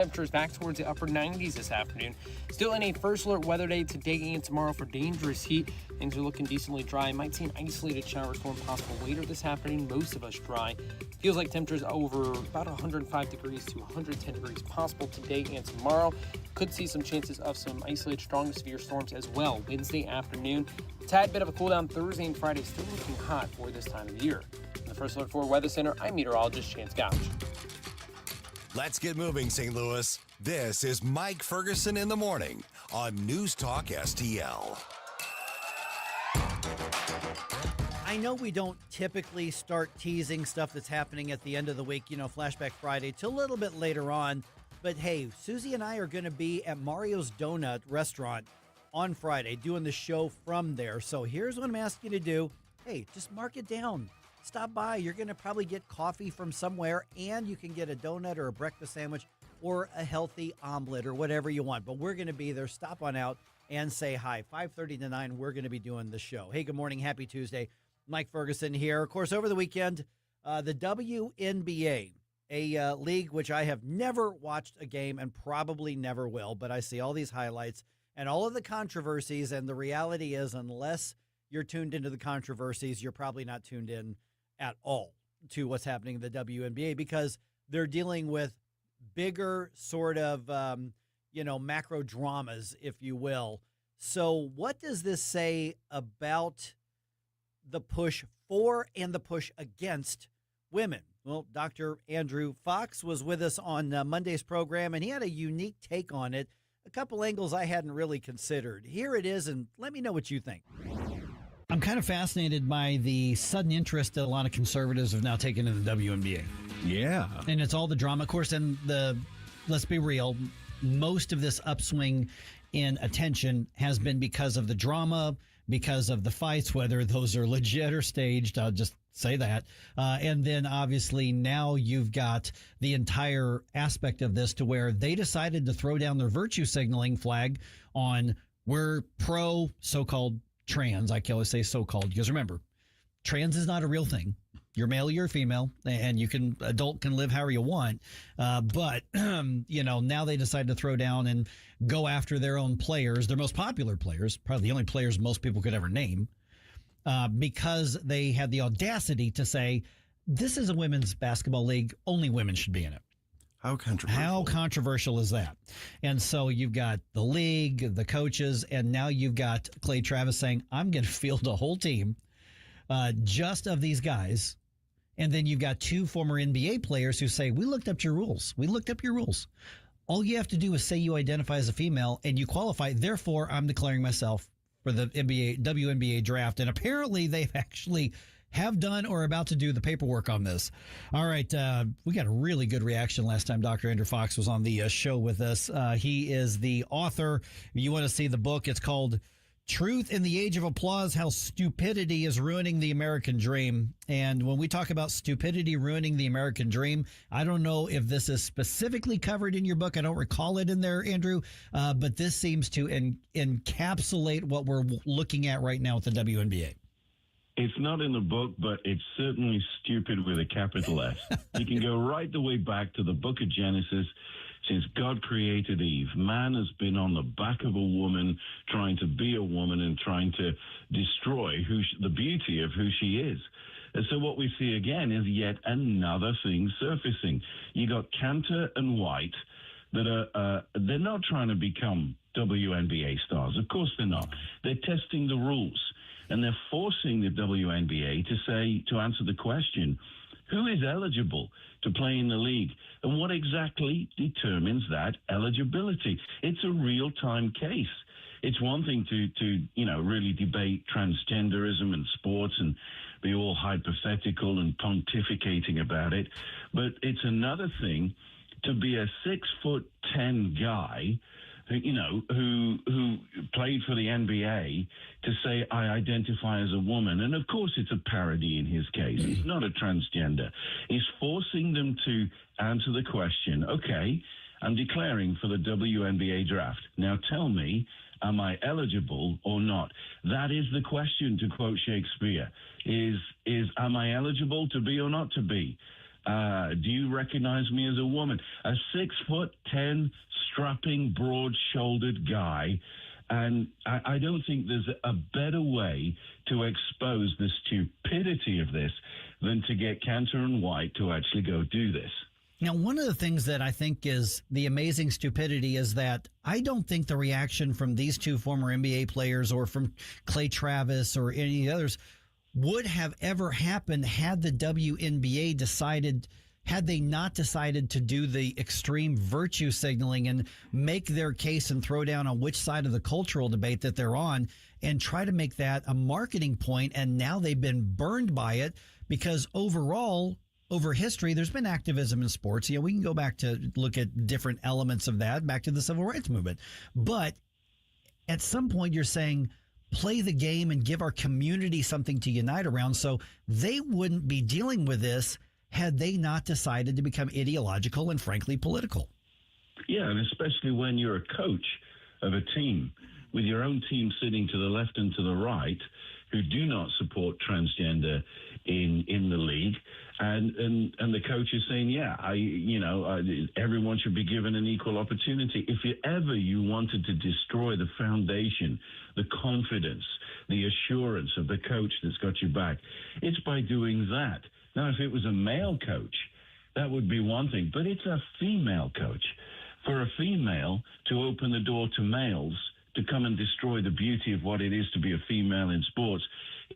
Temperatures back towards the upper 90s this afternoon. Still in a first alert weather day today and tomorrow for dangerous heat. Things are looking decently dry. Might see an isolated shower storm possible later this afternoon. Most of us dry. Feels like temperatures over about 105 degrees to 110 degrees possible today and tomorrow. Could see some chances of some isolated strong to severe storms as well Wednesday afternoon. Tad bit of a cool down Thursday and Friday. Still looking hot for this time of year. In the First Alert 4 Weather Center, I'm meteorologist Chance Gouch. Let's get moving, St. Louis. This is Mike Ferguson in the morning on NewsTalkSTL. I know we don't typically start teasing stuff that's happening at the end of the week, Flashback Friday, till a little bit later on. But hey, Susie and I are going to be at Mario's Donut restaurant on Friday doing the show from there. So here's what I'm asking you to do. Hey, just mark it down. Stop by. You're going to probably get coffee from somewhere, and you can get a donut or a breakfast sandwich or a healthy omelet or whatever you want. But we're going to be there. Stop on out and say hi. 5:30 to 9, we're going to be doing the show. Hey, good morning. Happy Tuesday. Mike Ferguson here. Of course, over the weekend, the WNBA, a league which I have never watched a game and probably never will, but I see all these highlights and all of the controversies, and the reality is unless you're tuned into the controversies, you're probably not tuned in at all to what's happening in the WNBA because they're dealing with bigger sort of, macro dramas, if you will. So what does this say about the push for and the push against women? Well, Dr. Andrew Fox was with us on Monday's program, and he had a unique take on it, a couple angles I hadn't really considered. Here it is, and let me know what you think. I'm kind of fascinated by the sudden interest that a lot of conservatives have now taken in the WNBA. Yeah. And it's all the drama, of course, and let's be real, most of this upswing in attention has been because of the drama, because of the fights, whether those are legit or staged. I'll just say that. And then obviously now you've got the entire aspect of this to where they decided to throw down their virtue signaling flag on we're pro so-called trans. I can always say so-called because remember, trans is not a real thing. You're male, you're female, and adult can live however you want. But now they decide to throw down and go after their own players, their most popular players, probably the only players most people could ever name, because they had the audacity to say, this is a women's basketball league. Only women should be in it. How controversial. How controversial is that? And so you've got the league, the coaches, and now you've got Clay Travis saying, I'm going to field a whole team just of these guys. And then you've got two former NBA players who say, we looked up your rules. We looked up your rules. All you have to do is say you identify as a female and you qualify. Therefore, I'm declaring myself for the WNBA draft. And apparently they've actually have done or about to do the paperwork on this. All right. We got a really good reaction last time Dr. Andrew Fox was on the show with us. He is the author. You want to see the book. It's called Truth in the Age of Applause, How Stupidity is Ruining the American Dream. And when we talk about stupidity ruining the American dream, I don't know if this is specifically covered in your book. I don't recall it in there, Andrew, but this seems to encapsulate what we're looking at right now with the WNBA. It's not in the book, but it's certainly stupid with a capital S. You can go right the way back to the book of Genesis. Since God created Eve, man has been on the back of a woman trying to be a woman and trying to destroy the beauty of who she is. And so what we see again is yet another thing surfacing. You got Cantor and White that are they're not trying to become WNBA stars. Of course they're not. They're testing the rules. And they're forcing the WNBA to answer the question, who is eligible to play in the league? And what exactly determines that eligibility? It's a real-time case. It's one thing to really debate transgenderism in sports and be all hypothetical and pontificating about it. But it's another thing to be a 6'10" guy who played for the NBA to say, I identify as a woman. And of course, it's a parody in his case. He's not a transgender. He's forcing them to answer the question, okay, I'm declaring for the WNBA draft. Now tell me, am I eligible or not? That is the question, to quote Shakespeare, is am I eligible to be or not to be? Do you recognize me as a woman? A 6'10", strapping, broad-shouldered guy. And I don't think there's a better way to expose the stupidity of this than to get Cantor and White to actually go do this. Now, one of the things that I think is the amazing stupidity is that I don't think the reaction from these two former NBA players or from Clay Travis or any others would have ever happened had the WNBA had they not decided to do the extreme virtue signaling and make their case and throw down on which side of the cultural debate that they're on and try to make that a marketing point. And now they've been burned by it because overall, over history, there's been activism in sports. You know, we can go back to look at different elements of that, back to the civil rights movement. But at some point, you're saying, play the game and give our community something to unite around. So they wouldn't be dealing with this had they not decided to become ideological and, frankly, political. Yeah, and especially when you're a coach of a team, with your own team sitting to the left and to the right, who do not support transgender in the league, and the coach is saying, everyone should be given an equal opportunity. If you wanted to destroy the foundation, the confidence, the assurance of the coach that's got your back, it's by doing that. Now, if it was a male coach, that would be one thing, but it's a female coach. For a female to open the door to males to come and destroy the beauty of what it is to be a female in sports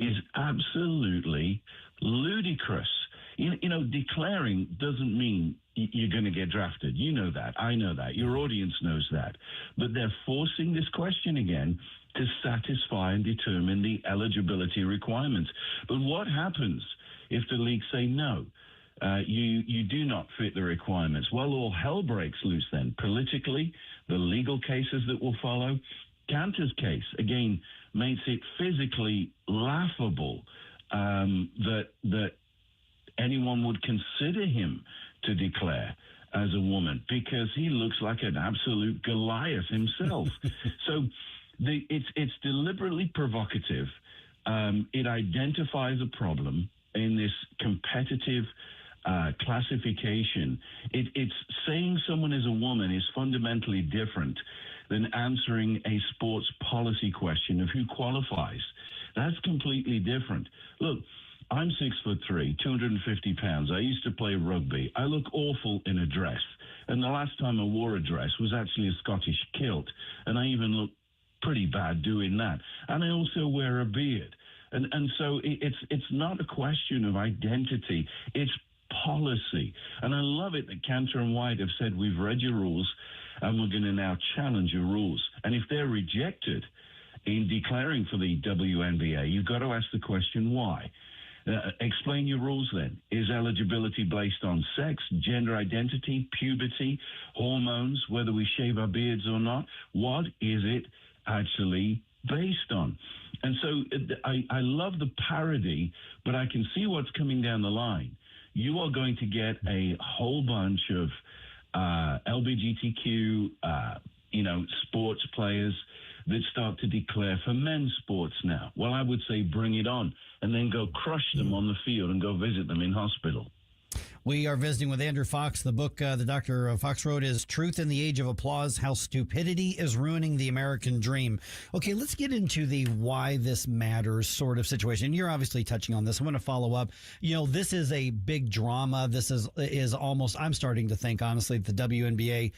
is absolutely ludicrous. You know, declaring doesn't mean you're going to get drafted. You know that. I know that. Your audience knows that. But they're forcing this question again to satisfy and determine the eligibility requirements. But what happens if the league say no? You do not fit the requirements. Well, all hell breaks loose then. Politically, the legal cases that will follow. Cantor's case, again, makes it physically laughable that anyone would consider him to declare as a woman because he looks like an absolute Goliath himself. So it's deliberately provocative. It identifies a problem in this competitive classification. It's saying someone is a woman is fundamentally different than answering a sports policy question of who qualifies. That's completely different. Look, I'm 6'3", 250 pounds. I used to play rugby. I look awful in a dress. And the last time I wore a dress was actually a Scottish kilt. And I even look pretty bad doing that. And I also wear a beard. And so it's not a question of identity. It's policy. And I love it that Cantor and White have said, we've read your rules and we're going to now challenge your rules. And if they're rejected in declaring for the WNBA, you've got to ask the question, why? Explain your rules then. Is eligibility based on sex, gender identity, puberty, hormones, whether we shave our beards or not? What is it actually based on? And so I love the parody, but I can see what's coming down the line. You are going to get a whole bunch of LGBTQ, sports players that start to declare for men's sports now. Well, I would say bring it on, and then go crush them on the field and go visit them in hospital. We are visiting with Andrew Fox. The book that Dr. Fox wrote is Truth in the Age of Applause, How Stupidity is Ruining the American Dream. Okay, let's get into the why this matters sort of situation. You're obviously touching on this. I want to follow up. You know, this is a big drama. This is almost, I'm starting to think, honestly, that the WNBA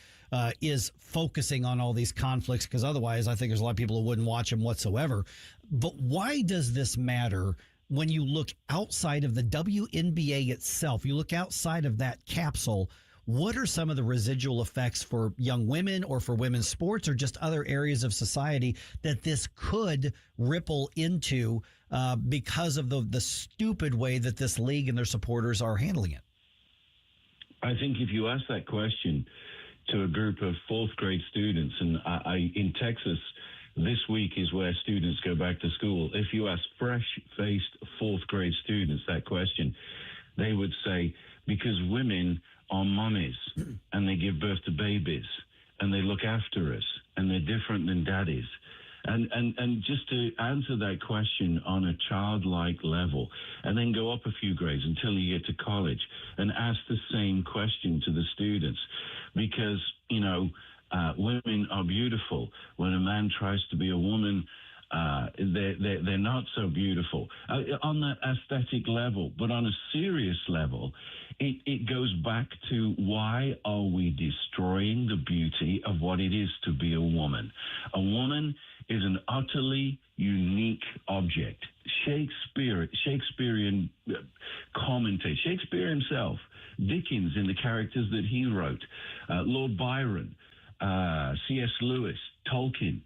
is focusing on all these conflicts because otherwise I think there's a lot of people who wouldn't watch them whatsoever. But why does this matter? When you look outside of the WNBA itself, you look outside of that capsule, what are some of the residual effects for young women or for women's sports or just other areas of society that this could ripple into because of the stupid way that this league and their supporters are handling it? I think if you ask that question to a group of fourth grade students, and I in Texas, this week is where students go back to school. If you ask fresh-faced fourth grade students that question, they would say, because women are mommies and they give birth to babies and they look after us and they're different than daddies. And just to answer that question on a childlike level, and then go up a few grades until you get to college and ask the same question to the students, because, women are beautiful. When a man tries to be a woman, they're not so beautiful on that aesthetic level. But on a serious level, it goes back to, why are we destroying the beauty of what it is to be a woman? A woman is an utterly unique object. Shakespearean commentary, Shakespeare himself, Dickens in the characters that he wrote, Lord Byron, C.S. Lewis, Tolkien.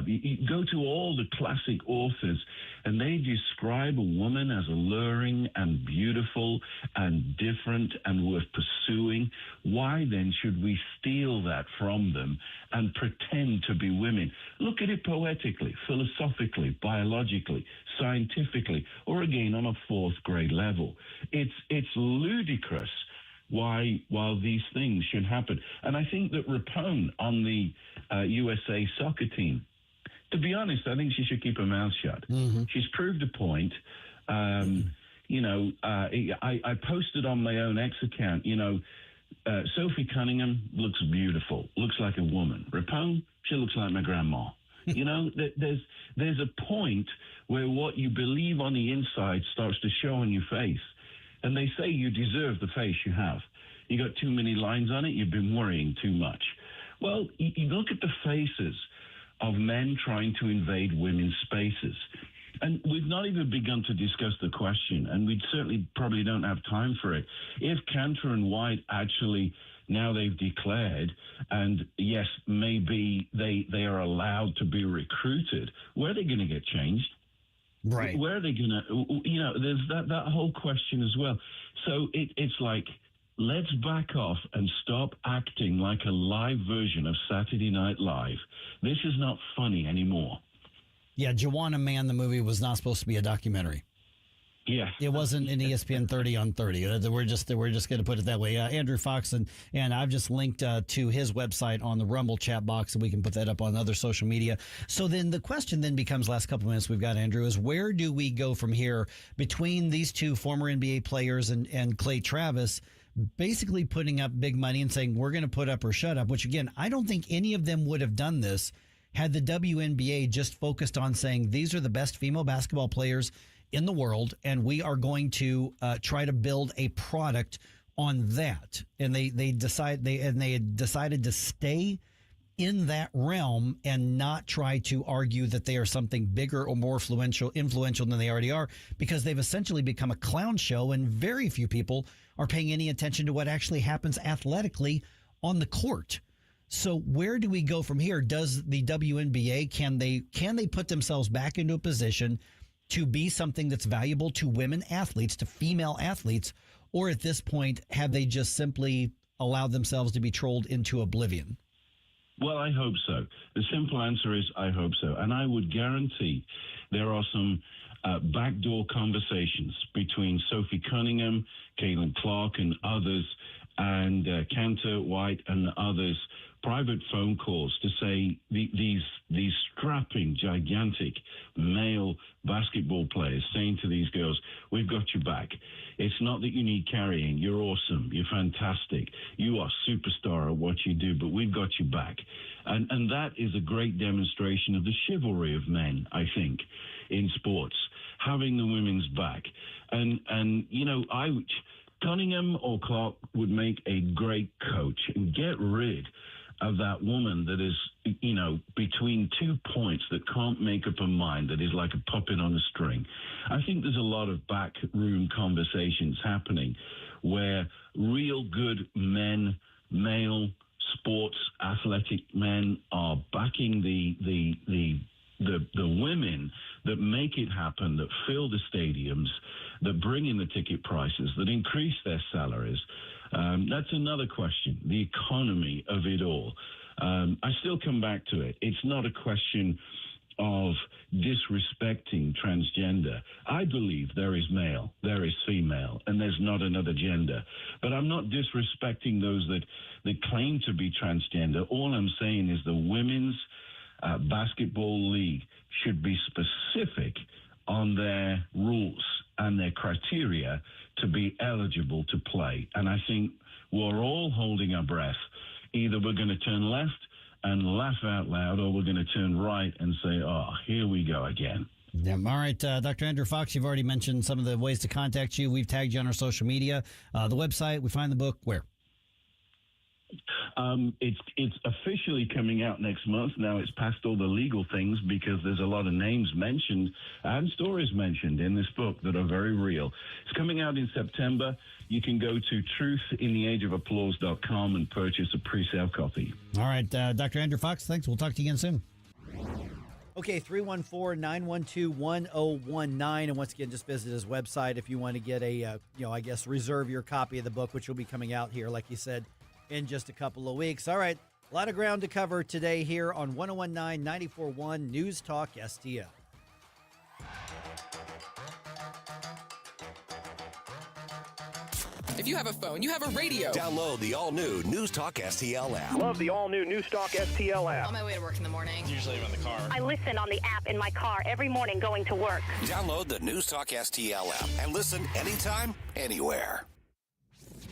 You go to all the classic authors, and they describe a woman as alluring and beautiful and different and worth pursuing. Why then should we steal that from them and pretend to be women? Look at it poetically, philosophically, biologically, scientifically, or again on a fourth grade level. It's ludicrous while these things should happen. And I think that Rapone on the USA soccer team, to be honest, I think she should keep her mouth shut. Mm-hmm. She's proved a point. I posted on my own X account, Sophie Cunningham looks beautiful, looks like a woman. Rapone, she looks like my grandma. There's a point where what you believe on the inside starts to show on your face. And they say you deserve the face you have. You got too many lines on it, you've been worrying too much. Well, you look at the faces of men trying to invade women's spaces. And we've not even begun to discuss the question, and we certainly probably don't have time for it. If Cantor and White actually, now they've declared, and yes, maybe they are allowed to be recruited, where are they going to get changed? Right. Where are they going to, there's that whole question as well. So it's like, let's back off and stop acting like a live version of Saturday Night Live. This is not funny anymore. Yeah, Joanna Man, the movie, was not supposed to be a documentary. Yeah. It wasn't an ESPN 30 on 30. We're just going to put it that way. Andrew Fox, and I've just linked to his website on the Rumble chat box, and we can put that up on other social media. So then the question then becomes, last couple minutes we've got, Andrew, is where do we go from here between these two former NBA players and Clay Travis basically putting up big money and saying, we're going to put up or shut up, which, again, I don't think any of them would have done this had the WNBA just focused on saying, these are the best female basketball players in the world, and we are going to try to build a product on that. And they had decided to stay in that realm and not try to argue that they are something bigger or more influential than they already are, because they've essentially become a clown show, and very few people are paying any attention to what actually happens athletically on the court. So where do we go from here? Does the WNBA, can they put themselves back into a position to be something that's valuable to women athletes, to female athletes, or at this point, have they just simply allowed themselves to be trolled into oblivion? Well, I hope so. The simple answer is I hope so. And I would guarantee there are some backdoor conversations between Sophie Cunningham, Caitlin Clark, and others, and Cantor, White, and others, private phone calls to say these strapping, gigantic male basketball players saying to these girls, we've got your back. It's not that you need carrying. You're awesome. You're fantastic. You are superstar at what you do, but we've got your back. And that is a great demonstration of the chivalry of men, I think, in sports, having the women's back. And Cunningham or Clark would make a great coach and get rid of that woman that is, between 2 points that can't make up her mind, that is like a puppet on a string. I think there's a lot of backroom conversations happening where real good men, male sports athletic men, are backing the women that make it happen, that fill the stadiums, that bring in the ticket prices, that increase their salaries. That's another question, the economy of it all. I still come back to it. It's not a question of disrespecting transgender. I believe there is male, there is female, and there's not another gender. But I'm not disrespecting those that claim to be transgender. All I'm saying is the women's basketball league should be specific on their rules and their criteria to be eligible to play. And I think we're all holding our breath. Either we're going to turn left and laugh out loud, or we're going to turn right and say, oh, here we go again. Yeah. All right, Dr. Andrew Fox, you've already mentioned some of the ways to contact you. We've tagged you on our social media. The website, we find the book where? It's officially coming out next month. Now it's past all the legal things because there's a lot of names mentioned and stories mentioned in this book that are very real. It's coming out in September. You can go to truthintheageofapplause.com and purchase a pre-sale copy. All right, Dr. Andrew Fox, thanks. We'll talk to you again soon. Okay, 314-912-1019. And once again, just visit his website if you want to get a, reserve your copy of the book, which will be coming out here, like you said, in just a couple of weeks. All right, a lot of ground to cover today here on 101.9, 94.1 News Talk STL. If you have a phone, you have a radio. Download the all-new NewsTalk STL app. Love the all-new NewsTalk STL app. On my way to work in the morning. Usually I'm in the car. I listen on the app in my car every morning going to work. Download the NewsTalk STL app and listen anytime, anywhere.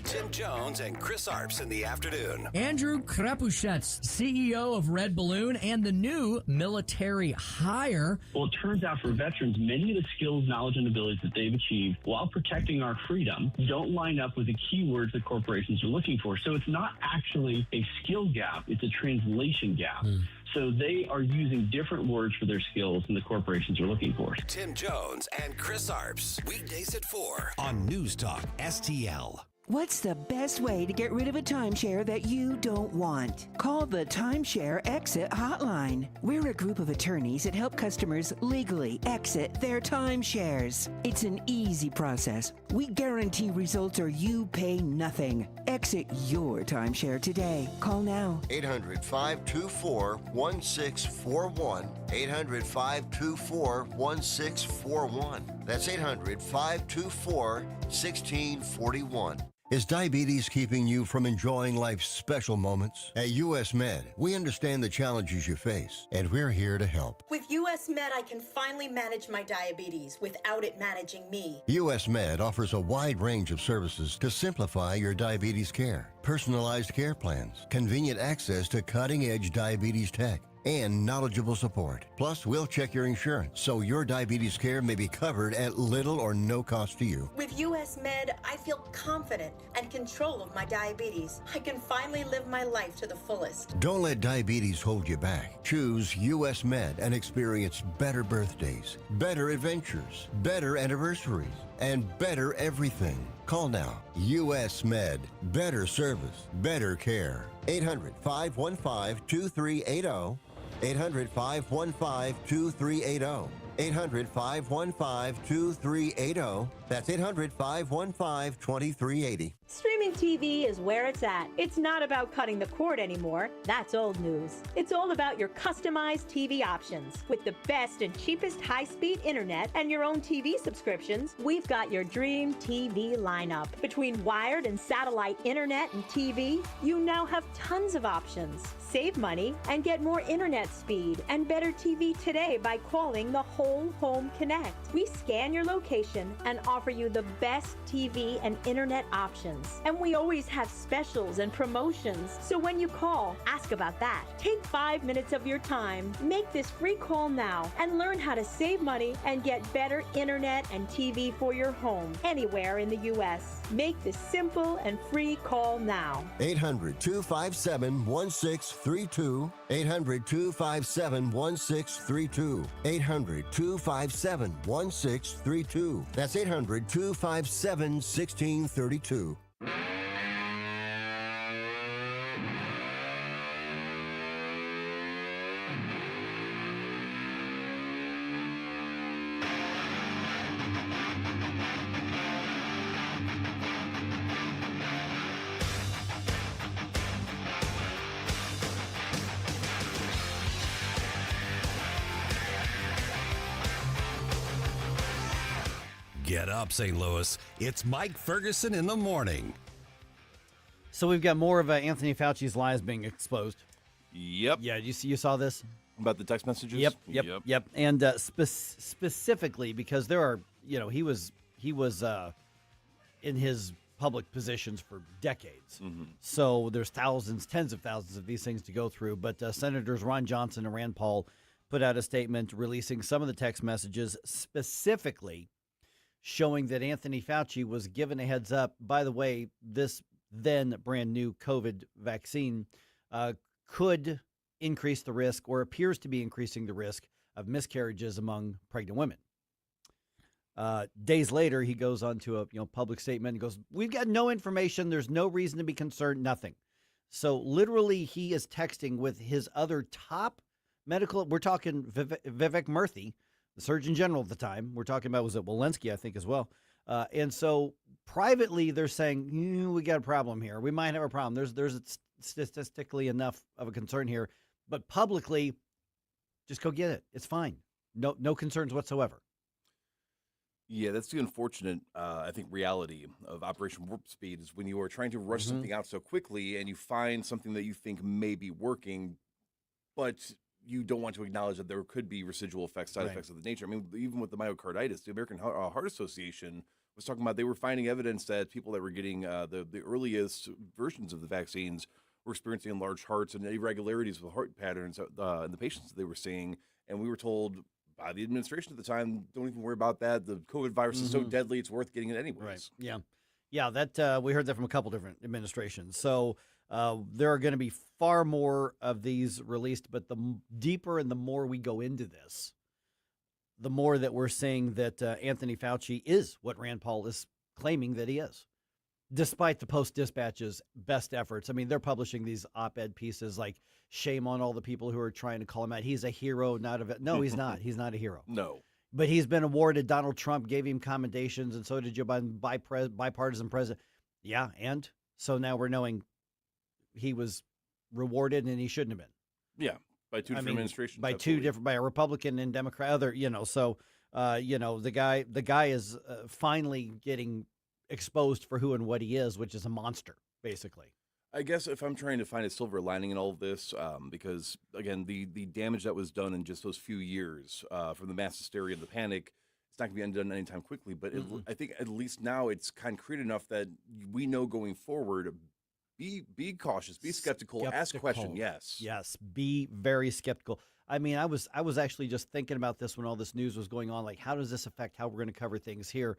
Tim Jones and Chris Arps in the afternoon. Andrew Krepushets, CEO of Red Balloon and the new military hire. Well, it turns out for veterans, many of the skills, knowledge, and abilities that they've achieved while protecting our freedom don't line up with the keywords that corporations are looking for. So it's not actually a skill gap, it's a translation gap. So they are using different words for their skills than the corporations are looking for. Tim Jones and Chris Arps, weekdays at 4 on NewsTalk STL. What's the best way to get rid of a timeshare that you don't want? Call the Timeshare Exit Hotline. We're a group of attorneys that help customers legally exit their timeshares. It's an easy process. We guarantee results or you pay nothing. Exit your timeshare today. Call now. 800-524-1641. 800-524-1641. That's 800-524-1641. Is diabetes keeping you from enjoying life's special moments? At U.S. Med, we understand the challenges you face, and we're here to help. With U.S. Med, I can finally manage my diabetes without it managing me. U.S. Med offers a wide range of services to simplify your diabetes care. Personalized care plans, convenient access to cutting-edge diabetes tech, and knowledgeable support. Plus, we'll check your insurance so your diabetes care may be covered at little or no cost to you. With U.S. Med, I feel confident and control of my diabetes. I can finally live my life to the fullest. Don't let diabetes hold you back. Choose U.S. Med and experience better birthdays, better adventures, better anniversaries, and better everything. Call now. U.S. Med. Better service, better care. 800-515-2380. 800-515-2380. 800-515-2380. That's 800-515-2380. Streaming TV is where it's at. It's not about cutting the cord anymore. That's old news. It's all about your customized TV options. With the best and cheapest high-speed internet and your own TV subscriptions, we've got your dream TV lineup. Between wired and satellite internet and TV, you now have tons of options. Save money and get more internet speed and better TV today by calling the Whole Home Connect. We scan your location and offer you the best TV and internet options. And we always have specials and promotions. So when you call, ask about that. Take 5 minutes of your time, make this free call now, and learn how to save money and get better internet and TV for your home anywhere in the U.S. Make this simple and free call now. 800-257-1632. 800-257-1632. 800-257-1632. That's 800-257-1632. Get up, St. Louis. It's Mike Ferguson in the morning. So we've got more of Anthony Fauci's lies being exposed. Yep. Yeah, you saw this? About the text messages? Yep. And specifically because there are, he was in his public positions for decades. Mm-hmm. So there's tens of thousands of these things to go through. But Senators Ron Johnson and Rand Paul put out a statement releasing some of the text messages, specifically showing that Anthony Fauci was given a heads up. By the way, this then brand new COVID vaccine could increase the risk, or appears to be increasing the risk, of miscarriages among pregnant women. Days later, he goes on to a public statement and goes, "We've got no information. There's no reason to be concerned. Nothing." So literally, he is texting with his other top medical. We're talking Vivek Murthy, the Surgeon General at the time. We're talking about, was it Walensky, I think, as well. And so privately, they're saying, we got a problem here. We might have a problem. There's statistically enough of a concern here. But publicly, just go get it. It's fine. No concerns whatsoever. Yeah, that's the unfortunate, I think, reality of Operation Warp Speed is when you are trying to rush something out so quickly and you find something that you think may be working, but you don't want to acknowledge that there could be residual effects, side effects of the nature. I mean, even with the myocarditis, the American Heart Association was talking about they were finding evidence that people that were getting the earliest versions of the vaccines were experiencing enlarged hearts and irregularities with heart patterns in the patients that they were seeing. And we were told by the administration at the time, don't even worry about that. The COVID virus is so deadly, it's worth getting it anyways. Right. Yeah. Yeah, that we heard that from a couple different administrations. So there are going to be far more of these released, but the deeper and the more we go into this, the more that we're seeing that Anthony Fauci is what Rand Paul is claiming that he is, despite the Post-Dispatch's best efforts. I mean, they're publishing these op-ed pieces like, shame on all the people who are trying to call him out. He's a hero, not a... No, he's not. He's not a hero. No. But he's been awarded. Donald Trump gave him commendations, and so did Joe Biden, bipartisan president. Yeah, and so now we're knowing he was rewarded and he shouldn't have been. Yeah, by two different administrations. By by a Republican and Democrat, so the guy is finally getting exposed for who and what he is, which is a monster, basically. I guess if I'm trying to find a silver lining in all of this, because, again, the damage that was done in just those few years from the mass hysteria and the panic, it's not going to be undone anytime quickly. But I think at least now it's concrete enough that we know going forward, be cautious, be skeptical, ask questions. Yes, be very skeptical. I mean, I was actually just thinking about this when all this news was going on. Like, how does this affect how we're going to cover things here?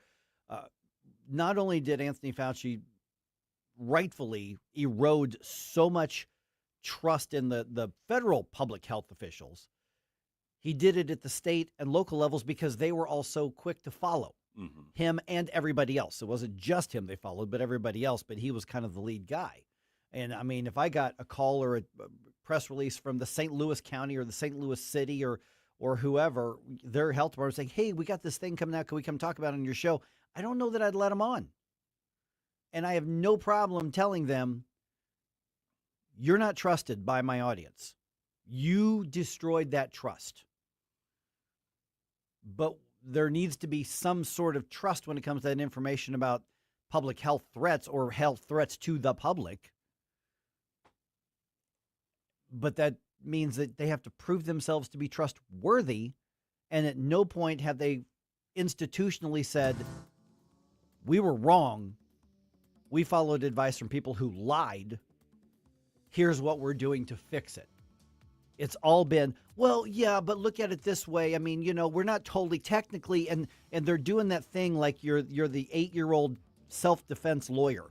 Not only did Anthony Fauci rightfully erode so much trust in the federal public health officials, he did it at the state and local levels because they were all so quick to follow him and everybody else. It wasn't just him they followed, but everybody else. But he was kind of the lead guy. And I mean, if I got a call or a press release from the St. Louis County or the St. Louis City or whoever, their health department saying, "Hey, we got this thing coming out. Can we come talk about it on your show?" I don't know that I'd let them on. And I have no problem telling them, you're not trusted by my audience. You destroyed that trust. But there needs to be some sort of trust when it comes to that information about public health threats or health threats to the public. But that means that they have to prove themselves to be trustworthy. And at no point have they institutionally said, we were wrong. We followed advice from people who lied. Here's what we're doing to fix it. It's all been, well, yeah, but look at it this way. I mean, we're not totally technically, and they're doing that thing like you're the 8-year-old self-defense lawyer.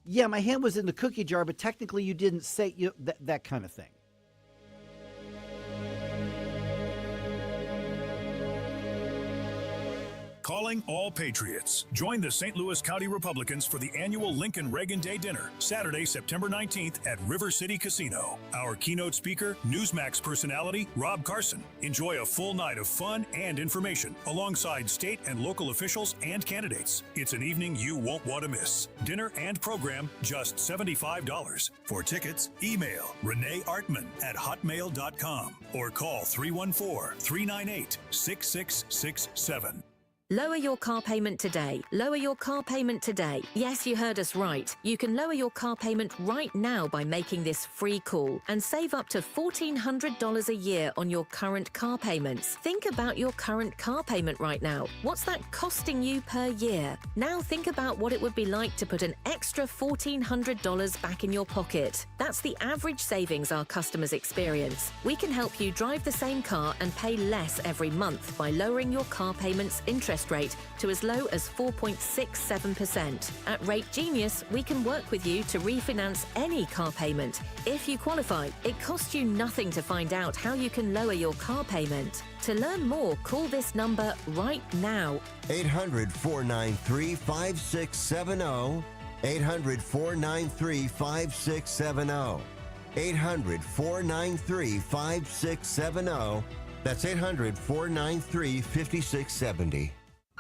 Yeah, my hand was in the cookie jar, but technically you didn't say that kind of thing. Calling all patriots. Join the St. Louis County Republicans for the annual Lincoln Reagan Day Dinner, Saturday, September 19th at River City Casino. Our keynote speaker, Newsmax personality, Rob Carson. Enjoy a full night of fun and information alongside state and local officials and candidates. It's an evening you won't want to miss. Dinner and program, just $75. For tickets, email reneeartman@hotmail.com or call 314-398-6667. Lower your car payment today. Lower your car payment today. Yes, you heard us right. You can lower your car payment right now by making this free call and save up to $1,400 a year on your current car payments. Think about your current car payment right now. What's that costing you per year? Now think about what it would be like to put an extra $1,400 back in your pocket. That's the average savings our customers experience. We can help you drive the same car and pay less every month by lowering your car payment's interest rate to as low as 4.67%. At Rate Genius, we can work with you to refinance any car payment. If you qualify, it costs you nothing to find out how you can lower your car payment. To learn more, call this number right now. 800-493-5670. 800-493-5670. 800-493-5670. That's 800-493-5670.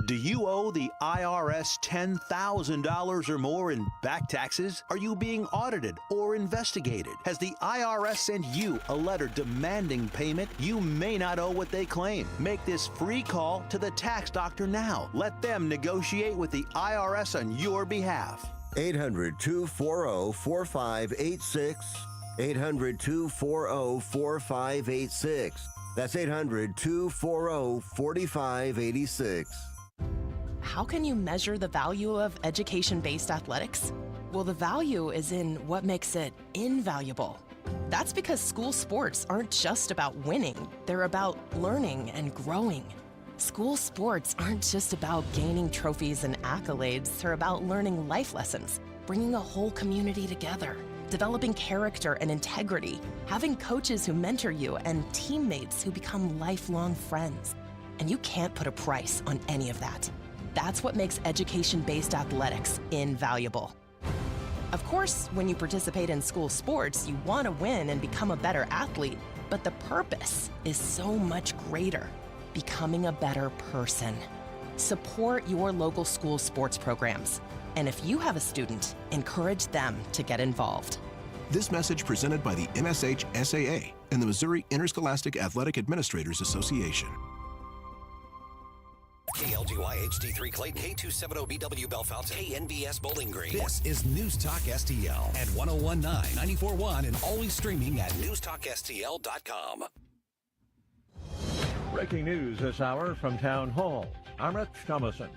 Do you owe the IRS $10,000 or more in back taxes? Are you being audited or investigated? Has the IRS sent you a letter demanding payment? You may not owe what they claim. Make this free call to the tax doctor now. Let them negotiate with the IRS on your behalf. 800-240-4586. 800-240-4586. That's 800-240-4586. How can you measure the value of education-based athletics? Well, the value is in what makes it invaluable. That's because school sports aren't just about winning. They're about learning and growing. School sports aren't just about gaining trophies and accolades. They're about learning life lessons, bringing a whole community together, developing character and integrity, having coaches who mentor you, and teammates who become lifelong friends. And you can't put a price on any of that. That's what makes education-based athletics invaluable. Of course, when you participate in school sports, you want to win and become a better athlete, but the purpose is so much greater: becoming a better person. Support your local school sports programs. And if you have a student, encourage them to get involved. This message presented by the MSH SAA and the Missouri Interscholastic Athletic Administrators Association. KLGY HD3 Clayton, K270BW Bellefonte, KNBS Bowling Green. This is News Talk STL at 1019, 94.1, and always streaming at NewsTalkSTL.com. Breaking news this hour from Town Hall. I'm Rich Thomason.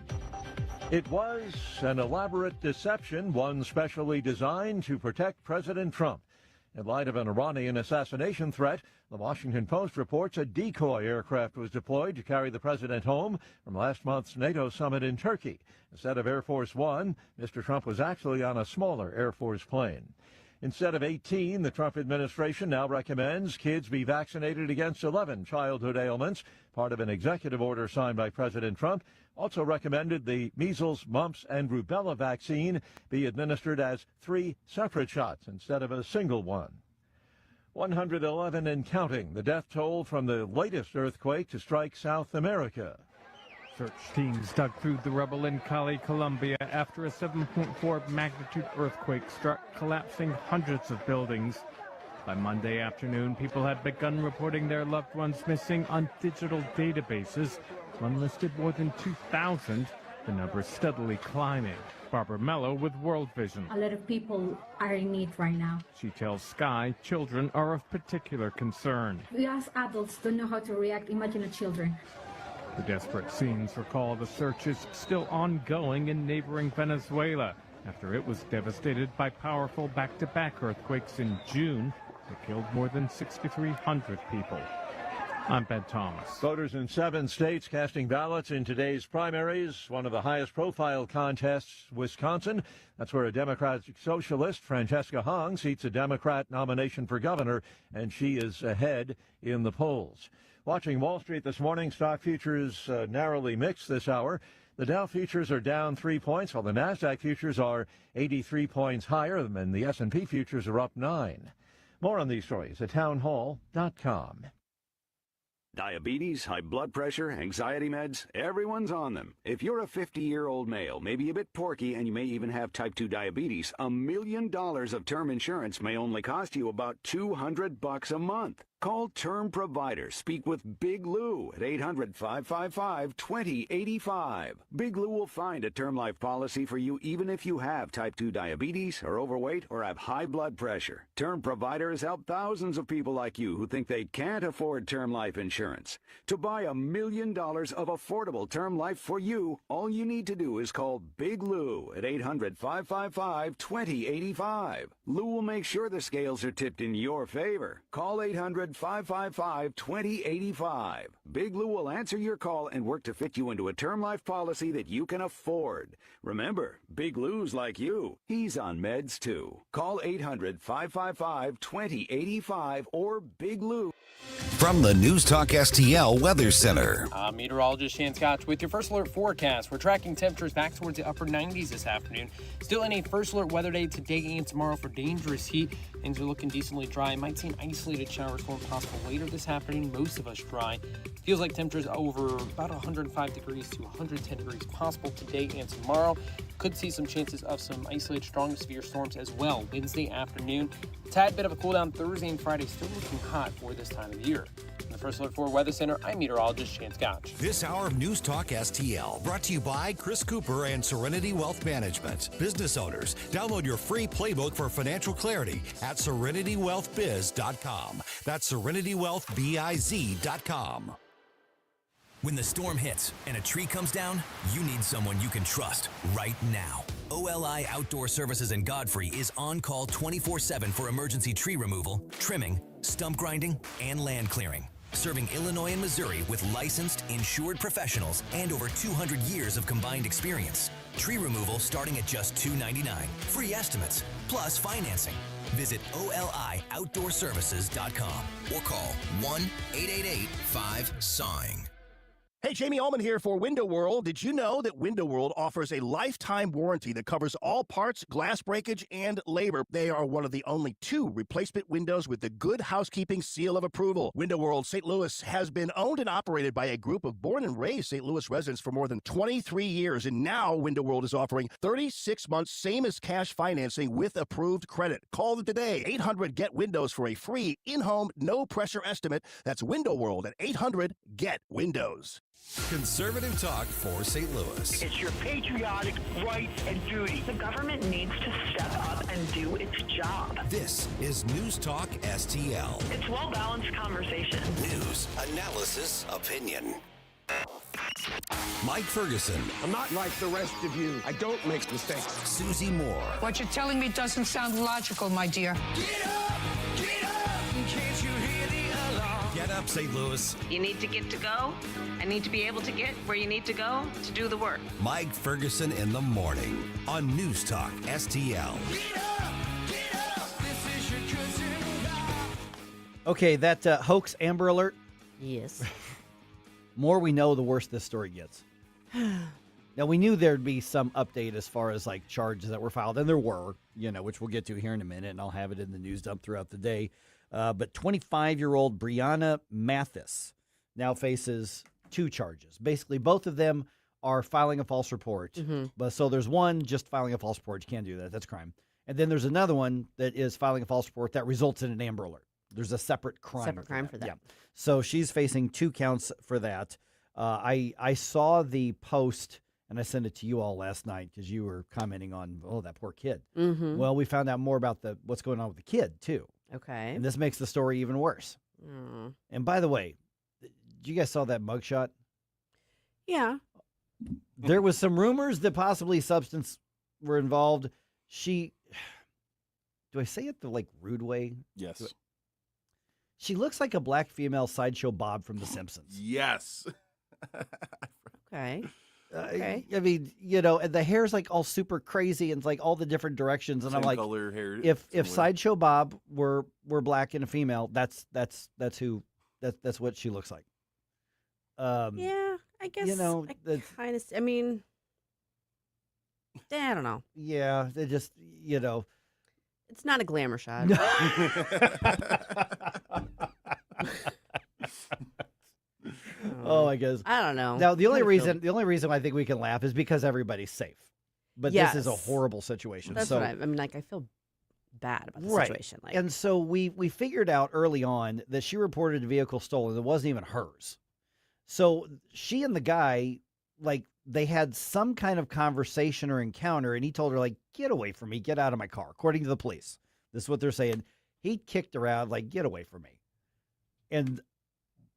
It was an elaborate deception, one specially designed to protect President Trump. In light of an Iranian assassination threat, the Washington Post reports a decoy aircraft was deployed to carry the president home from last month's NATO summit in Turkey. Instead of Air Force One, Mr. Trump was actually on a smaller Air Force plane. Instead of 18, the Trump administration now recommends kids be vaccinated against 11 childhood ailments. Part of an executive order signed by President Trump also recommended the measles, mumps, and rubella vaccine be administered as 3 separate shots instead of a single one. 111 and counting, the death toll from the latest earthquake to strike South America. Search teams dug through the rubble in Cali, Colombia, after a 7.4 magnitude earthquake struck, collapsing hundreds of buildings. By Monday afternoon, people had begun reporting their loved ones missing on digital databases. One listed more than 2,000, the number steadily climbing. Barbara Mello with World Vision. A lot of people are in need right now. She tells Sky children are of particular concern. We as adults don't know how to react. Imagine the children. The desperate scenes recall the search is still ongoing in neighboring Venezuela after it was devastated by powerful back-to-back earthquakes in June that killed more than 6,300 people. I'm Ben Thomas. Voters in 7 states casting ballots in today's primaries, one of the highest profile contests, Wisconsin. That's where a Democratic socialist, Francesca Hong, seats a Democrat nomination for governor, and she is ahead in the polls. Watching Wall Street this morning, stock futures narrowly mixed this hour. The Dow futures are down 3 points, while the NASDAQ futures are 83 points higher, and the S&P futures are up 9. More on these stories at townhall.com. Diabetes, high blood pressure, anxiety meds, everyone's on them. If you're a 50-year-old male, maybe a bit porky, and you may even have type 2 diabetes, $1 million of term insurance may only cost you about $200 a month. Call Term Provider. Speak with Big Lou at 800-555-2085. Big Lou will find a term life policy for you even if you have type 2 diabetes, are overweight, or have high blood pressure. Term Provider has helped thousands of people like you who think they can't afford term life insurance. To buy $1 million of affordable term life for you, all you need to do is call Big Lou at 800-555-2085. Lou will make sure the scales are tipped in your favor. Call 800-555-2085. Big Lou will answer your call and work to fit you into a term life policy that you can afford. Remember, Big Lou's like you. He's on meds too. Call 800-555-2085 or Big Lou. From the News Talk STL Weather Center. I'm meteorologist Shan Scotch with your first alert forecast. We're tracking temperatures back towards the upper 90s this afternoon. Still in a first alert weather day today and tomorrow for dangerous heat. Things are looking decently dry. Might see an isolated shower storm possible later this afternoon. Most of us dry. Feels like temperatures over about 105 degrees to 110 degrees possible today and tomorrow. Could see some chances of some isolated strong to severe storms as well Wednesday afternoon. Tad bit of a cool down Thursday and Friday. Still looking hot for this time of year. In the First Alert 4 Weather Center, I'm meteorologist Shan Scotch. This hour of News Talk STL brought to you by Chris Cooper and Serenity Wealth Management. Business owners, download your free playbook for financial clarity at SerenityWealthBiz.com. That's SerenityWealthBiz.com. When the storm hits and a tree comes down, you need someone you can trust right now. OLI Outdoor Services in Godfrey is on call 24/7 for emergency tree removal, trimming, stump grinding, and land clearing. Serving Illinois and Missouri with licensed, insured professionals and over 200 years of combined experience. Tree removal starting at just $2.99. Free estimates, plus financing. Visit OLIOutdoorServices.com or call 1-888-5-SAWING. Hey, Jamie Ullman here for Window World. Did you know that Window World offers a lifetime warranty that covers all parts, glass breakage, and labor? They are one of the only 2 replacement windows with the Good Housekeeping seal of approval. Window World St. Louis has been owned and operated by a group of born and raised St. Louis residents for more than 23 years, and now Window World is offering 36 months same as cash financing with approved credit. Call them today, 800-GET-WINDOWS for a free in-home, no-pressure estimate. That's Window World at 800-GET-WINDOWS. Conservative talk for St. Louis. It's your patriotic right and duty. The government needs to step up and do its job. This is News Talk STL. It's well-balanced conversation. News, analysis, opinion. Mike Ferguson. I'm not like the rest of you. I don't make mistakes. Susie Moore. What you're telling me doesn't sound logical, my dear. Get up! Get up! In case you hear the alarm. Get up, St. Louis. You need to get to go. I need to be able to get where you need to go to do the work. Mike Ferguson in the morning on News Talk STL. Get up! Get up! This is your cousin. Okay, that hoax Amber Alert. Yes. More we know, the worse this story gets. Now, we knew there'd be some update as far as like charges that were filed, and there were, which we'll get to here in a minute, and I'll have it in the news dump throughout the day. But 25-year-old Brianna Mathis now faces 2 charges. Basically, both of them are filing a false report. Mm-hmm. But so there's one just filing a false report. You can't do that. That's crime. And then there's another one that is filing a false report that results in an Amber Alert. There's a separate crime. For that. Yeah. So she's facing 2 counts for that. I saw the post, and I sent it to you all last night because you were commenting on, that poor kid. Mm-hmm. Well, we found out more about what's going on with the kid, too. Okay. And this makes the story even worse. Mm. And by the way, you guys saw that mugshot? Yeah. There was some rumors that possibly substance were involved. Do I say it the rude way? Yes. She looks like a black female Sideshow Bob from The Simpsons. Yes. Okay. Okay. I mean, and the hair's all super crazy and it's all the different directions. And Same I'm like, color hair, if Sideshow Bob were black and a female, that's what she looks like. Yeah, I guess. I mean, I don't know. Yeah, they just, It's not a glamour shot. Oh, I guess. I don't know. Now, the only Kinda feel- reason I think we can laugh is because everybody's safe. But this is a Yes. horrible situation. That's so, what I mean. Like, I feel bad about the right. situation. Like, And so we figured out early on that she reported a vehicle stolen. It wasn't even hers. So she and the guy, like, they had some kind of conversation or encounter, and he told her, like, get away from me, get out of my car, according to the police. This is what they're saying. He kicked her out, like, get away from me. And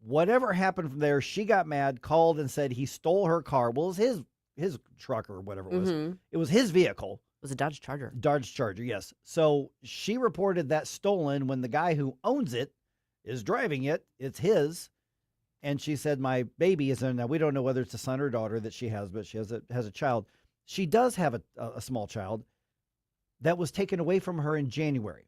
whatever happened from there, she got mad, called and said he stole her car. Well, it was his truck or whatever it was. It was his vehicle. it was a Dodge Charger. Dodge Charger, yes. So she reported that stolen when the guy who owns it is driving it. It's his. And she said, my baby is in. Now, we don't know whether it's a son or daughter that she has, but she has a child. She does have a small child that was taken away from her in January.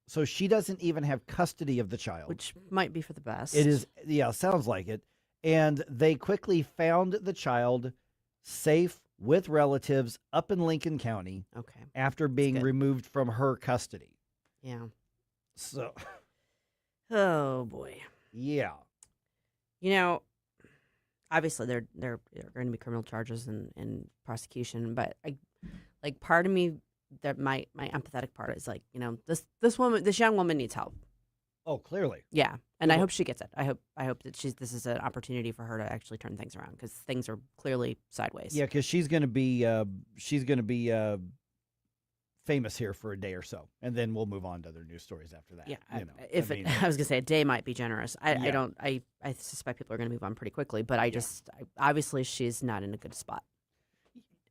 So she doesn't even have custody of the child. Which might be for the best. It is, yeah, sounds like it. And they quickly found the child safe with relatives up in Lincoln County. Okay. After being good. removed from her custody. Yeah. So, Oh boy. yeah. You know, obviously there are going to be criminal charges and prosecution, but part of me, that my empathetic part is like, you know, this young woman needs help. Oh, clearly. Yeah, and I hope she gets it. I hope that this is an opportunity for her to actually turn things around, because things are clearly sideways. Yeah, because she's going to be famous here for a day or so, and then we'll move on to other news stories after that. Yeah, you know, I was gonna say a day might be generous. I Yeah. I suspect people are going to move on pretty quickly, but obviously she's not in a good spot.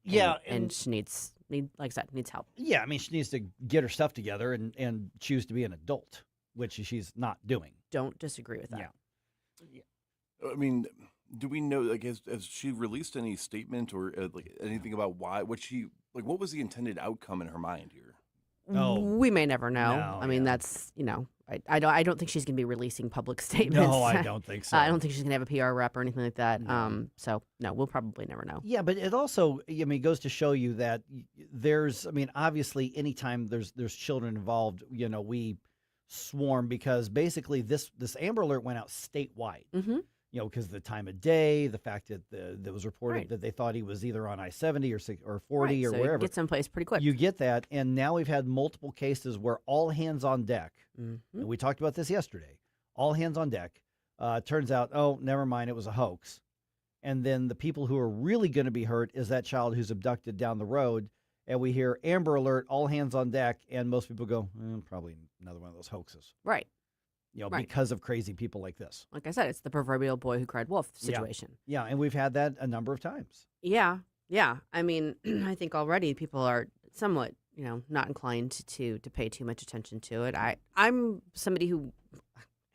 Yeah, and she needs like I said, needs help. Yeah, I mean, she needs to get her stuff together and choose to be an adult, which she's not doing. Don't disagree with that. Yeah. I mean, do we know, like, has she released any statement or like anything about what was the intended outcome in her mind here? No. We may never know. No, I mean, that's, you know, I don't think she's going to be releasing public statements. No, I don't think so. I don't think she's going to have a PR rep or anything like that. So no, we'll probably never know. Yeah, but it also, I mean, goes to show you that there's, I mean, obviously, anytime there's children involved, you know, we swarm, because basically this Amber Alert went out statewide. Mm-hmm. You know, because the time of day, the fact that that was reported Right. that they thought he was either on I-70 or 40 Right, or so wherever. Get someplace pretty quick. You get that, and now we've had multiple cases where all hands on deck. Mm-hmm. And we talked about this yesterday. All hands on deck. Turns out, oh, never mind, it was a hoax. And then the people who are really going to be hurt is that child who's abducted down the road. And we hear Amber Alert, all hands on deck, and most people go, probably another one of those hoaxes. Right. You know, Right. because of crazy people like this. Like I said, it's the proverbial boy who cried wolf situation. Yeah, and we've had that a number of times. Yeah. I mean, I think already people are somewhat, you know, not inclined to pay too much attention to it. I'm somebody who,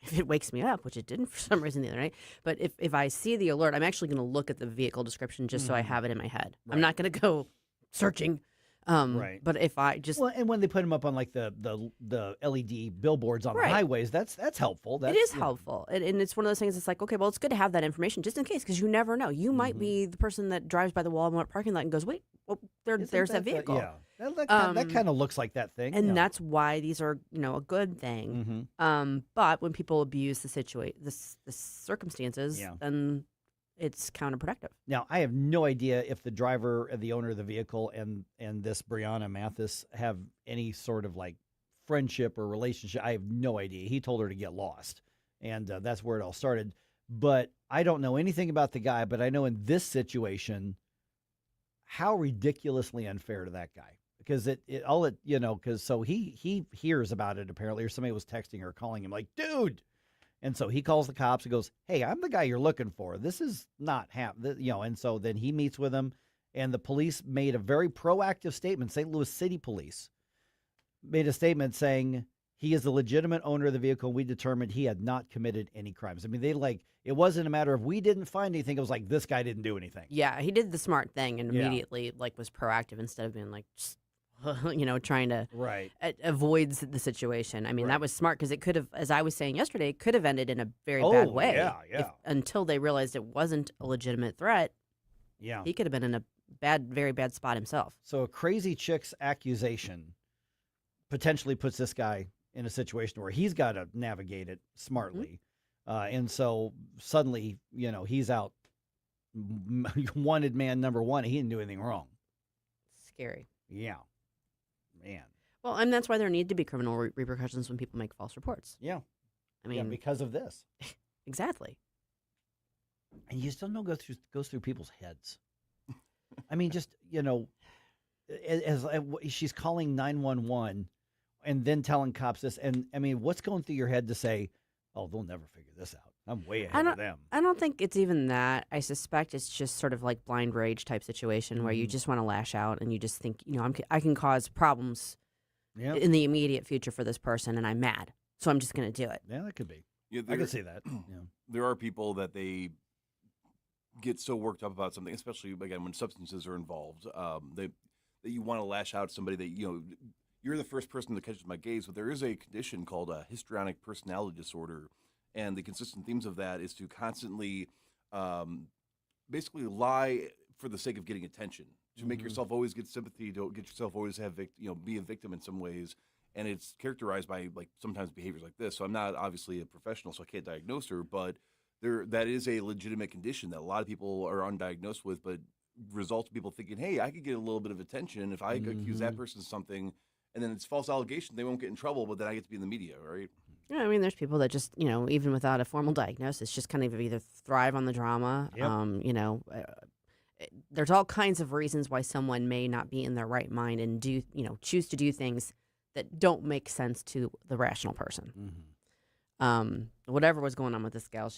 if it wakes me up, which it didn't for some reason the other night, but if I see the alert, I'm actually going to look at the vehicle description just so I have it in my head. Right. I'm not going to go searching. Right. But if I just and when they put them up on like the LED billboards on Right. the highways, that's helpful. That's, it is you know, helpful, and it's one of those things. It's like, okay, well, it's good to have that information just in case, because you never know. You might be the person that drives by the Walmart parking lot and goes, "Wait, well, there's that vehicle." Yeah, that kind of looks like that thing, and yeah. that's why these are, you know, a good thing. But when people abuse the the circumstances, Yeah. then it's counterproductive. Now, I have no idea if the driver and the owner of the vehicle and this Brianna Mathis have any sort of like friendship or relationship. I have no idea. He told her to get lost, and that's where it all started. But I don't know anything about the guy, but I know in this situation how ridiculously unfair to that guy. Because because so he hears about it apparently, or somebody was texting or calling him like, dude. And so he calls the cops and goes, hey, I'm the guy you're looking for. This is not and so then he meets with him, and the police made a very proactive statement. St. Louis City Police made a statement saying he is the legitimate owner of the vehicle, and we determined he had not committed any crimes. I mean, it wasn't a matter of we didn't find anything. It was like, this guy didn't do anything. Yeah, he did the smart thing and Yeah. immediately was proactive instead of being like, just, trying to Right. avoid the situation. I mean, Right. that was smart, because it could have, as I was saying yesterday, it could have ended in a very bad way. Yeah. Until they realized it wasn't a legitimate threat. Yeah. He could have been in a very bad spot himself. So a crazy chick's accusation potentially puts this guy in a situation where he's got to navigate it smartly. And so suddenly, he's out wanted man number one. He didn't do anything wrong. Scary. Yeah. Man. Well, and that's why there need to be criminal repercussions when people make false reports. Yeah. I mean, because of this. Exactly. And you still know goes through people's heads. I mean, just, as she's calling 911 and then telling cops this. And I mean, what's going through your head to say, oh, they'll never figure this out. I'm way ahead of them. I don't think it's even that. I suspect it's just sort of like blind rage type situation where you just want to lash out and you just think, I can cause problems in the immediate future for this person and I'm mad. So I'm just going to do it. Yeah, that could be. Yeah, I could see that. Yeah. There are people that they get so worked up about something, especially, again, when substances are involved, that you want to lash out at somebody that, you're the first person that catches my gaze, but there is a condition called a histrionic personality disorder. And the consistent themes of that is to constantly basically lie for the sake of getting attention, to make yourself always get sympathy, to get yourself always have be a victim in some ways. And it's characterized by sometimes behaviors like this. So I'm not obviously a professional, so I can't diagnose her, but that is a legitimate condition that a lot of people are undiagnosed with, but results in people thinking, hey, I could get a little bit of attention if I accuse that person of something, and then it's false allegation. They won't get in trouble, but then I get to be in the media, right? Yeah, I mean, there's people that just, even without a formal diagnosis, just kind of either thrive on the drama. Yep. There's all kinds of reasons why someone may not be in their right mind and choose to do things that don't make sense to the rational person. Whatever was going on with this gal,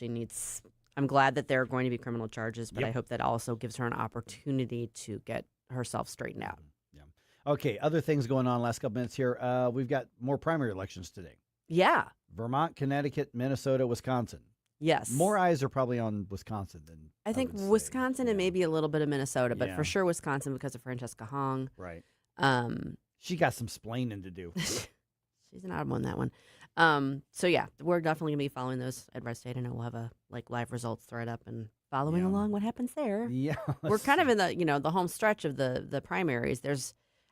I'm glad that there are going to be criminal charges, but I hope that also gives her an opportunity to get herself straightened out. Yeah. Okay, other things going on last couple minutes here. We've got more primary elections today. Yeah. Vermont, Connecticut, Minnesota, Wisconsin. Yes. More eyes are probably on Wisconsin than I think Wisconsin and maybe a little bit of Minnesota, but for sure Wisconsin because of Francesca Hong. Right. She got some splaining to do. She's an odd one, that one. So yeah, we're definitely gonna be following those at Red State. I know we'll have a live results thread up and following along what happens there. Yeah. We're kind of in the the home stretch of the primaries.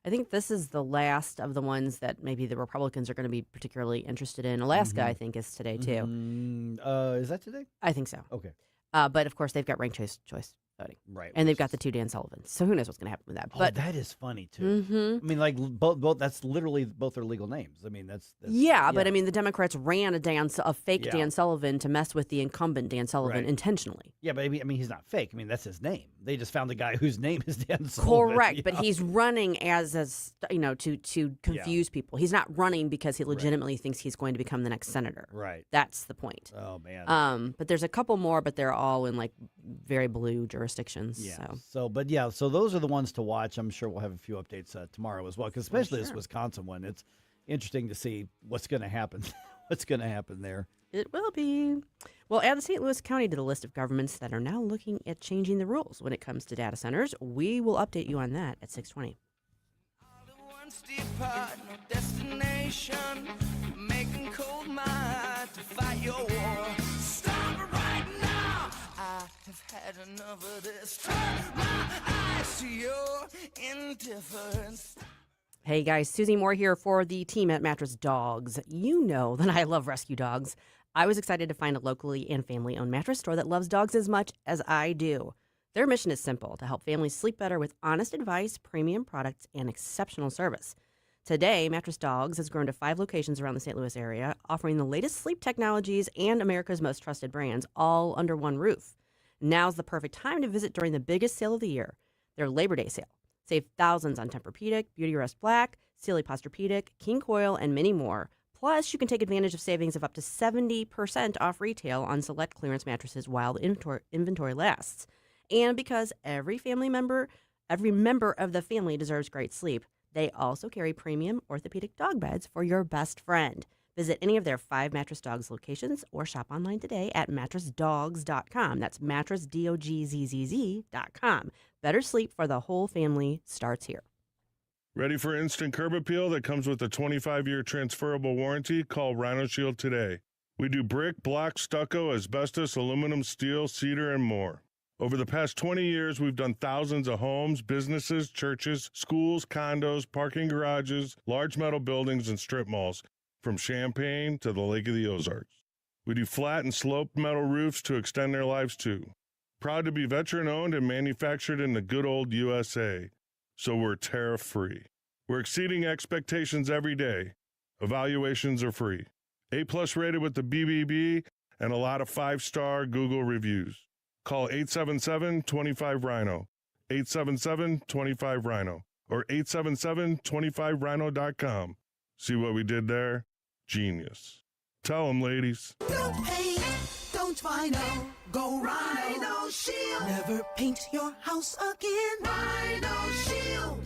I think this is the last of the ones that maybe the Republicans are going to be particularly interested in. Alaska, I think, is today, too. Is that today? I think so. Okay. But, of course, they've got ranked choice voting. Right. And they've got the two Dan Sullivans. So who knows what's going to happen with that. But that is funny, too. I mean, both that's literally both their legal names. I mean, that's but I mean, the Democrats ran a fake Dan Sullivan to mess with the incumbent Dan Sullivan intentionally. Yeah, but I mean, he's not fake. I mean, that's his name. They just found the guy whose name is Dan Sullivan. Correct, but he's running as to confuse people. He's not running because he legitimately thinks he's going to become the next senator. Right. That's the point. Oh man. But there's a couple more, but they're all in very blue jurisdictions. Yeah. So those are the ones to watch. I'm sure we'll have a few updates tomorrow as well, because especially this Wisconsin one, it's interesting to see what's going to happen. What's going to happen there? It will be. Well, add the St. Louis County to the list of governments that are now looking at changing the rules when it comes to data centers. We will update you on that at 6:20. Making cold mind to fight your war. Stop it right now. I have had enough of this. Turn my eyes to your indifference. Hey guys, Susie Moore here for the team at Mattress Dogs. You know that I love rescue dogs. I was excited to find a locally and family-owned mattress store that loves dogs as much as I do. Their mission is simple: to help families sleep better with honest advice, premium products, and exceptional service. Today, Mattress Dogs has grown to 5 locations around the St. Louis area, offering the latest sleep technologies and America's most trusted brands, all under one roof. Now's the perfect time to visit during the biggest sale of the year, their Labor Day sale. Save thousands on Tempur-Pedic, Beautyrest Black, Sealy Posturepedic, King Coil, and many more. Plus, you can take advantage of savings of up to 70% off retail on select clearance mattresses while the inventory lasts. And because every member of the family deserves great sleep, they also carry premium orthopedic dog beds for your best friend. Visit any of their 5 Mattress Dogs locations or shop online today at mattressdogs.com. That's mattressdogzzz.com. Better sleep for the whole family starts here. Ready for instant curb appeal that comes with a 25-year transferable warranty? Call Rhino Shield today. We do brick, block, stucco, asbestos, aluminum, steel, cedar, and more. Over the past 20 years, we've done thousands of homes, businesses, churches, schools, condos, parking garages, large metal buildings, and strip malls, from Champaign to the Lake of the Ozarks. We do flat and sloped metal roofs to extend their lives too. Proud to be veteran-owned and manufactured in the good old USA, so we're tariff-free. We're exceeding expectations every day. Evaluations are free. A-plus rated with the BBB and a lot of 5-star Google reviews. Call 877-25-RHINO, 877-25-RHINO, or 877-25rhino.com. See what we did there? Genius. Tell them, ladies. Don't paint, don't vinyl, go Rhino Shield. Never paint your house again. Rhino Shield.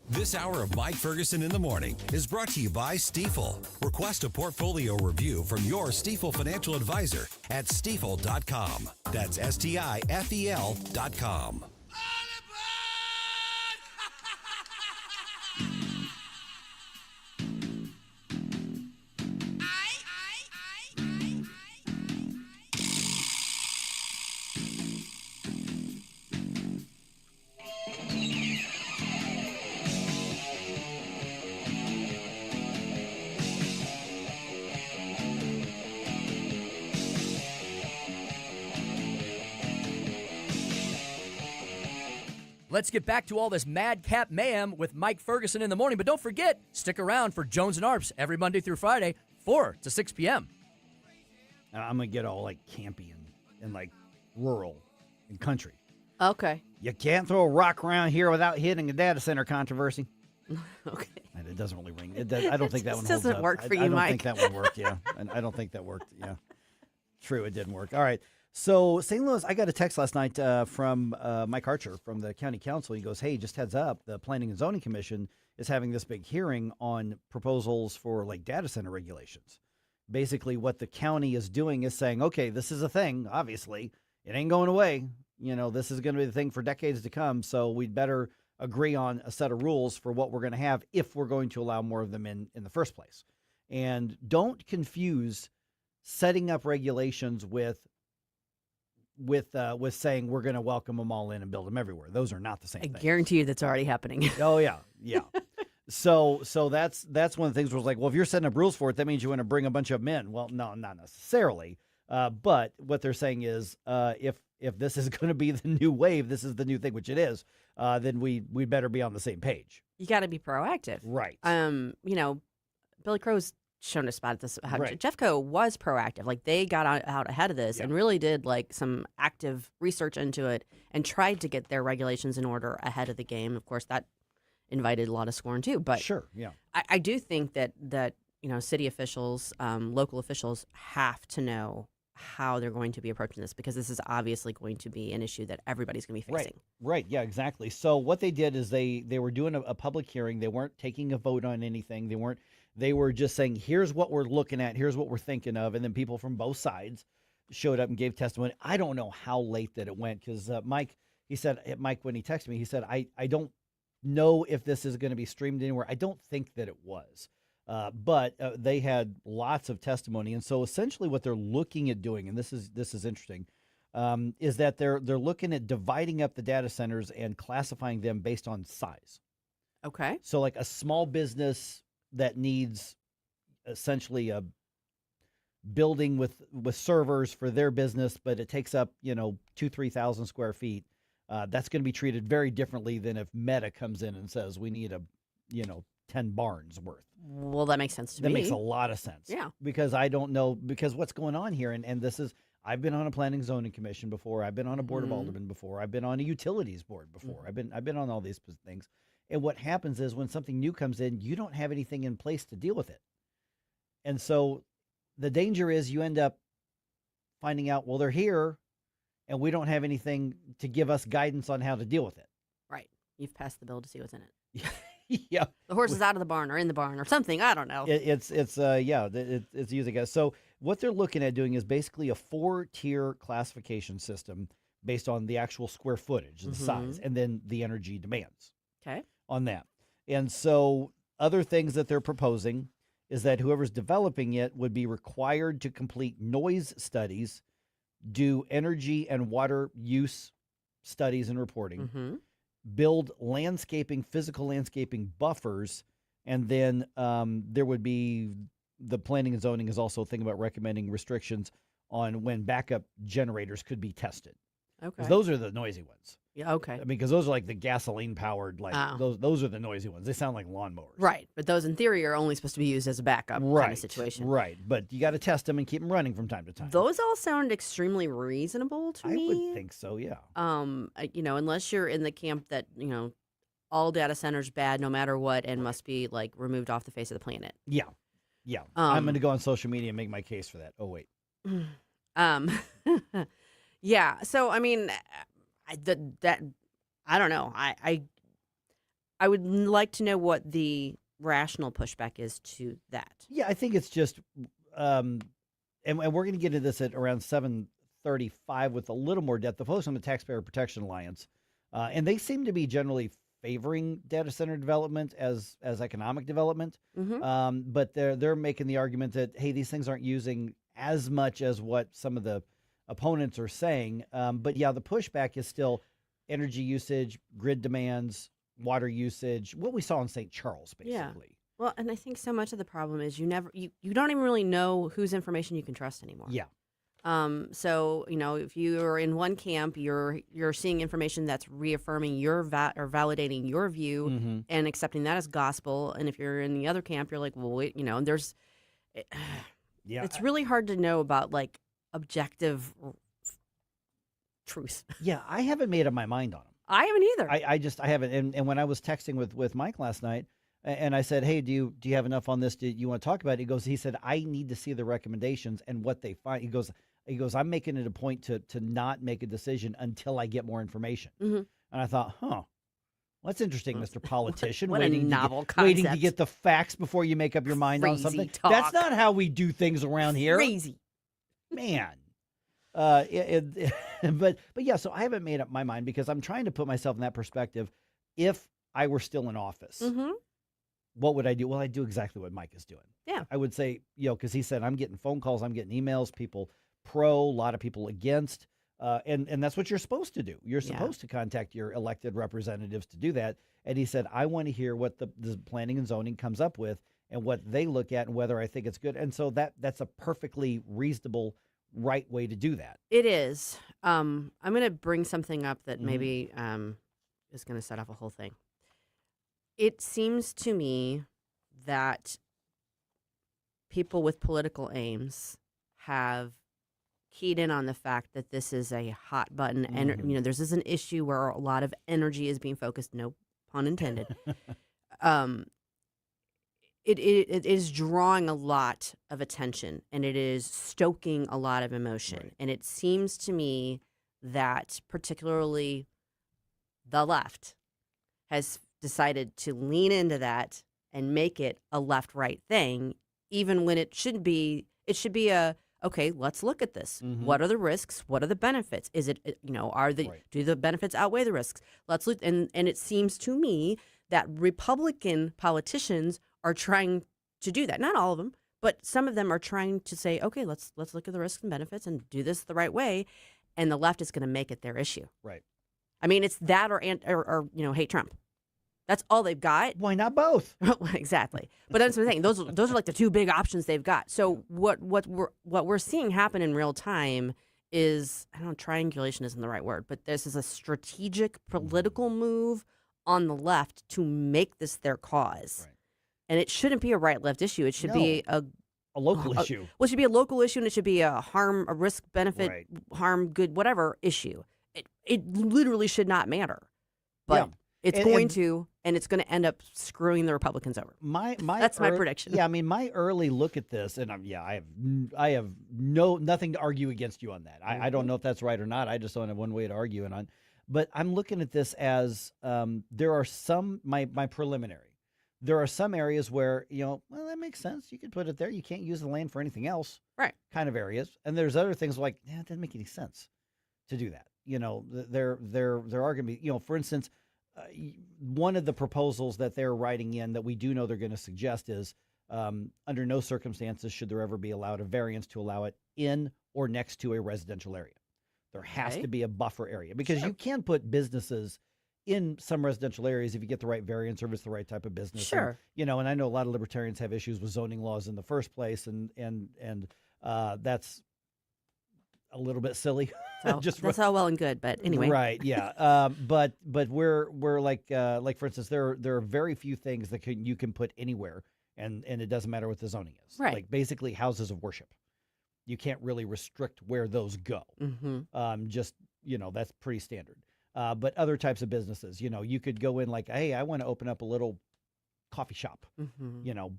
This hour of Mike Ferguson in the Morning is brought to you by Stifel. Request a portfolio review from your Stifel financial advisor at stifel.com. That's STIFEL.com. Let's get back to all this madcap mayhem with Mike Ferguson in the morning. But don't forget, stick around for Jones and Arps every Monday through Friday, 4 to 6 p.m. I'm going to get all like campy and like rural and country. Okay. You can't throw a rock around here without hitting a data center controversy. Okay. And it doesn't really ring. I don't think that one holds doesn't up. work for you, I don't Mike. think that one worked, yeah. I don't think that worked, yeah. True, it didn't work. All right. So St. Louis, I got a text last night from Mike Archer from the county council. He goes, hey, just heads up, the Planning and Zoning Commission is having this big hearing on proposals for like data center regulations. Basically, what the county is doing is saying, okay, this is a thing, obviously. It ain't going away. You know, this is going to be the thing for decades to come. So we'd better agree on a set of rules for what we're going to have if we're going to allow more of them in the first place. And don't confuse setting up regulations with saying we're going to welcome them all in and build them everywhere. Those are not the same thing. I guarantee you that's already happening. Oh, yeah. Yeah. So that's one of the things where it's like, well, if you're setting up rules for it, that means you want to bring a bunch of them in. Well, no, not necessarily. But what they're saying is if this is going to be the new wave, this is the new thing, which it is, then we better be on the same page. You got to be proactive. Right. You know, Billy Crow's shown us about this. How Right. Jeffco was proactive. Like they got out ahead of this and really did like some active research into it and tried to get their regulations in order ahead of the game. Of course, that invited a lot of scorn too. But sure, yeah. I do think that you know, city officials, local officials have to know how they're going to be approaching this, because this is obviously going to be an issue that everybody's going to be facing. Right. Yeah, exactly. So what they did is they were doing a public hearing. They weren't taking a vote on anything. They were just saying, here's what we're looking at. Here's what we're thinking of. And then people from both sides showed up and gave testimony. I don't know how late that it went because Mike, when he texted me, he said, I don't know if this is going to be streamed anywhere. I don't think that it was. But they had lots of testimony. And so essentially what they're looking at doing, and this is interesting, is that they're looking at dividing up the data centers and classifying them based on size. Okay. So like a small business that needs essentially a building with servers for their business, but it takes up, 2,000-3,000 square feet. That's going to be treated very differently than if Meta comes in and says we need 10 barns worth. Well, that makes sense to me. That makes a lot of sense. Yeah. Because I don't know, because what's going on here, and this is, I've been on a planning zoning commission before. I've been on a board of aldermen before. I've been on a utilities board before. I've been on all these things. And what happens is when something new comes in, you don't have anything in place to deal with it. And so the danger is you end up finding out, well, they're here and we don't have anything to give us guidance on how to deal with it. Right. You've passed the bill to see what's in it. Yeah. The horse is out of the barn or in the barn or something. I don't know. It's using it. So what they're looking at doing is basically a 4-tier classification system based on the actual square footage, the size, and then the energy demands. Okay. On that. And so other things that they're proposing is that whoever's developing it would be required to complete noise studies, do energy and water use studies and reporting, build physical landscaping buffers, and then there would be the planning and zoning is also thinking about recommending restrictions on when backup generators could be tested. Okay. 'Cause those are the noisy ones. Yeah. Okay. I mean, because those are like the gasoline powered, like Oh. those are the noisy ones. They sound like lawnmowers. Right. But those in theory are only supposed to be used as a backup kind of situation. Right. But you got to test them and keep them running from time to time. Those all sound extremely reasonable to me. I would think so, yeah. Unless you're in the camp that, all data centers bad no matter what and must be like removed off the face of the planet. Yeah. Yeah. I'm going to go on social media and make my case for that. Oh, wait. Yeah. So, I mean, I don't know. I would like to know what the rational pushback is to that. Yeah, I think it's just, and we're going to get into this at around 7:35 with a little more depth. The folks on the Taxpayer Protection Alliance, and they seem to be generally favoring data center development as economic development. But they're making the argument that, hey, these things aren't using as much as what some of the opponents are saying. But yeah, the pushback is still energy usage, grid demands, water usage, what we saw in St. Charles, basically. Yeah. Well, and I think so much of the problem is you don't even really know whose information you can trust anymore. Yeah. So, if you're in one camp, you're seeing information that's reaffirming or validating your view and accepting that as gospel. And if you're in the other camp, you're like, well, wait, it's really hard to know about like objective truth. Yeah, I haven't made up my mind on them. I haven't either. I haven't. And when I was texting with Mike last night, and I said, hey, do you have enough on this? Do you want to talk about it? He said, I need to see the recommendations and what they find. He goes, I'm making it a point to not make a decision until I get more information. And I thought, well, that's interesting, Mr. Politician. What a novel concept. Waiting to get the facts before you make up your mind on something. Talk. That's not how we do things around here. Crazy. Man. But yeah, so I haven't made up my mind because I'm trying to put myself in that perspective. If I were still in office, what would I do? Well, I'd do exactly what Mike is doing. Yeah. I would say, because he said, I'm getting phone calls, I'm getting emails, people pro, a lot of people against. And that's what you're supposed to do. You're supposed to contact your elected representatives to do that. And he said, I want to hear what the planning and zoning comes up with and what they look at and whether I think it's good. And so that's a perfectly reasonable, right way to do that. It is. I'm going to bring something up that maybe is going to set off a whole thing. It seems to me that people with political aims have keyed in on the fact that this is a hot button, and this is an issue where a lot of energy is being focused. No pun intended. It is drawing a lot of attention, and it is stoking a lot of emotion. Right. And it seems to me that particularly the left has decided to lean into that and make it a left-right thing, even when it should be okay, let's look at this. What are the risks? What are the benefits? Is it, do the benefits outweigh the risks? Let's look. And it seems to me that Republican politicians are trying to do that. Not all of them, but some of them are trying to say, okay, let's look at the risks and benefits and do this the right way. And the left is going to make it their issue. Right. I mean, it's that or hate Trump. That's all they've got. Why not both? Exactly. But that's the thing. Those are like the two big options they've got. So what we're seeing happen in real time is, I don't know, triangulation isn't the right word, but this is a strategic political move on the left to make this their cause. Right. And it shouldn't be a right-left issue. It should be a local issue. Well, it should be a local issue, and it should be a risk-benefit, harm, good, whatever issue. It literally should not matter. But it's going to, and it's going to end up screwing the Republicans over. That's my prediction. Yeah, I mean, my early look at this, and I have nothing to argue against you on that. I don't know if that's right or not. I just don't have one way to argue it on. But I'm looking at this as there are some my preliminary. There are some areas where well, that makes sense. You could put it there. You can't use the land for anything else. Right. Kind of areas, and there's other things like it doesn't make any sense to do that. There are going to be for instance. One of the proposals that they're writing in that we do know they're going to suggest is under no circumstances should there ever be allowed a variance to allow it in or next to a residential area. There has to be a buffer area because you can put businesses in some residential areas, if you get the right variance or if it's the right type of business. Sure. And, and I know a lot of libertarians have issues with zoning laws in the first place, and that's a little bit silly. So, that's all well and good, but anyway. Right, yeah. But we're like for instance, there are very few things that you can put anywhere, and it doesn't matter what the zoning is. Right. Like basically houses of worship. You can't really restrict where those go. Mm-hmm. That's pretty standard. But other types of businesses, you could go in like, hey, I want to open up a little coffee shop,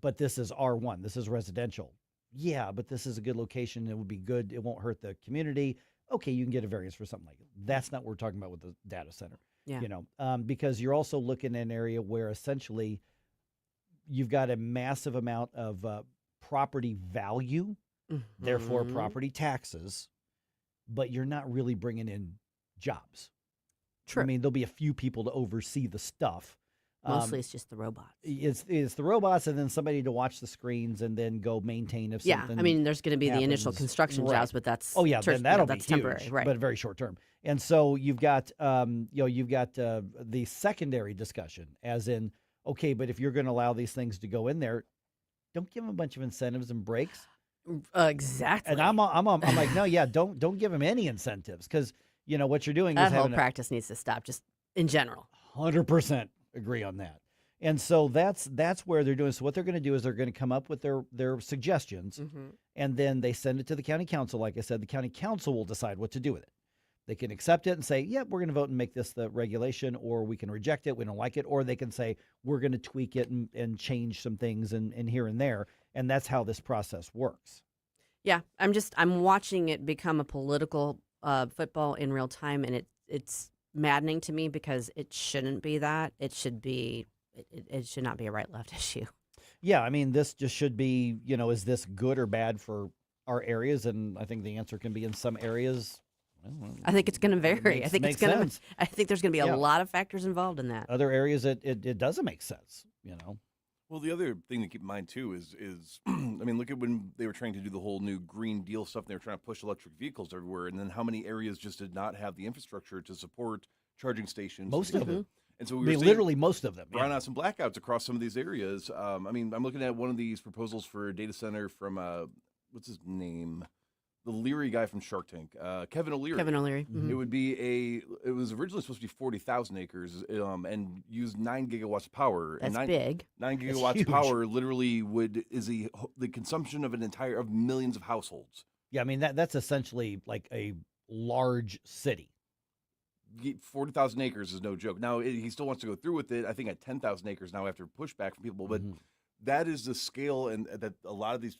but this is R1. This is residential. Yeah, but this is a good location. It would be good. It won't hurt the community. Okay, you can get a variance for something like it. That's not what we're talking about with the data center. Yeah. Because you're also looking at an area where essentially you've got a massive amount of property value, therefore property taxes, but you're not really bringing in jobs. True. I mean, there'll be a few people to oversee the stuff. Mostly it's just the robots. It's the robots and then somebody to watch the screens and then go maintain if something. Yeah, I mean, there's going to be the initial happens. construction Right. jobs, but that's then that'll that's be huge, temporary, right? but very short term. And so you've got the secondary discussion, as in, okay, but if you're going to allow these things to go in there, don't give them a bunch of incentives and breaks. Exactly. And I'm like, no, yeah, don't give them any incentives, because what you're doing that is whole having practice needs to stop, just in general. 100% agree on that. And so that's where they're doing. So what they're going to do is they're going to come up with their suggestions, and then they send it to the county council. Like I said, the county council will decide what to do with it. They can accept it and say, yep, we're going to vote and make this the regulation, or we can reject it, we don't like it, or they can say, we're going to tweak it and change some things and here and there. And that's how this process works. Yeah, I'm watching it become a political football in real time, and it's maddening to me, because it shouldn't be that. It should be. It should not be a right-left issue. Yeah, I mean, this just should be, is this good or bad for our areas? And I think the answer can be in some areas. I think it's going to vary. I think there's going to be a lot of factors involved in that. Other areas, it doesn't make sense, Well, the other thing to keep in mind, too, is I mean, look at when they were trying to do the whole new Green Deal stuff, and they were trying to push electric vehicles everywhere, and then how many areas just did not have the infrastructure to support charging stations? Most of them. And so we were literally most of them. Brownouts and blackouts across some of these areas. I mean, I'm looking at one of these proposals for a data center from, what's his name? The Leary guy from Shark Tank, Kevin O'Leary. Kevin O'Leary. Mm-hmm. It was originally supposed to be 40,000 acres and use 9 gigawatts of power. That's and big. 9 gigawatts of power literally is the consumption of of millions of households. Yeah, I mean, that's essentially like a large city. 40,000 acres is no joke. Now, he still wants to go through with it, I think, at 10,000 acres now after pushback from people. But that is the scale and that a lot of these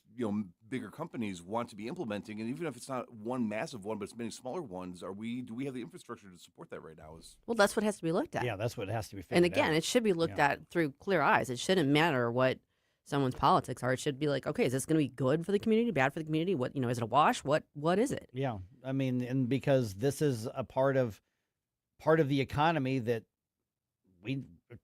bigger companies want to be implementing. And even if it's not one massive one, but it's many smaller ones, do we have the infrastructure to support that right now? Well, that's what has to be looked at. Yeah, that's what has to be figured And again, out. it should be looked at through clear eyes. It shouldn't matter what someone's politics are. It should be like, okay, is this going to be good for the community, bad for the community? What, is it a wash? What is it? Yeah, I mean, and because this is a part of the economy that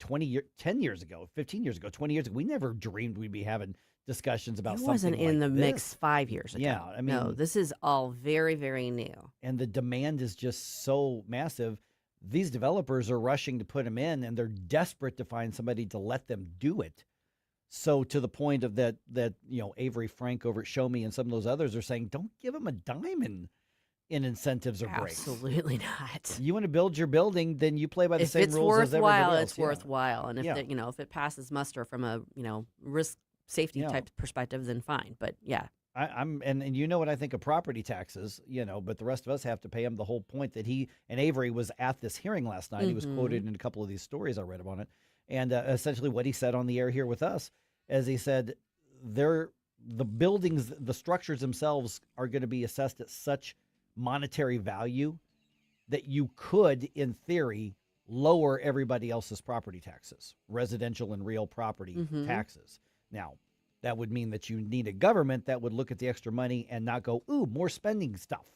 10 years ago, 15 years ago, 20 years ago, we never dreamed we'd be having discussions about something wasn't in like the this. mix 5 years ago. Yeah, I mean, no, this is all very, very new. And the demand is just so massive. These developers are rushing to put them in, and they're desperate to find somebody to let them do it. So to the point of that Avery Frank over at Show Me and some of those others are saying, don't give them a dime in incentives or breaks. Absolutely not. You want to build your building, then you play by the same rules as everybody else. It's worthwhile. And if if it passes muster from a risk safety type perspective, then fine. But yeah, I'm and what I think of property taxes, but the rest of us have to pay him. The whole point that he and Avery was at this hearing last night. He was quoted in a couple of these stories I read about it, and essentially what he said on the air here with us, as he said, the buildings, the structures themselves are going to be assessed at such monetary value that you could, in theory, lower everybody else's property taxes, residential and real property taxes. Now, that would mean that you need a government that would look at the extra money and not go, ooh, more spending stuff,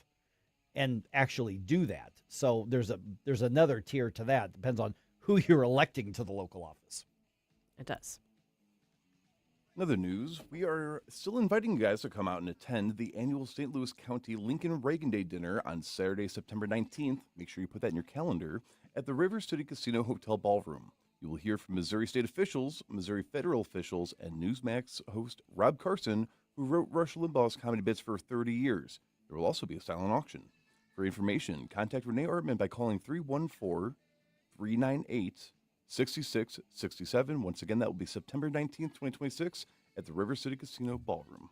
and actually do that. So there's another tier to that. Depends on who you're electing to the local office. It does. In other news, we are still inviting you guys to come out and attend the annual St. Louis County Lincoln Reagan Day dinner on Saturday, September 19th. Make sure you put that in your calendar at the River City Casino Hotel Ballroom. You will hear from Missouri state officials, Missouri federal officials, and Newsmax host Rob Carson, who wrote Rush Limbaugh's comedy bits for 30 years. There will also be a silent auction. For information, contact Renee Artman by calling 314-398-6667. Once again, that will be September 19th, 2026 at the River City Casino Ballroom.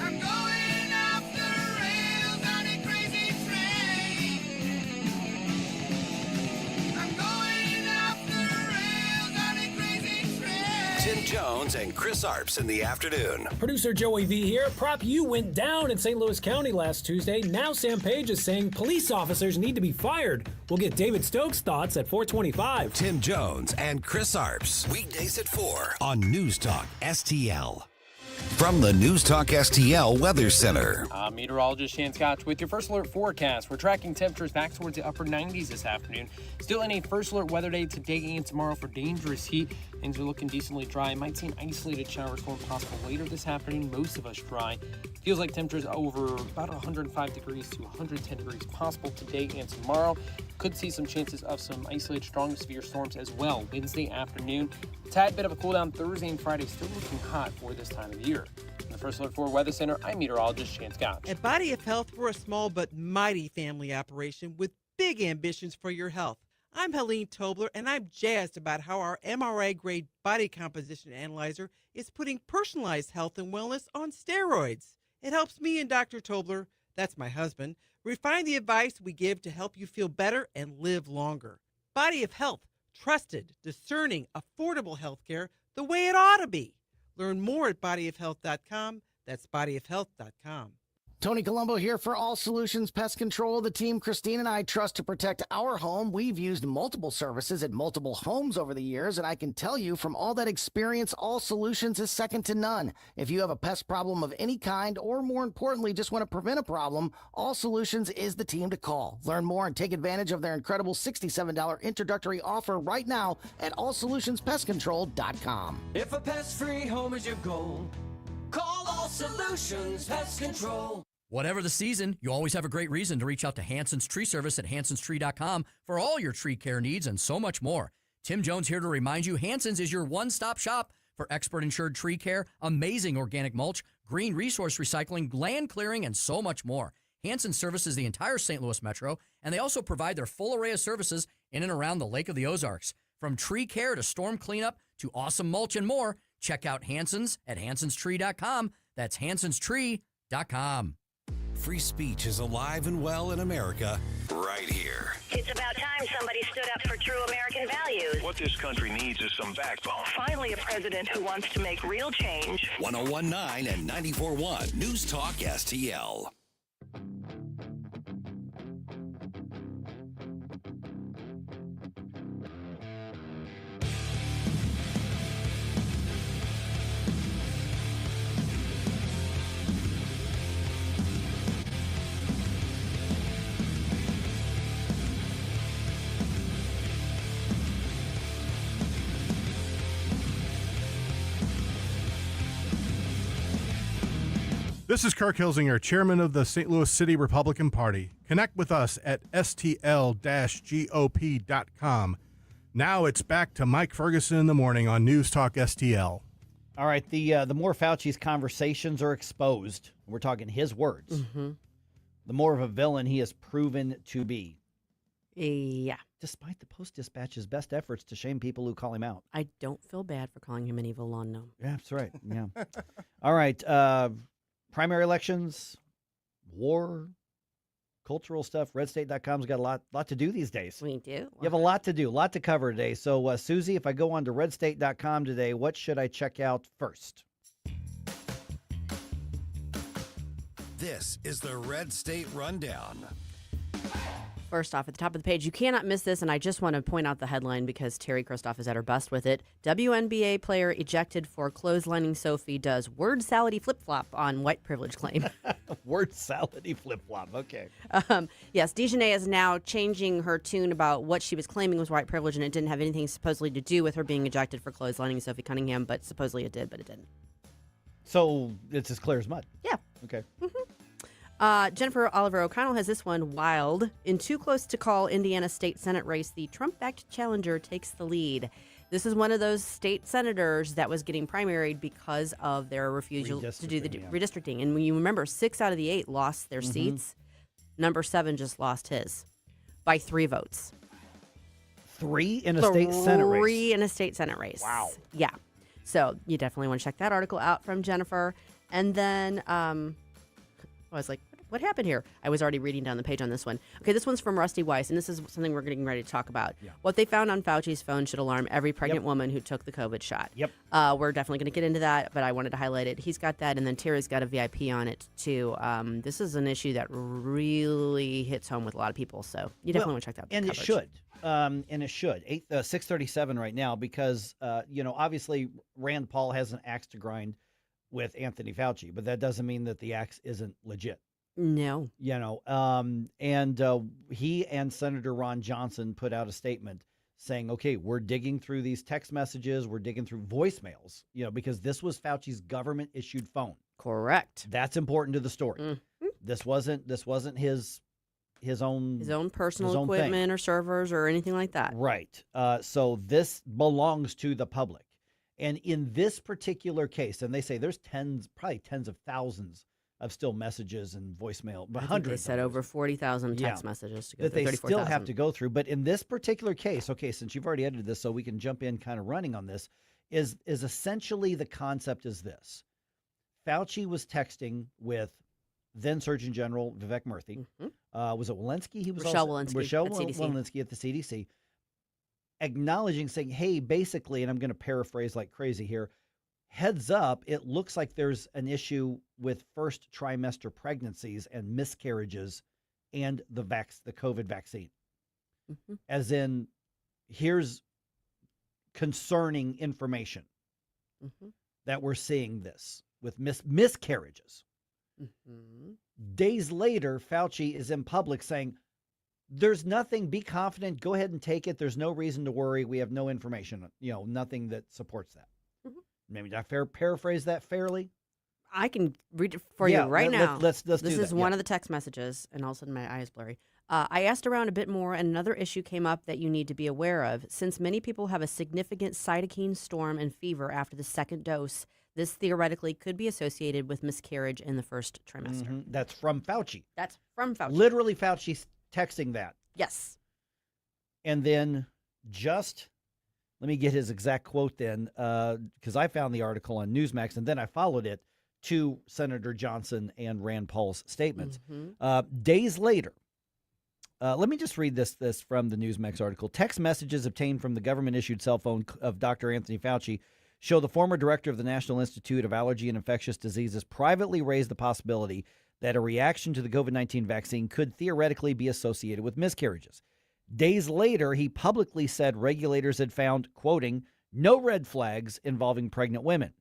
I'm going off the rails on a crazy train. I'm going off the rails on a crazy train. Tim Jones and Chris Arps in the afternoon. Producer Joey V here. Prop U went down in St. Louis County last Tuesday. Now Sam Page is saying police officers need to be fired. We'll get David Stokes' thoughts at 4:25. Tim Jones and Chris Arps. Weekdays at 4 on News Talk STL. From the News Talk STL Weather Center. I'm meteorologist Shan Scotch with your first alert forecast. We're tracking temperatures back towards the upper 90s this afternoon. Still in a first alert weather day today and tomorrow for dangerous heat. Things are looking decently dry. Might see an isolated shower storm possible later this afternoon. Most of us dry. Feels like temperatures over about 105 degrees to 110 degrees possible today and tomorrow. Could see some chances of some isolated strong severe storms as well Wednesday afternoon. A tad bit of a cool down Thursday and Friday, still looking hot for this time of year. In the First Alert 4 Weather Center, I'm meteorologist Shan Scotch. At Body of Health, we're a small but mighty family operation with big ambitions for your health. I'm Helene Tobler, and I'm jazzed about how our MRI-grade body composition analyzer is putting personalized health and wellness on steroids. It helps me and Dr. Tobler, that's my husband, refine the advice we give to help you feel better and live longer. Body of Health, trusted, discerning, affordable health care the way it ought to be. Learn more at bodyofhealth.com. That's bodyofhealth.com. Tony Colombo here for All Solutions Pest Control, the team Christine and I trust to protect our home. We've used multiple services at multiple homes over the years, and I can tell you from all that experience, All Solutions is second to none. If you have a pest problem of any kind, or more importantly, just want to prevent a problem, All Solutions is the team to call. Learn more and take advantage of their incredible $67 introductory offer right now at allsolutionspestcontrol.com. If a pest-free home is your goal, call All Solutions Pest Control. Whatever the season, you always have a great reason to reach out to Hanson's Tree Service at hansonstree.com for all your tree care needs and so much more. Tim Jones here to remind you, Hanson's is your one-stop shop for expert insured tree care, amazing organic mulch, green resource recycling, land clearing, and so much more. Hanson services the entire St. Louis metro, and they also provide their full array of services in and around the Lake of the Ozarks. From tree care to storm cleanup to awesome mulch and more, check out Hanson's at hansonstree.com. That's hansonstree.com. Free speech is alive and well in America right here. It's about time somebody stood up for true American values. What this country needs is some backbone. Finally, a president who wants to make real change. 101.9 and 94.1 News Talk STL. This is Kirk Hilsinger, chairman of the St. Louis City Republican Party. Connect with us at stl-gop.com. Now it's back to Mike Ferguson in the morning on News Talk STL. All right, the more Fauci's conversations are exposed, we're talking his words, the more of a villain he has proven to be. Yeah. Despite the Post-Dispatch's best efforts to shame people who call him out. I don't feel bad for calling him an evil lawn gnome. Yeah, that's right. Yeah. All right. Primary elections, war, cultural stuff. RedState.com's got a lot to do these days. We do. You have a lot to do, a lot to cover today. So, Susie, if I go on to RedState.com today, what should I check out first? This is the Red State Rundown. First off, at the top of the page, you cannot miss this, and I just want to point out the headline because Terry Kristoff is at her best with it. WNBA player ejected for clotheslining Sophie does word salady flip-flop on white privilege claim. Word salady flip-flop, okay. Yes, Dejanay is now changing her tune about what she was claiming was white privilege, and it didn't have anything supposedly to do with her being ejected for clotheslining Sophie Cunningham, but supposedly it did, but it didn't. So it's as clear as mud. Yeah. Okay. Jennifer Oliver O'Connell has this one wild. In too close to call Indiana state Senate race, the Trump-backed challenger takes the lead. This is one of those state senators that was getting primaried because of their refusal to do the redistricting. And when you remember, 6 out of the 8 lost their seats. Number 7 just lost his by 3 votes. 3 in a state Senate race? 3 in a state Senate race. Wow. Yeah. So you definitely want to check that article out from Jennifer. And then I was like, what happened here? I was already reading down the page on this one. Okay, this one's from Rusty Weiss, and this is something we're getting ready to talk about. Yeah. What they found on Fauci's phone should alarm every pregnant woman who took the COVID shot. Yep. We're definitely going to get into that, but I wanted to highlight it. He's got that, and then Terry's got a VIP on it, too. This is an issue that really hits home with a lot of people, so you definitely want to check that out. And coverage. it should. And it should. 6:37 right now because, obviously Rand Paul has an axe to grind with Anthony Fauci, but that doesn't mean that the axe isn't legit. No. He and Senator Ron Johnson put out a statement saying, okay, we're digging through these text messages, we're digging through voicemails, because this was Fauci's government-issued phone. Correct. That's important to the story. Mm-hmm. This wasn't his own personal equipment thing. or servers or anything like that. Right. So this belongs to the public. And in this particular case, and they say there's probably tens of thousands of still messages and voicemail, but hundreds. They said over 40,000 text messages to go that through. they still have to go through. But in this particular case, okay, since you've already edited this, so we can jump in kind of running on this, is essentially the concept is this. Fauci was texting with then Surgeon General Vivek Murthy. Was it Walensky? He was Rochelle Walensky Walensky at the CDC, acknowledging, saying, hey, basically, and I'm going to paraphrase like crazy here, heads up, it looks like there's an issue with first trimester pregnancies and miscarriages and the COVID vaccine. As in, here's concerning information that we're seeing this with miscarriages. Days later, Fauci is in public saying, there's nothing, be confident, go ahead and take it. There's no reason to worry. We have no information, nothing that supports that. Maybe did I paraphrase that fairly? I can read it for you right now. Let's do that. This is one of the text messages, and all of a sudden my eye is blurry. I asked around a bit more, and another issue came up that you need to be aware of. Since many people have a significant cytokine storm and fever after the second dose, this theoretically could be associated with miscarriage in the first trimester. That's from Fauci. That's from Fauci. Literally Fauci texting that. Yes. And then let me get his exact quote then, because I found the article on Newsmax, and then I followed it to Senator Johnson and Rand Paul's statements. Days later, let me just read this from the Newsmax article. Text messages obtained from the government-issued cell phone of Dr. Anthony Fauci show the former director of the National Institute of Allergy and Infectious Diseases privately raised the possibility that a reaction to the COVID-19 vaccine could theoretically be associated with miscarriages. Days later, he publicly said regulators had found, quoting, no red flags involving pregnant women.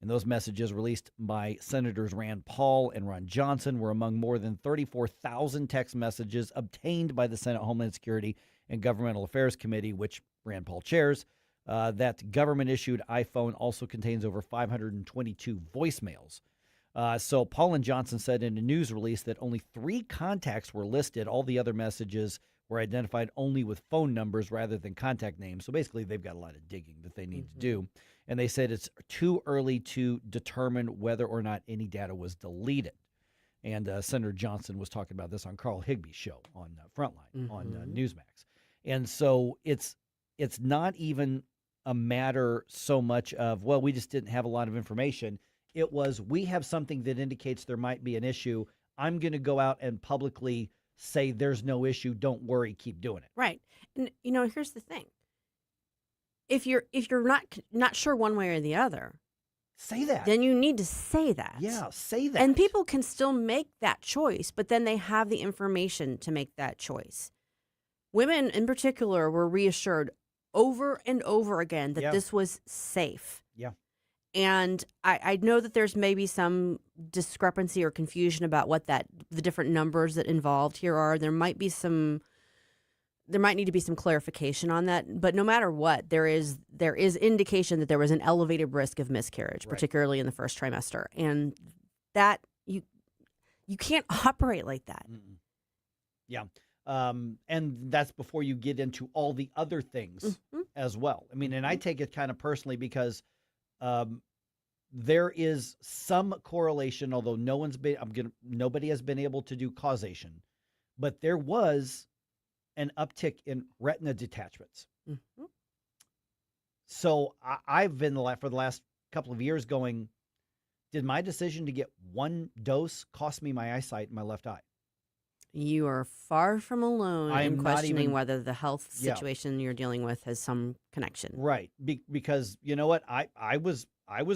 And those messages released by Senators Rand Paul and Ron Johnson were among more than 34,000 text messages obtained by the Senate Homeland Security and Governmental Affairs Committee, which Rand Paul chairs. That government-issued iPhone also contains over 522 voicemails. So Paul and Johnson said in a news release that only 3 contacts were listed. All the other messages were identified only with phone numbers rather than contact names. So basically, they've got a lot of digging that they need to do. And they said it's too early to determine whether or not any data was deleted. And Senator Johnson was talking about this on Carl Higby's show on Frontline on Newsmax. And so it's not even a matter so much of, well, we just didn't have a lot of information. It was, we have something that indicates there might be an issue. I'm going to go out and publicly say there's no issue. Don't worry. Keep doing it. Right. And, here's the thing. If you're not sure one way or the other, say that. Then you need to say that. Yeah, say that. And people can still make that choice, but then they have the information to make that choice. Women in particular were reassured over and over again that this was safe. Yeah. And I know that there's maybe some discrepancy or confusion about what the different numbers that involved here are. There might need to be some clarification on that. But no matter what, there is indication that there was an elevated risk of miscarriage, particularly in the first trimester. And that you can't operate like that. Mm-mm. Yeah. And that's before you get into all the other things as well. I mean, and I take it kind of personally because there is some correlation, although nobody has been able to do causation, but there was an uptick in retina detachments. Mm-hmm. So I've been for the last couple of years going, did my decision to get one dose cost me my eyesight in my left eye? You are far from alone in questioning whether the health situation you're dealing with has some connection. Right. Because you know what? I was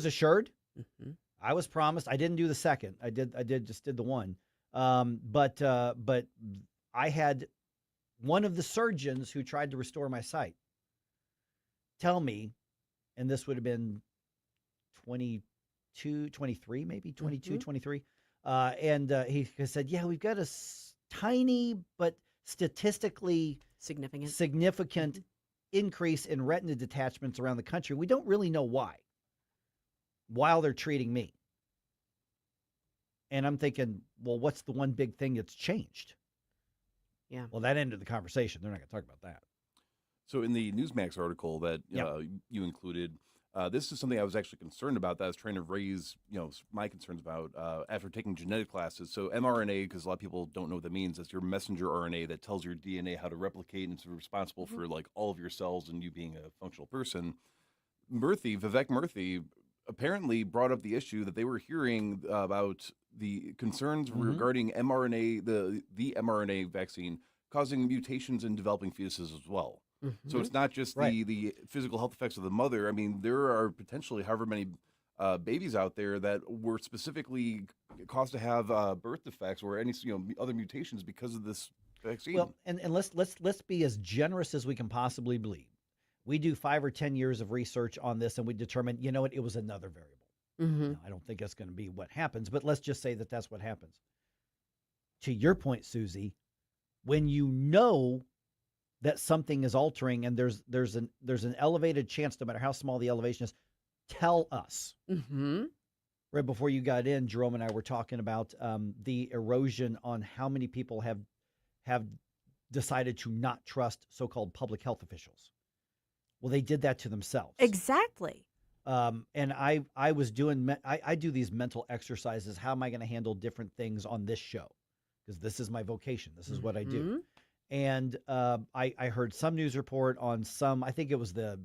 assured. Mm-hmm. I was promised. I didn't do the second. I just did the one. But I had one of the surgeons who tried to restore my sight tell me, and this would have been 23, maybe 22, 23. And he said, yeah, we've got a tiny but statistically significant increase in retina detachments around the country. We don't really know why while they're treating me. And I'm thinking, well, what's the one big thing that's changed? Yeah. Well, that ended the conversation. They're not going to talk about that. So in the Newsmax article that you included, this is something I was actually concerned about, that I was trying to raise, my concerns about after taking genetic classes. So mRNA, because a lot of people don't know what that means, that's your messenger RNA that tells your DNA how to replicate and it's responsible for like all of your cells and you being a functional person. Vivek Murthy apparently brought up the issue that they were hearing about the concerns regarding mRNA, the mRNA vaccine causing mutations in developing fetuses as well. So it's not just the physical health effects of the mother. I mean, there are potentially however many babies out there that were specifically caused to have birth defects or any other mutations because of this vaccine. Well, and let's be as generous as we can possibly believe. We do 5 or 10 years of research on this, and we determine, you know what, it was another variable. Mm-hmm. Now, I don't think that's going to be what happens, but let's just say that that's what happens. To your point, Susie, when you know that something is altering and there's an elevated chance, no matter how small the elevation is, tell us. Mm-hmm. Right before you got in, Jerome and I were talking about the erosion on how many people have decided to not trust so-called public health officials. Well, they did that to themselves. Exactly. And I was doing, I do these mental exercises. How am I going to handle different things on this show? Because this is my vocation. This is what I do. And I heard some news report on some, I think it was the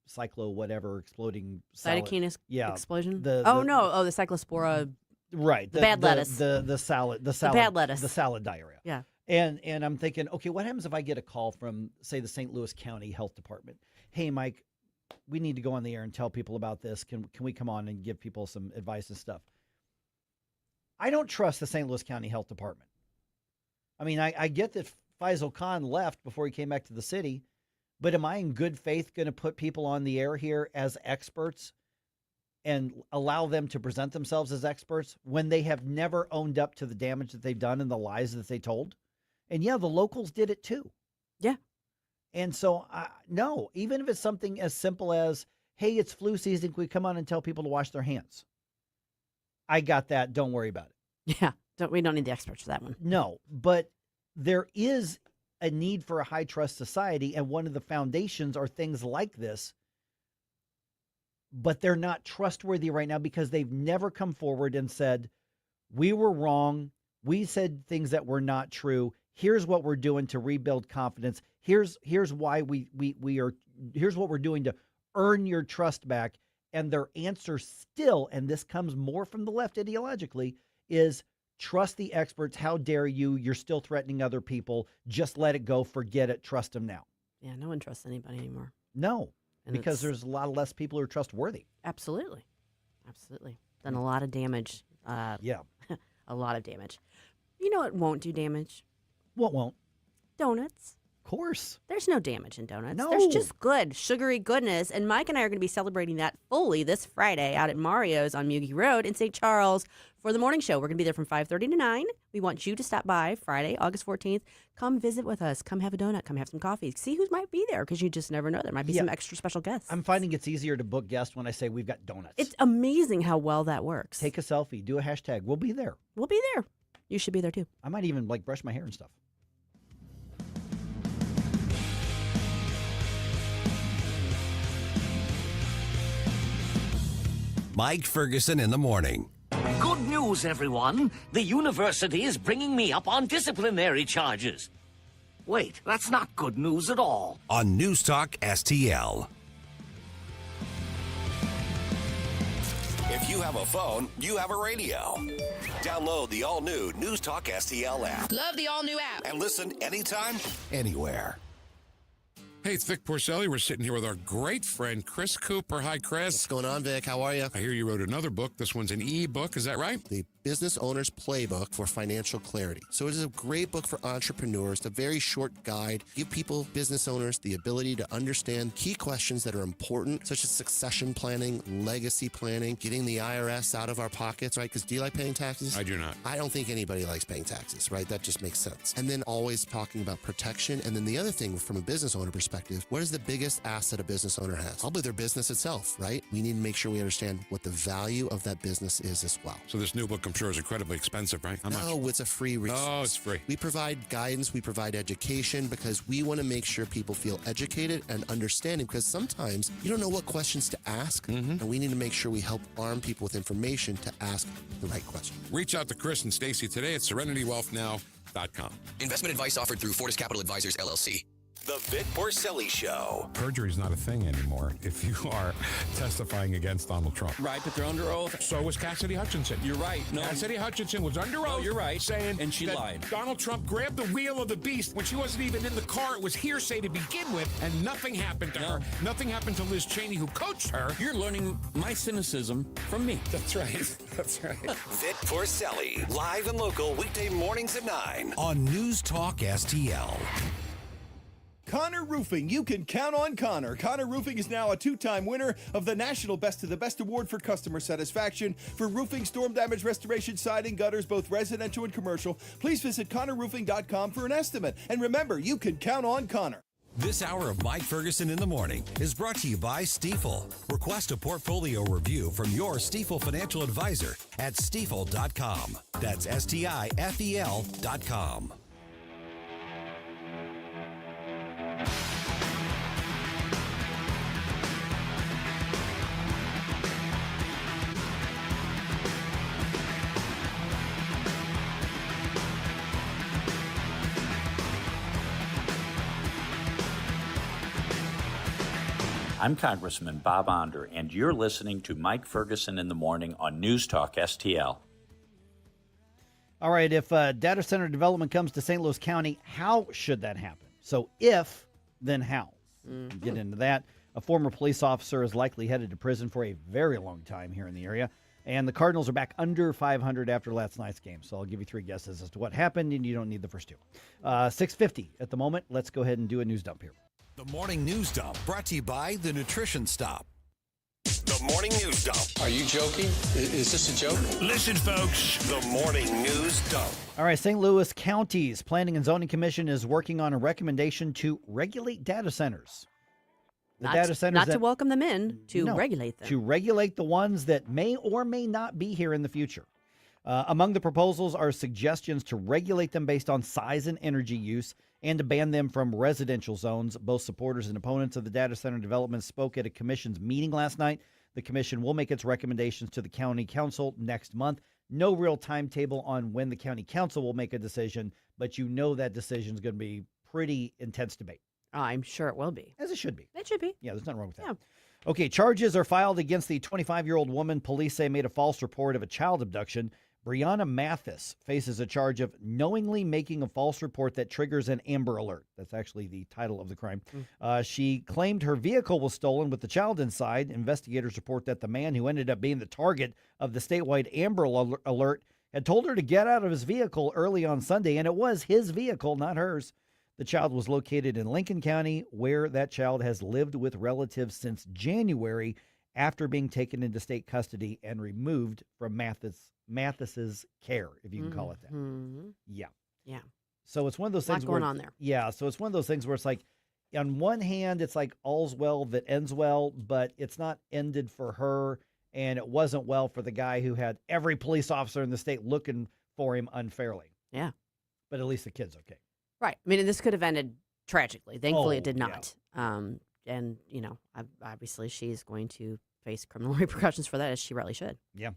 cyclo whatever exploding cytokine explosion. The cyclospora. Right. The bad lettuce. The salad. The bad lettuce. The salad diarrhea. Yeah. And I'm thinking, okay, what happens if I get a call from, say, the St. Louis County Health Department? Hey, Mike, we need to go on the air and tell people about this. Can we come on and give people some advice and stuff? I don't trust the St. Louis County Health Department. I mean, I get that Faisal Khan left before he came back to the city, but am I in good faith going to put people on the air here as experts and allow them to present themselves as experts when they have never owned up to the damage that they've done and the lies that they told? And yeah, the locals did it too. Yeah. And so, no, even if it's something as simple as, hey, it's flu season, can we come on and tell people to wash their hands? I got that. Don't worry about it. Yeah. We don't need the experts for that one. No, but there is a need for a high trust society, and one of the foundations are things like this, but they're not trustworthy right now because they've never come forward and said, we were wrong. We said things that were not true. Here's what we're doing to rebuild confidence. Here's why here's what we're doing to earn your trust back. And their answer still, and this comes more from the left ideologically, is trust the experts. How dare you? You're still threatening other people. Just let it go. Forget it. Trust them now. Yeah, no one trusts anybody anymore. No, And because there's a lot less people who are trustworthy. Absolutely. Absolutely. Done a lot of damage. Yeah. A lot of damage. You know what won't do damage? What won't? Donuts. Of course. There's no damage in donuts. No. There's just good, sugary goodness. And Mike and I are going to be celebrating that fully this Friday out at Mario's on Mugie Road in St. Charles for the morning show. We're going to be there from 5:30 to 9. We want you to stop by Friday, August 14th. Come visit with us. Come have a donut. Come have some coffee. See who might be there because you just never know. There might be some extra special guests. I'm finding it's easier to book guests when I say we've got donuts. It's amazing how well that works. Take a selfie. Do a hashtag. We'll be there. We'll be there. You should be there too. I might even brush my hair and stuff. Mike Ferguson in the morning. Good news, everyone. The university is bringing me up on disciplinary charges. Wait, that's not good news at all. On News Talk STL. If you have a phone, you have a radio. Download the all-new News Talk STL app. Love the all-new app. And listen anytime, anywhere. Hey, it's Vic Porcelli. We're sitting here with our great friend, Chris Cooper. Hi, Chris. What's going on, Vic? How are you? I hear you wrote another book. This one's an e-book. Is that right? The Business Owner's Playbook for Financial Clarity. So it is a great book for entrepreneurs. It's a very short guide. Give people, business owners, the ability to understand key questions that are important, such as succession planning, legacy planning, getting the IRS out of our pockets, right? Because do you like paying taxes? I do not. I don't think anybody likes paying taxes, right? That just makes sense. And then always talking about protection. And then the other thing from a business owner perspective, what is the biggest asset a business owner has? Probably their business itself, right? We need to make sure we understand what the value of that business is as well. So this new book, I'm sure, is incredibly expensive, right? How much? No, it's a free resource. Oh, it's free. We provide guidance, we provide education because we want to make sure people feel educated and understanding because sometimes you don't know what questions to ask, and we need to make sure we help arm people with information to ask the right question. Reach out to Chris and Stacy today at SerenityWealthNow.com. Investment advice offered through Fortis Capital Advisors, LLC. The Vic Porcelli Show. Perjury is not a thing anymore if you are testifying against Donald Trump. Right, but they're under oath. So was Cassidy Hutchinson. You're right. No. Cassidy Hutchinson was under oath. No, you're right. Saying and she that lied. Donald Trump grabbed the wheel of the beast when she wasn't even in the car. It was hearsay to begin with, and nothing happened to her. Nothing happened to Liz Cheney, who coached her. You're learning my cynicism from me. That's right. That's right. Vic Porcelli, live and local, weekday mornings at 9 on News Talk STL. Connor Roofing. You can count on Connor. Connor Roofing is now a two-time winner of the National Best of the Best Award for customer satisfaction for roofing, storm damage restoration, siding, gutters, both residential and commercial. Please visit ConnorRoofing.com for an estimate. And remember, you can count on Connor. This hour of Mike Ferguson in the Morning is brought to you by Stifel. Request a portfolio review from your Stifel financial advisor at Stifel.com. That's STIFEL.com. I'm Congressman Bob Onder, and you're listening to Mike Ferguson in the Morning on News Talk STL. All right, if data center development comes to St. Louis County, how should that happen? So if, then how? Get into that. A former police officer is likely headed to prison for a very long time here in the area. And the Cardinals are back under 500 after last night's game. So I'll give you three guesses as to what happened, and you don't need the first two. 6:50 at the moment. Let's go ahead and do a news dump here. The Morning News Dump, brought to you by the Nutrition Stop. The Morning News Dump. Are you joking? Is this a joke? Listen, folks. The Morning News Dump. All right, St. Louis County's Planning and Zoning Commission is working on a recommendation to regulate data centers. Not to welcome them in, to regulate them. To regulate the ones that may or may not be here in the future. Among the proposals are suggestions to regulate them based on size and energy use and to ban them from residential zones. Both supporters and opponents of the data center development spoke at a commission's meeting last night. The commission will make its recommendations to the county council next month. No real timetable on when the county council will make a decision, but you know that decision is going to be pretty intense debate. I'm sure it will be. As it should be. It should be. Yeah, there's nothing wrong with that. Yeah. Okay, charges are filed against the 25-year-old woman police say made a false report of a child abduction. Brianna Mathis faces a charge of knowingly making a false report that triggers an Amber Alert. That's actually the title of the crime. She claimed her vehicle was stolen with the child inside. Investigators report that the man who ended up being the target of the statewide Amber Alert had told her to get out of his vehicle early on Sunday, and it was his vehicle, not hers. The child was located in Lincoln County, where that child has lived with relatives since January after being taken into state custody and removed from Mathis's care, if you can call it that. Yeah. Yeah. So it's one of those things going on there. Yeah. So it's one of those things where it's like, on one hand, it's like all's well that ends well, but it's not ended for her. And it wasn't well for the guy who had every police officer in the state looking for him unfairly. Yeah. But at least the kid's okay. Right. I mean, this could have ended tragically. Thankfully, it did yeah. not. And, you know, obviously she's going to face criminal repercussions for that, as she rightly should. Yeah.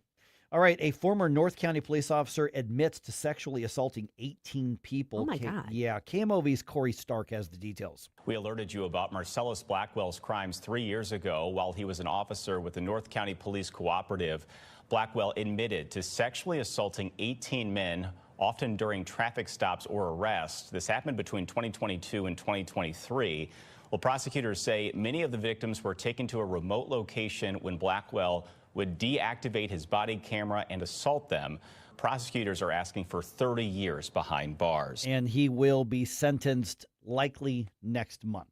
All right. A former North County police officer admits to sexually assaulting 18 people. Oh, my God. Yeah. KMOV's Corey Stark has the details. We alerted you about Marcellus Blackwell's crimes 3 years ago while he was an officer with the North County Police Cooperative. Blackwell admitted to sexually assaulting 18 men, often during traffic stops or arrests. This happened between 2022 and 2023. Well, prosecutors say many of the victims were taken to a remote location when Blackwell would deactivate his body camera and assault them. Prosecutors are asking for 30 years behind bars. And he will be sentenced likely next month.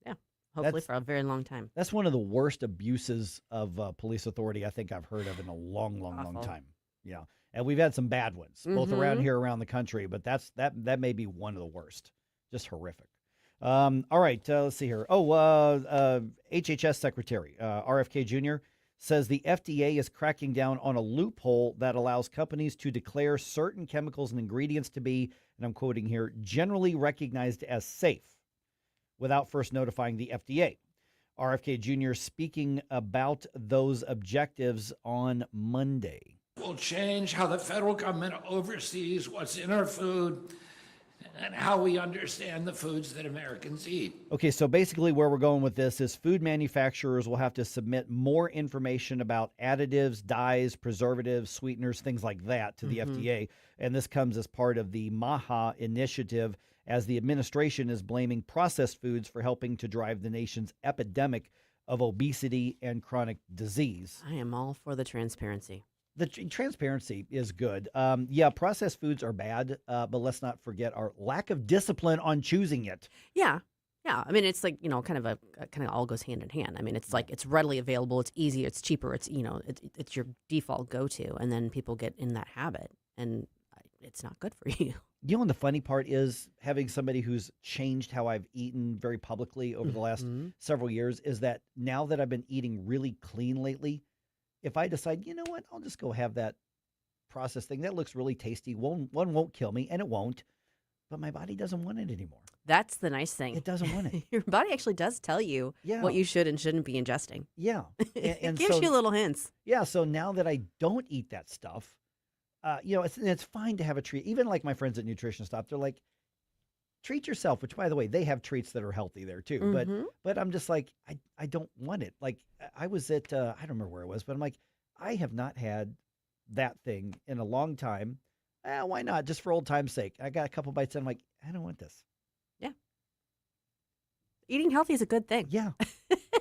Yeah, hopefully for a very long time. That's one of the worst abuses of police authority I think I've heard of in a long time. Yeah. And we've had some bad ones, both around here, around the country, but that may be one of the worst. Just horrific. All right, let's see here. HHS Secretary RFK Jr. says the FDA is cracking down on a loophole that allows companies to declare certain chemicals and ingredients to be, and I'm quoting here, generally recognized as safe without first notifying the FDA. RFK Jr. speaking about those objectives on Monday. Will change how the federal government oversees what's in our food and how we understand the foods that Americans eat. Okay, so basically where we're going with this is food manufacturers will have to submit more information about additives, dyes, preservatives, sweeteners, things like that to the FDA. And this comes as part of the MAHA initiative, as the administration is blaming processed foods for helping to drive the nation's epidemic of obesity and chronic disease. I am all for the transparency. The transparency is good. Processed foods are bad, but let's not forget our lack of discipline on choosing it. Yeah. Yeah. I mean, it's like, kind of all goes hand in hand. I mean, it's like it's readily available. It's easy. It's cheaper. It's, it's your default go-to. And then people get in that habit and it's not good for you. And the funny part is having somebody who's changed how I've eaten very publicly over the last several years is that now that I've been eating really clean lately, if I decide, you know what, I'll just go have that processed thing. That looks really tasty. One won't kill me, and it won't. But my body doesn't want it anymore. That's the nice thing. It doesn't want it. Your body actually does tell you what you should and shouldn't be ingesting. Yeah. It gives you little hints. Yeah, so now that I don't eat that stuff, it's fine to have a treat. Even like my friends at Nutrition Stop, they're like, treat yourself, which, by the way, they have treats that are healthy there, too. But I'm just like, I don't want it. Like, I was at, I don't remember where it was, but I'm like, I have not had that thing in a long time. Why not? Just for old time's sake. I got a couple bites and I'm like, I don't want this. Yeah. Eating healthy is a good thing. Yeah.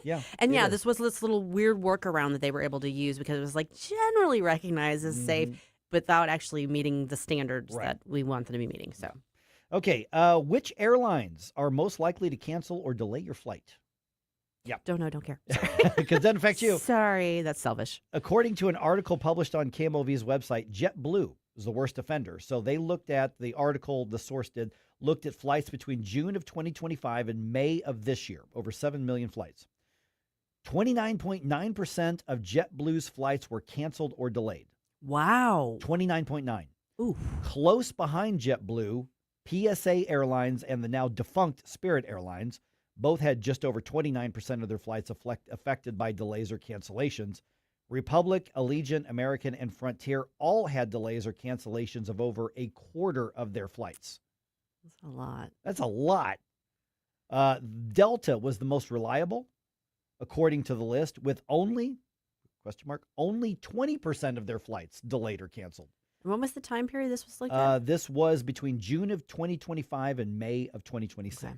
Yeah. And this was this little weird workaround that they were able to use because it was like generally recognized as safe without actually meeting the standards that we want them to be meeting. So. Okay, which airlines are most likely to cancel or delay your flight? Yeah. Don't know, don't care. Because it doesn't affect you. Sorry, that's selfish. According to an article published on KMOV's website, JetBlue is the worst offender. So they looked at the article, the source looked at flights between June of 2025 and May of this year, over 7 million flights. 29.9% of JetBlue's flights were canceled or delayed. Wow. 29.9. Ooh. Close behind JetBlue, PSA Airlines and the now defunct Spirit Airlines both had just over 29% of their flights affected by delays or cancellations. Republic, Allegiant, American, and Frontier all had delays or cancellations of over a quarter of their flights. That's a lot. That's a lot. Delta was the most reliable, according to the list, with only 20% of their flights delayed or canceled. When was the time period this was This was between June of 2025 and May of 2026. Okay.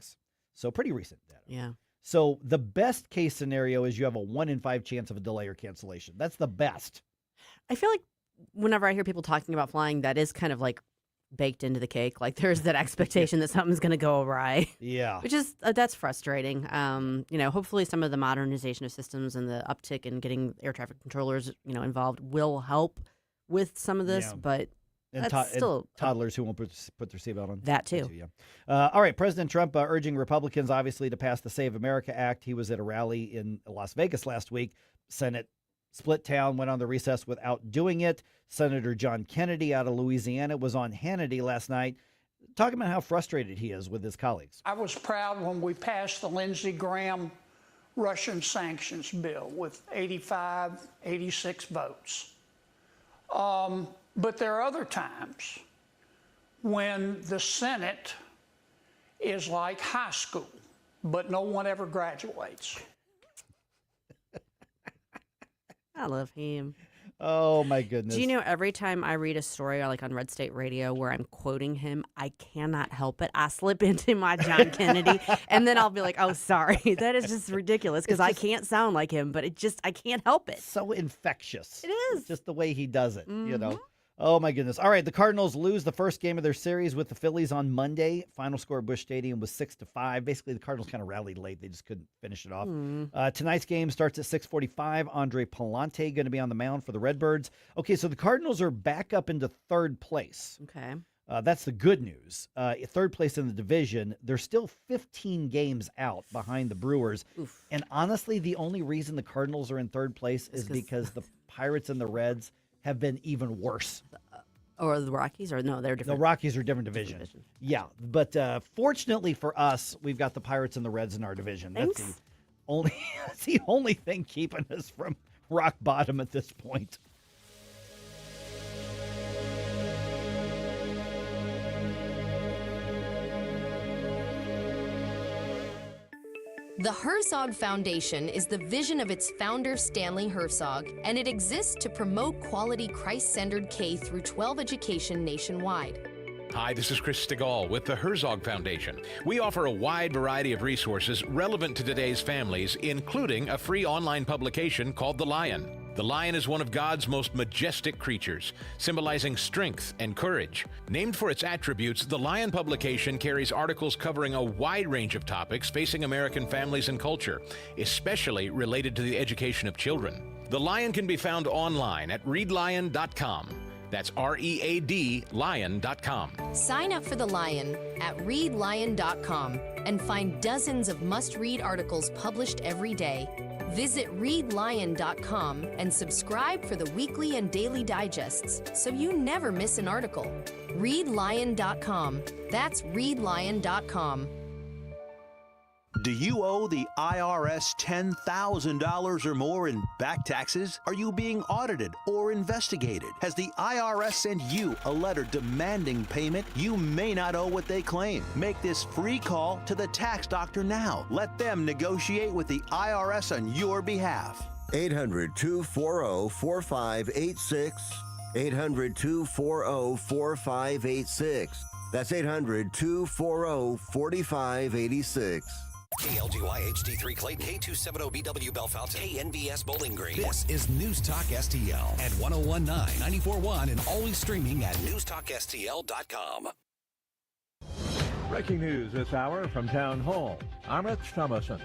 So pretty recent data. Yeah. So the best case scenario is you have a 1 in 5 chance of a delay or cancellation. That's the best. I feel like whenever I hear people talking about flying, that is kind of like baked into the cake. Like there's that expectation that something's going to go awry. Yeah. Which is, that's frustrating. Hopefully some of the modernization of systems and the uptick in getting air traffic controllers, involved will help with some of this, but that's still toddlers who won't put their seatbelt on. That too. All right. President Trump urging Republicans, obviously, to pass the Save America Act. He was at a rally in Las Vegas last week. Senate split town, went on the recess without doing it. Senator John Kennedy out of Louisiana was on Hannity last night talking about how frustrated he is with his colleagues. I was proud when we passed the Lindsey Graham Russian sanctions bill with 86 votes. But there are other times when the Senate is like high school, but no one ever graduates. I love him. Oh, my goodness. Do you know every time I read a story like on Red State Radio where I'm quoting him, I cannot help it. I slip into my John Kennedy and then I'll be like, oh, sorry. That is just ridiculous because I can't sound like him, but I can't help it. So infectious. It is. Just the way he does it, Oh, my goodness. All right, the Cardinals lose the first game of their series with the Phillies on Monday. Final score at Busch Stadium was 6-5. Basically, the Cardinals kind of rallied late. They just couldn't finish it off. Tonight's game starts at 6:45. Andre Pallante going to be on the mound for the Redbirds. Okay, so the Cardinals are back up into third place. Okay. That's the good news. Third place in the division. They're still 15 games out behind the Brewers. Oof. And honestly, the only reason the Cardinals are in third place is because the Pirates and the Reds have been even worse. Or the Rockies? Or no, they're different. The Rockies are different division. Yeah, but fortunately for us, we've got the Pirates and the Reds in our division. Thanks. That's the only thing keeping us from rock bottom at this point. The Herzog Foundation is the vision of its founder, Stanley Herzog, and it exists to promote quality Christ-centered K-12 education nationwide. Hi, this is Chris Stegall with the Herzog Foundation. We offer a wide variety of resources relevant to today's families, including a free online publication called The Lion. The lion is one of God's most majestic creatures, symbolizing strength and courage. Named for its attributes, the Lion publication carries articles covering a wide range of topics facing American families and culture, especially related to the education of children. The Lion can be found online at readlion.com. That's READ lion.com. Sign up for The Lion at readlion.com and find dozens of must-read articles published every day. Visit readlion.com and subscribe for the weekly and daily digests so you never miss an article. Readlion.com. That's readlion.com. Do you owe the IRS $10,000 or more in back taxes? Are you being audited or investigated? Has the IRS sent you a letter demanding payment? You may not owe what they claim. Make this free call to the tax doctor now. Let them negotiate with the IRS on your behalf. 800-240-4586. 800-240-4586. That's 800-240-4586. KLGY HD3 Clayton, K270BW Bellefonte, KNBS Bowling Green. This is News Talk STL at 1019, 94.1, and always streaming at NewsTalkSTL.com. Breaking news this hour from Town Hall. I'm Rich Thomason.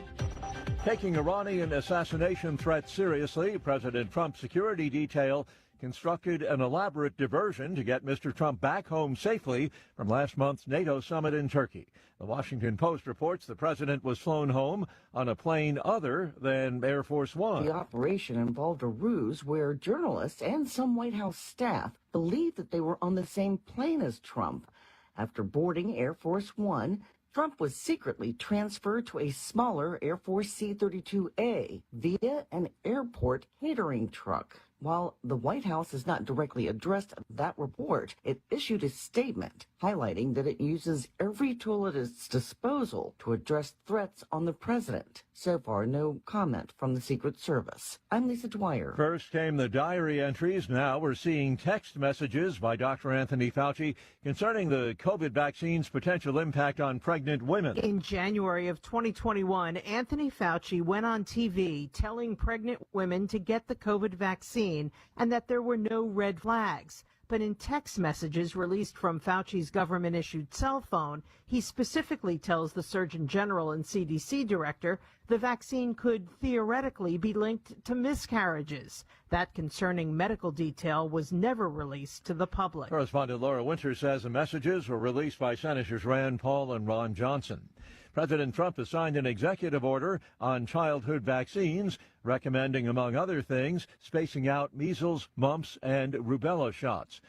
Taking Iranian assassination threat seriously, President Trump's security detail constructed an elaborate diversion to get Mr. Trump back home safely from last month's NATO summit in Turkey. The Washington Post reports the president was flown home on a plane other than Air Force One. The operation involved a ruse where journalists and some White House staff believed that they were on the same plane as Trump. After boarding Air Force One, Trump was secretly transferred to a smaller Air Force C-32A via an airport catering truck. While the White House has not directly addressed that report, it issued a statement highlighting that it uses every tool at its disposal to address threats on the president. So far, no comment from the Secret Service. I'm Lisa Dwyer. First came the diary entries. Now we're seeing text messages by Dr. Anthony Fauci concerning the COVID vaccine's potential impact on pregnant women. In January of 2021, Anthony Fauci went on TV telling pregnant women to get the COVID vaccine and that there were no red flags. But in text messages released from Fauci's government-issued cell phone, he specifically tells the Surgeon General and CDC director the vaccine could theoretically be linked to miscarriages. That concerning medical detail was never released to the public. Correspondent Laura Winter says the messages were released by Senators Rand Paul and Ron Johnson. President Trump has signed an executive order on childhood vaccines, recommending, among other things, spacing out measles, mumps, and rubella shots.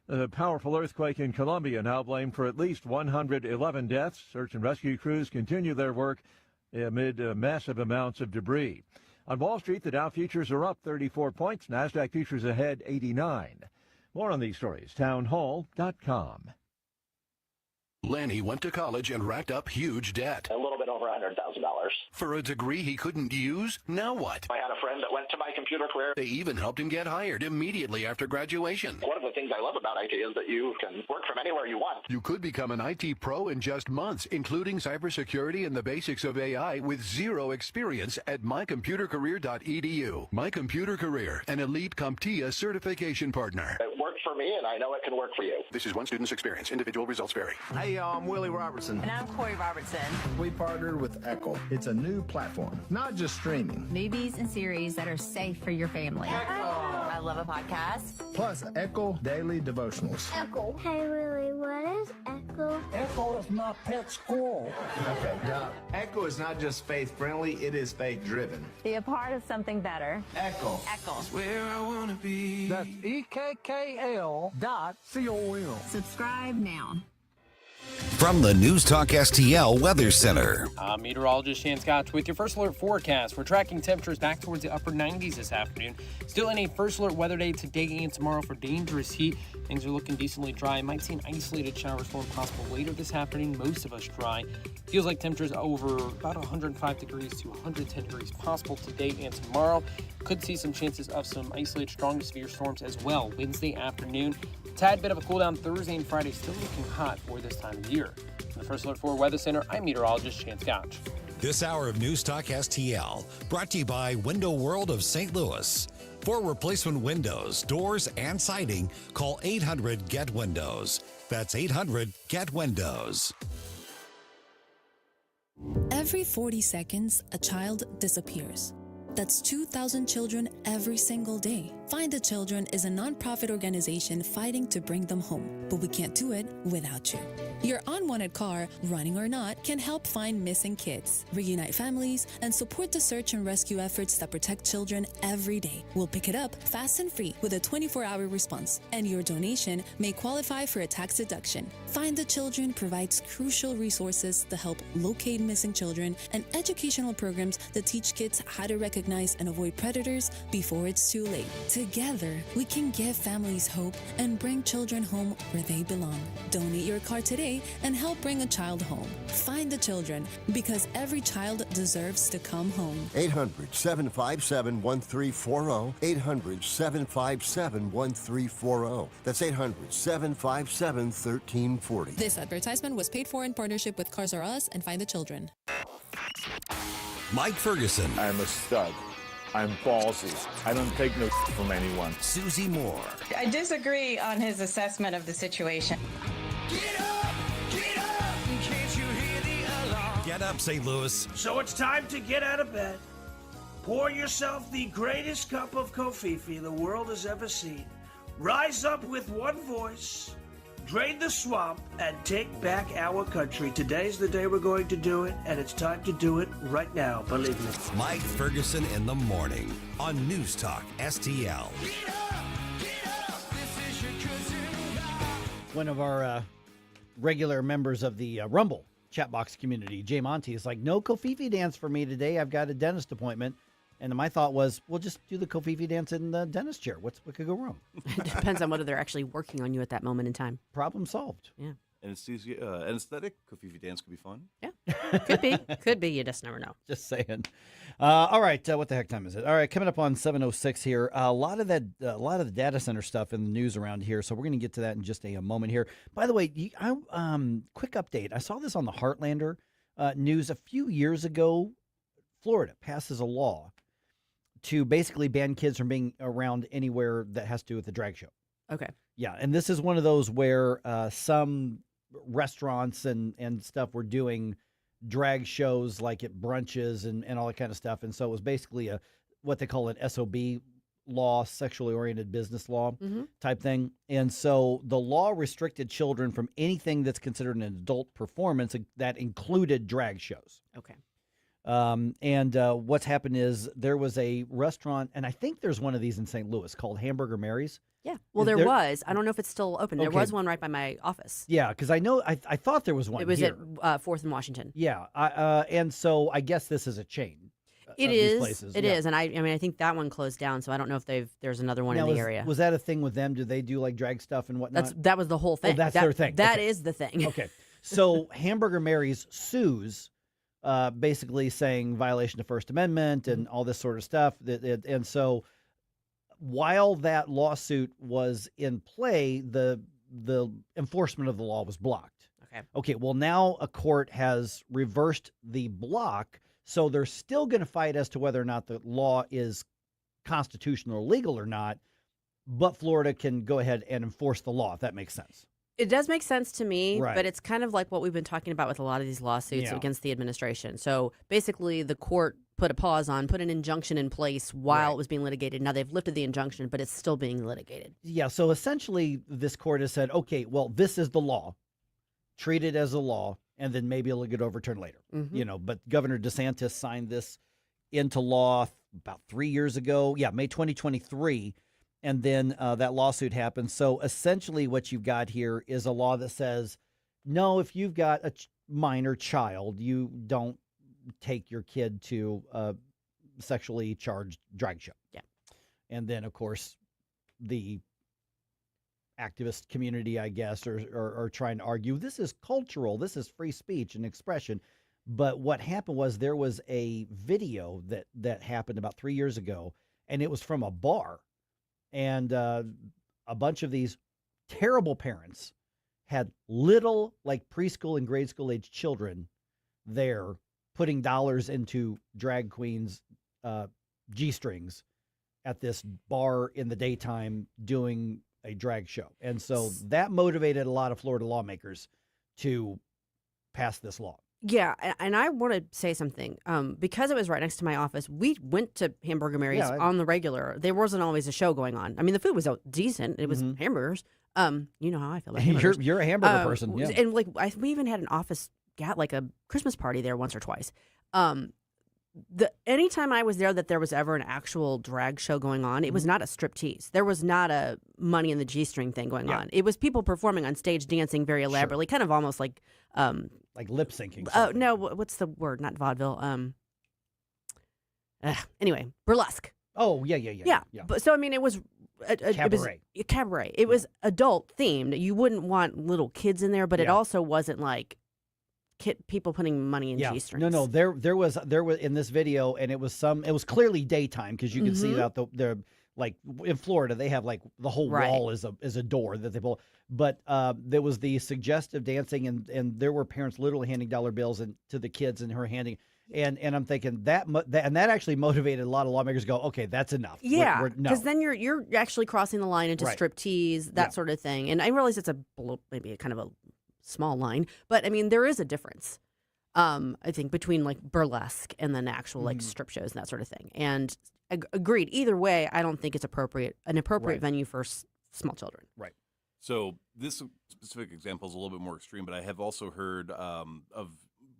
The powerful earthquake in Colombia now blamed for at least 111 deaths. Search and rescue crews continue their work amid massive amounts of debris. On Wall Street, the Dow futures are up 34 points. NASDAQ futures ahead 89. More on these stories, townhall.com. Lanny went to college and racked up huge debt. A little bit over $100,000. For a degree he couldn't use? Now what? I had a friend that went to my computer career. They even helped him get hired immediately after graduation. One of the things I love about IT is that you can work from anywhere you want. You could become an IT pro in just months, including cybersecurity and the basics of AI with zero experience at mycomputercareer.edu. My Computer Career, an elite CompTIA certification partner. It worked for me, and I know it can work for you. This is one student's experience. Individual results vary. Hey, I'm Willie Robertson. And I'm Corey Robertson. We partnered with Echo. It's a new platform, not just streaming. Movies and series that are safe for your family. Echo. I love a podcast. Plus, Echo Daily Devotionals. Echo. Hey, Willie, what is Echo? Echo is my pet squirrel. Okay, Doc. Echo is not just faith-friendly, it is faith-driven. Be a part of something better. Echo. Echo. Where I want to be. That's EKKL.com. Subscribe now. From the NewsTalkSTL Weather Center. I'm meteorologist Shan Scotch with your first alert forecast. We're tracking temperatures back towards the upper 90s this afternoon. Still in a first alert weather day today and tomorrow for dangerous heat. Things are looking decently dry. Might see an isolated shower storm possible later this afternoon. Most of us dry. Feels like temperatures over about 105 degrees to 110 degrees possible today and tomorrow. Could see some chances of some isolated strong to severe storms as well Wednesday afternoon. Tad bit of a cool down Thursday and Friday, still looking hot for this time of year. From the First Alert 4 Weather Center, I'm meteorologist Shan Scotch. This hour of News Talk STL brought to you by Window World of St. Louis. For replacement windows, doors, and siding, call 800-GET-WINDOWS. That's 800-GET-WINDOWS. Every 40 seconds, a child disappears. That's 2,000 children every single day. Find the Children is a nonprofit organization fighting to bring them home, but we can't do it without you. Your unwanted car, running or not, can help find missing kids, reunite families, and support the search and rescue efforts that protect children every day. We'll pick it up fast and free with a 24-hour response, and your donation may qualify for a tax deduction. Find the Children provides crucial resources to help locate missing children and educational programs that teach kids how to recognize and avoid predators before it's too late. Together, we can give families hope and bring children home where they belong. Donate your car today and help bring a child home. Find the Children, because every child deserves to come home. 800-757-1340. 800-757-1340. That's 800-757-1340. This advertisement was paid for in partnership with Cars R Us and Find the Children. Mike Ferguson. I'm a stud. I'm ballsy. I don't take no from anyone. Susie Moore. I disagree on his assessment of the situation. Get up, St. Louis. So it's time to get out of bed. Pour yourself the greatest cup of Kofifi the world has ever seen. Rise up with one voice. Drain the swamp and take back our country. Today's the day we're going to do it, and it's time to do it right now, believe me. Mike Ferguson in the morning on News Talk STL. One of our regular members of the Rumble chat box community, Jay Monty, is like, no Kofifi dance for me today. I've got a dentist appointment. And my thought was, we'll just do the Kofifi dance in the dentist chair. What could go wrong? It depends on whether they're actually working on you at that moment in time. Problem solved. Yeah. Anesthetic, Kofifi dance could be fun. Yeah, could be. You just never know. Just saying. All right, what the heck time is it? All right, coming up on 7:06 here. A lot of the data center stuff in the news around here. So we're going to get to that in just a moment here. By the way, quick update. I saw this on the Heartlander news a few years ago. Florida passes a law to basically ban kids from being around anywhere that has to do with the drag show. Okay. Yeah, and this is one of those where some restaurants and stuff were doing drag shows like at brunches and all that kind of stuff. And so it was basically what they call an SOB law, sexually oriented business law type thing. And so the law restricted children from anything that's considered an adult performance that included drag shows. Okay. And what's happened is there was a restaurant, and I think there's one of these in St. Louis called Hamburger Mary's. Yeah. Well, there was. I don't know if it's still open. There was one right by my office. Yeah, because I know I thought there was one. It was here. at 4th and Washington. Yeah. And so I guess this is a chain. It is. It is. And I mean, I think that one closed down, so I don't know if there's another one in the area. Was that a thing with them? Do they do like drag stuff and whatnot? That was the whole thing. Oh, that's their thing. That is the thing. Okay. So Hamburger Mary's sues, basically saying violation of First Amendment and all this sort of stuff. And so while that lawsuit was in play, the enforcement of the law was blocked. Okay. Well, now a court has reversed the block, so they're still going to fight as to whether or not the law is constitutional or legal or not, but Florida can go ahead and enforce the law, if that makes sense. It does make sense to me, Right. but it's kind of like what we've been talking about with a lot of these lawsuits against the administration. So basically the court put an injunction in place while it was being litigated. Now they've lifted the injunction, but it's still being litigated. Yeah, so essentially this court has said, okay, well, this is the law. Treat it as a law, and then maybe it'll get overturned later. But Governor DeSantis signed this into law about 3 years ago. Yeah, May 2023. And then that lawsuit happened. So essentially what you've got here is a law that says, no, if you've got a minor child, you don't take your kid to a sexually charged drag show. Yeah. And then, of course, the activist community, I guess, are trying to argue this is cultural, this is free speech and expression. But what happened was there was a video that happened about 3 years ago, and it was from a bar. And a bunch of these terrible parents had little, like preschool and grade school age children there putting dollars into drag queens' G-strings at this bar in the daytime doing a drag show. And so that motivated a lot of Florida lawmakers to pass this law. Yeah, and I want to say something. Because it was right next to my office, we went to Hamburger Mary's on the regular. There wasn't always a show going on. I mean, the food was decent. It was hamburgers. You know how I feel about hamburgers. You're a hamburger person, yeah. And we even had an office, like a Christmas party there once or twice. Anytime I was there that there was ever an actual drag show going on, it was not a striptease. There was not a money in the G-string thing going on. It was people performing on stage, dancing very elaborately, kind of almost like lip syncing. No, what's the word? Not vaudeville. Anyway, burlesque. Oh, yeah. But so I mean, it was cabaret. It was cabaret. It was adult themed. You wouldn't want little kids in there, but it also wasn't like people putting money in G-strings. No. There was in this video, and it was clearly daytime because you can see that they're like in Florida they have like the whole wall is a door that they pull. But there was the suggestive dancing, and there were parents literally handing dollar bills to the kids, and her handing. And I'm thinking that actually motivated a lot of lawmakers to go, okay, that's enough. Yeah, because then you're actually crossing the line into striptease, that sort of thing. And I realize it's maybe a kind of a small line, but I mean there is a difference. I think between like burlesque and then actual like strip shows and that sort of thing. And agreed. Either way, I don't think it's an appropriate venue for small children. Right. So this specific example is a little bit more extreme, but I have also heard of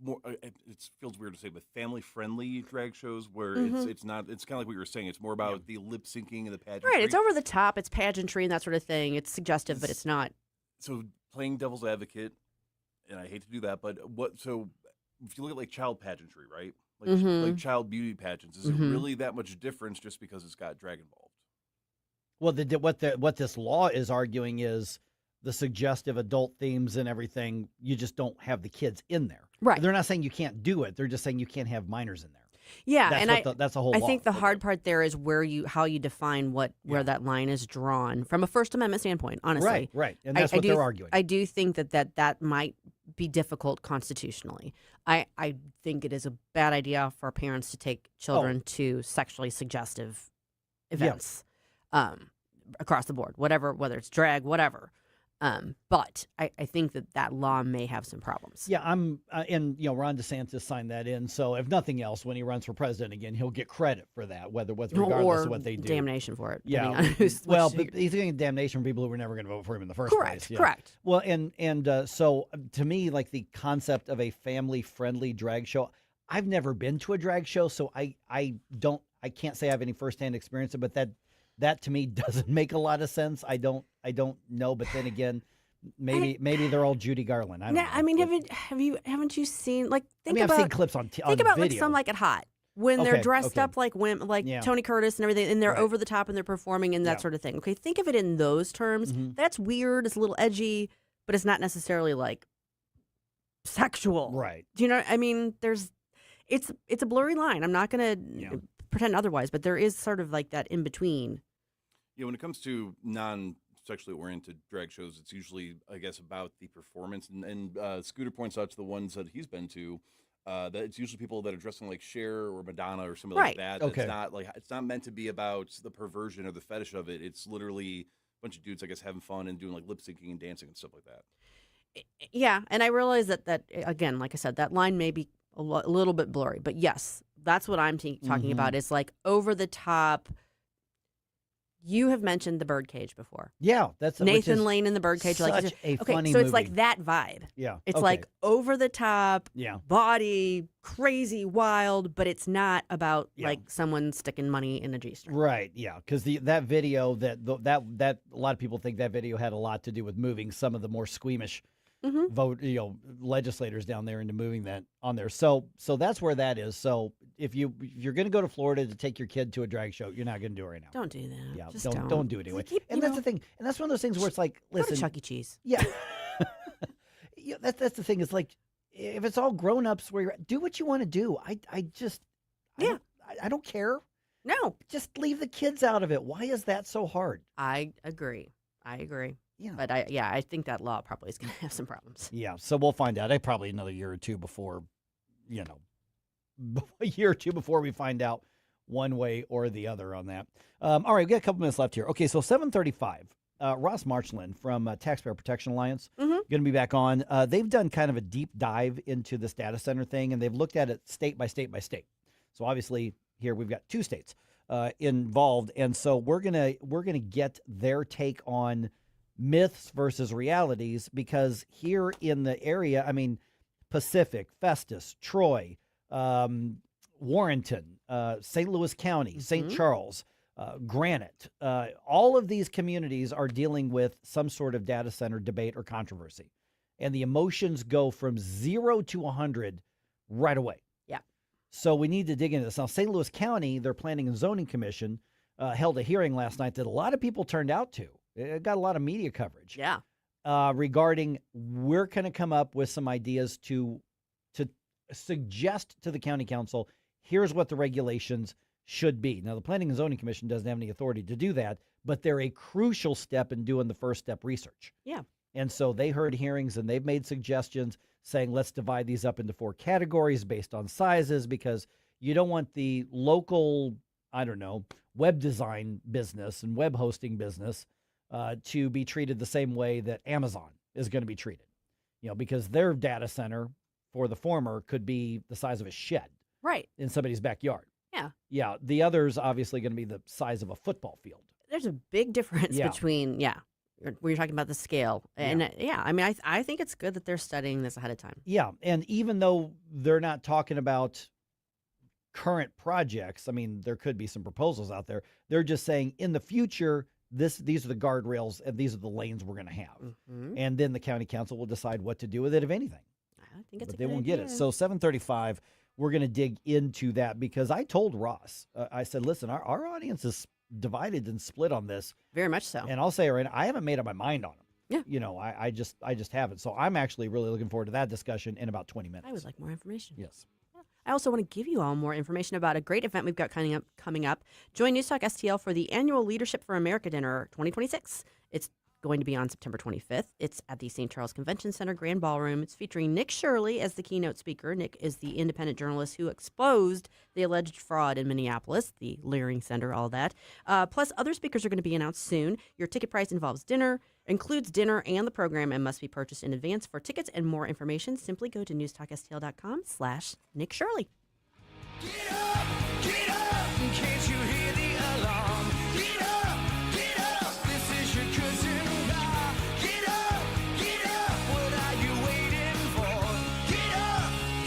more. It feels weird to say, but family-friendly drag shows where it's not. It's kind of like what you were saying. It's more about the lip syncing and the pageantry. Right. It's over the top. It's pageantry and that sort of thing. It's suggestive, but it's not. So playing devil's advocate, and I hate to do that, but so if you look at like child pageantry, right? Like child beauty pageants, is it really that much difference just because it's got drag involved? Well, what this law is arguing is the suggestive adult themes and everything, you just don't have the kids in there. Right. They're not saying you can't do it. They're just saying you can't have minors in there. Yeah, That's a whole I law. think the hard part there is how you define where that line is drawn from a First Amendment standpoint, honestly. Right. And that's what they're arguing. I do think that might be difficult constitutionally. I think it is a bad idea for parents to take children to sexually suggestive events across the board, whether it's drag, whatever. But I think that law may have some problems. Yeah, and Ron DeSantis signed that in. So if nothing else, when he runs for president again, he'll get credit for that, regardless or of what they do. Damnation for it. Yeah. But he's getting damnation from people who were never going to vote for him in the first place. Yeah. Correct. Well, so to me, like the concept of a family-friendly drag show, I've never been to a drag show, so I can't say I have any firsthand experience, but that to me doesn't make a lot of sense. I don't know, but then again, maybe they're all Judy Garland. I don't know. I mean, haven't you seen I've seen clips on think about video. like Some Like It Hot when they're dressed up like women, Tony Curtis and everything, and they're over the top and they're performing and that sort of thing. Okay, think of it in those terms. Mm-hmm. That's weird. It's a little edgy, but it's not necessarily like sexual. Right. Do you know? I mean, it's a blurry line. I'm not going to pretend otherwise, but there is sort of like that in between. Yeah, when it comes to non-sexually oriented drag shows, it's usually, I guess, about the performance. And Scooter points out to the ones that he's been to that it's usually people that are dressing like Cher or Madonna or something like that. Okay. It's not meant to be about the perversion or the fetish of it. It's literally a bunch of dudes, I guess, having fun and doing like lip syncing and dancing and stuff like that. Yeah, and I realize that again, like I said, that line may be a little bit blurry, but yes, that's what I'm talking about. It's like over the top. You have mentioned the Birdcage before. Yeah, that's Nathan Lane in the Birdcage. Such a funny so movie. it's like that vibe. Yeah, it's like over the top, yeah, body, crazy, wild, but it's not about like someone sticking money in a G-string. Right. Yeah, because that video that a lot of people think that video had a lot to do with moving some of the more squeamish legislators down there into moving that on there. So that's where that is. So if you're going to go to Florida to take your kid to a drag show, you're not going to do it right now. Don't do that. Yeah, just don't do it anyway. And that's the thing. And that's one of those things where it's like, listen, go to Chuck E. Cheese. Yeah. Yeah, that's the thing. It's like if it's all grown ups where do what you want to do. I don't care. No, just leave the kids out of it. Why is that so hard? I agree. Yeah. But I think that law probably is going to have some problems. Yeah, so we'll find out. Probably another year or two before, a year or two before we find out one way or the other on that. All right, we've got a couple minutes left here. Okay, so 7:35. Ross Marchland from Taxpayer Protection Alliance going to be back on. They've done kind of a deep dive into this data center thing, and they've looked at it state by state by state. So obviously here we've got 2 states involved, and so we're gonna get their take on myths versus realities, because here in the area, I mean, Pacific, Festus, Troy, Warrenton, St. Louis County, St. Charles, Granite, all of these communities are dealing with some sort of data center debate or controversy. And the emotions go from 0 to 100 right away. Yeah. So we need to dig into this. Now, St. Louis County, their Planning and Zoning Commission, held a hearing last night that a lot of people turned out to. It got a lot of media coverage. Yeah. Regarding we're going to come up with some ideas to suggest to the county council, here's what the regulations should be. Now, the Planning and Zoning Commission doesn't have any authority to do that, but they're a crucial step in doing the first step research. Yeah. And so they heard hearings and they've made suggestions saying, let's divide these up into 4 categories based on sizes, because you don't want the local, web design business and web hosting business to be treated the same way that Amazon is going to be treated, because their data center for the former could be the size of a shed in somebody's backyard. Yeah. Yeah. The other's obviously going to be the size of a football field. There's a big difference between, where you're talking about the scale. And I mean, I think it's good that they're studying this ahead of time. Yeah. And even though they're not talking about current projects, I mean, there could be some proposals out there. They're just saying in the future, these are the guardrails and these are the lanes we're going to have. And then the county council will decide what to do with it, if anything. I think it's but they won't get it. So 7:35, we're going to dig into that, because I told Ross, I said, listen, our audience is divided and split on this. Very much so. And I'll say right now, I haven't made up my mind on them. Yeah. I just haven't. So I'm actually really looking forward to that discussion in about 20 minutes. I would like more information. Yes. I also want to give you all more information about a great event we've got coming up. Join Newstalk STL for the annual Leadership for America Dinner 2026. It's going to be on September 25th. It's at the St. Charles Convention Center Grand Ballroom. It's featuring Nick Shirley as the keynote speaker. Nick is the independent journalist who exposed the alleged fraud in Minneapolis, the Leering Center, all that. Plus, other speakers are going to be announced soon. Your ticket price includes dinner and the program, and must be purchased in advance. For tickets and more information, simply go to newstalkstl.com/Nick Shirley. Get up, can't you hear the alarm? Get up, this is your cousin Bob. Get up, what are you waiting for?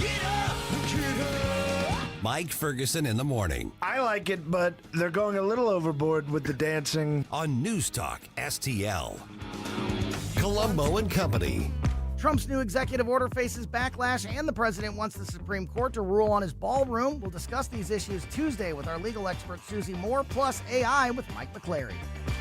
Get up. Mike Ferguson in the morning. I like it, but they're going a little overboard with the dancing. On Newstalk STL. Colombo and Company. Trump's new executive order faces backlash, and the president wants the Supreme Court to rule on his ballroom. We'll discuss these issues Tuesday with our legal expert, Susie Moore, plus AI with Mike McClary.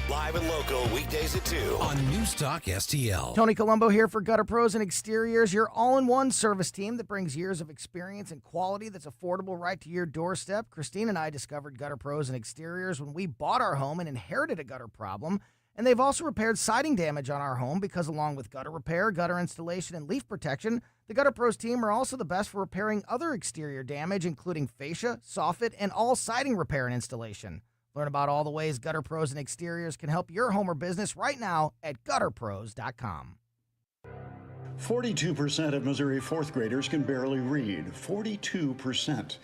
Live and local, weekdays at 2 on Newstalk STL. Tony Colombo here for Gutter Pros and Exteriors, your all-in-one service team that brings years of experience and quality that's affordable right to your doorstep. Christine and I discovered Gutter Pros and Exteriors when we bought our home and inherited a gutter problem. And they've also repaired siding damage on our home because along with gutter repair, gutter installation, and leaf protection, the Gutter Pros team are also the best for repairing other exterior damage, including fascia, soffit, and all siding repair and installation. Learn about all the ways Gutter Pros and Exteriors can help your home or business right now at gutterpros.com. 42% of Missouri fourth graders can barely read. 42%.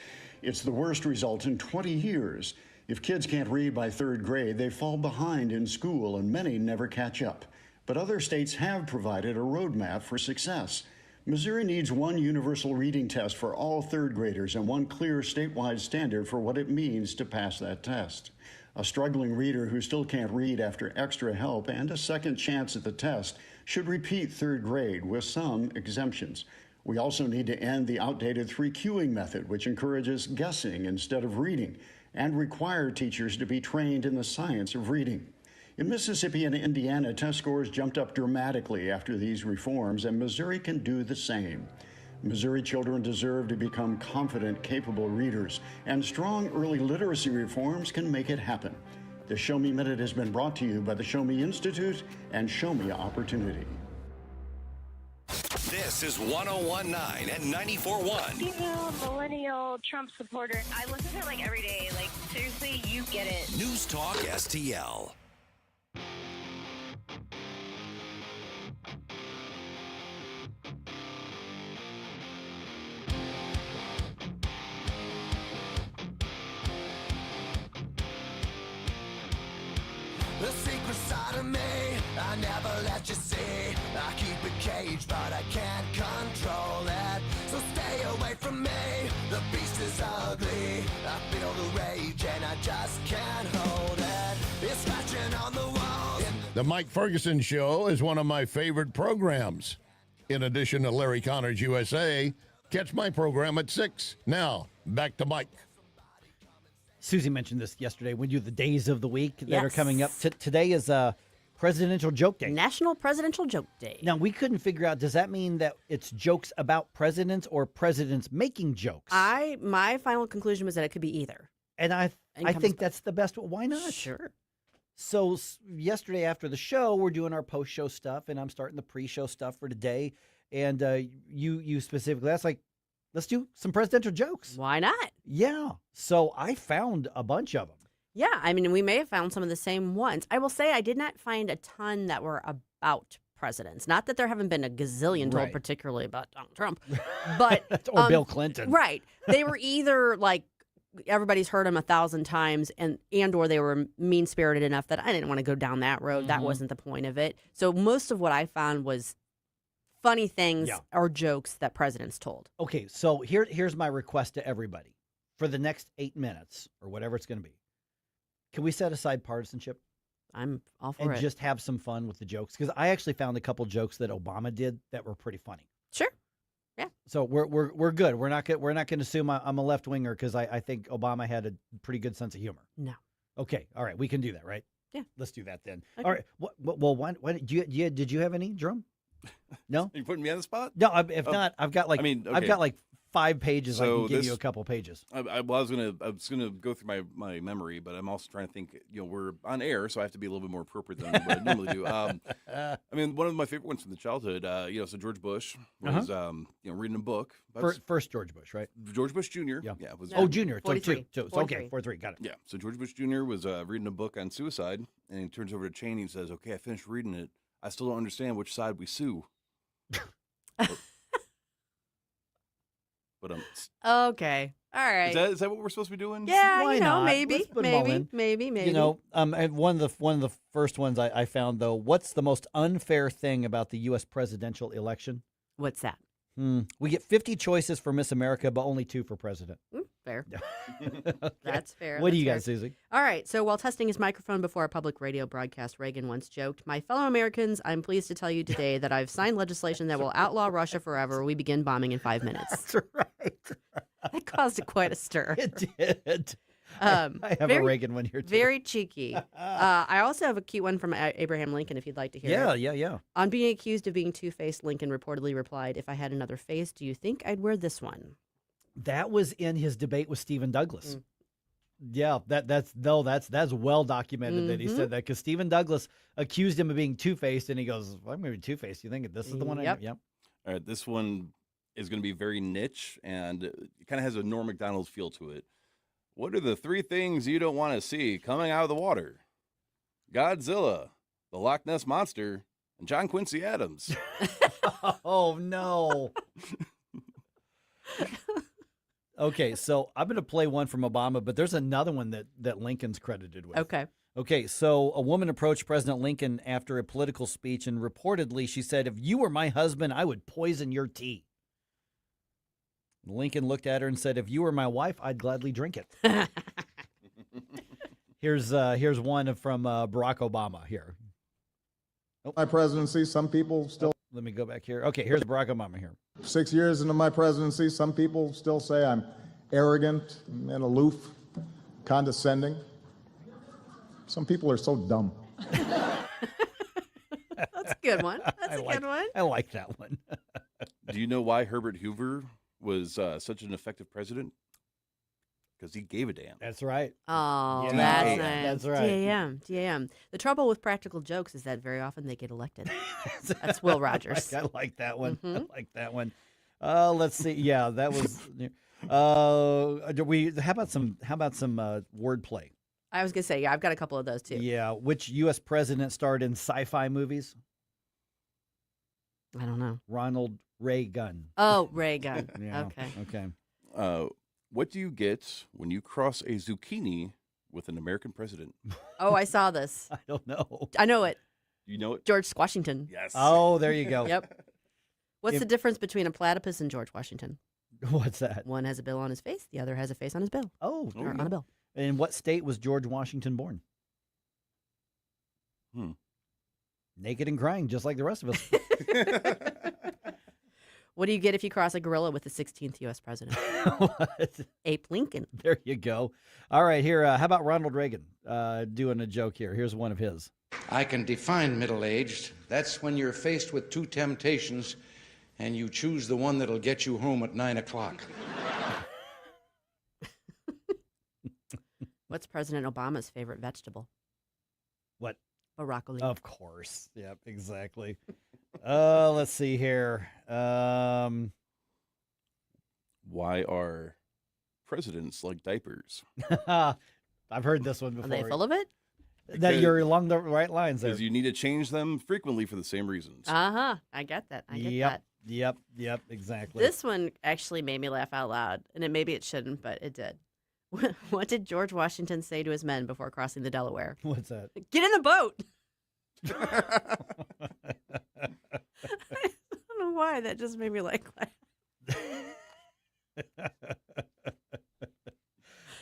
It's the worst result in 20 years. If kids can't read by third grade, they fall behind in school, and many never catch up. But other states have provided a roadmap for success. Missouri needs one universal reading test for all third graders and one clear statewide standard for what it means to pass that test. A struggling reader who still can't read after extra help and a second chance at the test should repeat third grade with some exemptions. We also need to end the outdated 3Qing method, which encourages guessing instead of reading, and require teachers to be trained in the science of reading. In Mississippi and Indiana, test scores jumped up dramatically after these reforms, and Missouri can do the same. Missouri children deserve to become confident, capable readers, and strong early literacy reforms can make it happen. The Show Me Minute has been brought to you by the Show Me Institute and Show Me Opportunity. This is 101.9 and 94.1. Female millennial Trump supporter. I listen to it like every day. Like, seriously, you get it. Newstalk STL. The secret side of me, I never let you see. I keep it caged, but I can't control it. So stay away from me, the beast is ugly. I feel the rage and I just can't hold it. It's scratching on the walls. The Mike Ferguson Show is one of my favorite programs. In addition to Larry Connor's USA, catch my program at 6. Now, back to Mike. Susie mentioned this yesterday. We do the days of the week that are Yes. coming up. Today is Presidential Joke Day. National Presidential Joke Day. Now, we couldn't figure out, does that mean that it's jokes about presidents or presidents making jokes? My final conclusion was that it could be either. And I think that's the best. Why not? Sure. So yesterday after the show, we're doing our post-show stuff, and I'm starting the pre-show stuff for today. And you specifically, that's like, let's do some presidential jokes. Why not? Yeah. So I found a bunch of them. Yeah, I mean, we may have found some of the same ones. I will say I did not find a ton that were about presidents. Not that there haven't been a gazillion told, Right. particularly about Donald Trump, but or Bill Clinton. Right. They were either like everybody's heard them 1,000 times, and or they were mean-spirited enough that I didn't want to go down that road. That wasn't the point of it. So most of what I found was funny things or jokes that presidents told. Okay, so here's my request to everybody. For the next 8 minutes, or whatever it's going to be, can we set aside partisanship? I'm all for and it. just have some fun with the jokes? Because I actually found a couple jokes that Obama did that were pretty funny. Sure. Yeah. So we're good. We're not going to assume I'm a left winger because I think Obama had a pretty good sense of humor. No. Okay. All right. We can do that, right? Yeah. Let's do that then. Okay. All right. Well, why did you have any, Jerome? No? Are you putting me on the spot? No, if not, I've got like I've got like 5 pages. So I can give this- you a couple pages. I was gonna go through my memory, but I'm also trying to think. We're on air, so I have to be a little bit more appropriate than what I normally do. I mean, one of my favorite ones from the childhood. So George Bush was reading a book. First George Bush, right? George Bush Jr. Yeah. Was Junior. 43. So okay, 43. Got it. Yeah. So George Bush Jr. was reading a book on suicide, and he turns over to Cheney and says, "Okay, I finished reading it. I still don't understand which side we sue." But Okay. All right. is that what we're supposed to be doing? Yeah, Why not? maybe, Let's put 'em all in. maybe. And one of the first ones I found though. What's the most unfair thing about the U.S. presidential election? What's that? We get 50 choices for Miss America, but only 2 for president. Fair. Okay. That's fair. What do you That's got, fair. Susie? All right. So while testing his microphone before a public radio broadcast, Reagan once joked, "My fellow Americans, I'm pleased to tell you today that I've signed legislation that will outlaw Russia forever. We begin bombing in 5 minutes." That's right. That caused quite a stir. It did. I have a Reagan one here, too. Very cheeky. I also have a cute one from Abraham Lincoln, if you'd like to hear it. Yeah. On being accused of being two-faced, Lincoln reportedly replied, "If I had another face, do you think I'd wear this one?" That was in his debate with Stephen Douglas. Yeah, that's well documented that he said that because Stephen Douglas accused him of being two-faced, and he goes, well, "I'm going to be two-faced. You think this is the one?" Yep. Yep. All right, this one is going to be very niche, and it kind of has a Norm Macdonald feel to it. What are the 3 things you don't want to see coming out of the water? Godzilla, the Loch Ness Monster, and John Quincy Adams. Oh, no. Okay, so I'm going to play one from Obama, but there's another one that Lincoln's credited with. Okay, so a woman approached President Lincoln after a political speech, and reportedly she said, "If you were my husband, I would poison your tea." Lincoln looked at her and said, "If you were my wife, I'd gladly drink it." Here's one from Barack Obama here. My presidency, some people still... Let me go back here. Okay, here's Barack Obama here. 6 years into my presidency, some people still say I'm arrogant and aloof, condescending. Some people are so dumb. That's a good one. That's a good one. I like that one. Do you know why Herbert Hoover was such an effective president? Because he gave a damn. That's right. Oh, Yeah. that's Yeah, nice. that's right. DAM. The trouble with practical jokes is that very often they get elected. That's Will Rogers. I like that one. Mhm. I like that one. Let's see. Yeah, that was. Do we? How about some wordplay? I was gonna say, yeah, I've got a couple of those too. Yeah. Which U.S. president starred in sci-fi movies? I don't know. Ronald Reagan. Oh, Reagan. Yeah. Okay. Okay. What do you get when you cross a zucchini with an American president? Oh, I saw this. I don't know. I know it. You know it? George Washington. Yes. Oh, there you go. Yep. What's the difference between a platypus and George Washington? What's that? One has a bill on his face. The other has a face on his bill. Oh, Or on a bill. In what state was George Washington born? Naked and crying, just like the rest of us. What do you get if you cross a gorilla with the 16th U.S. president? What? Abe Lincoln. There you go. All right, here. How about Ronald Reagan doing a joke here? Here's one of his. I can define middle-aged. That's when you're faced with 2 temptations and you choose the one that'll get you home at 9 o'clock. What's President Obama's favorite vegetable? What? Broccoli. Of course. Yep, exactly. Let's see here. Why are presidents like diapers? I've heard this one Are before. they full of it? That you're along the right lines there. Because you need to change them frequently for the same reasons. Uh-huh. I get that. I get that. Yep, exactly. This one actually made me laugh out loud, and maybe it shouldn't, but it did. What did George Washington say to his men before crossing the Delaware? What's that? Get in the boat! I don't know why. That just made me laugh.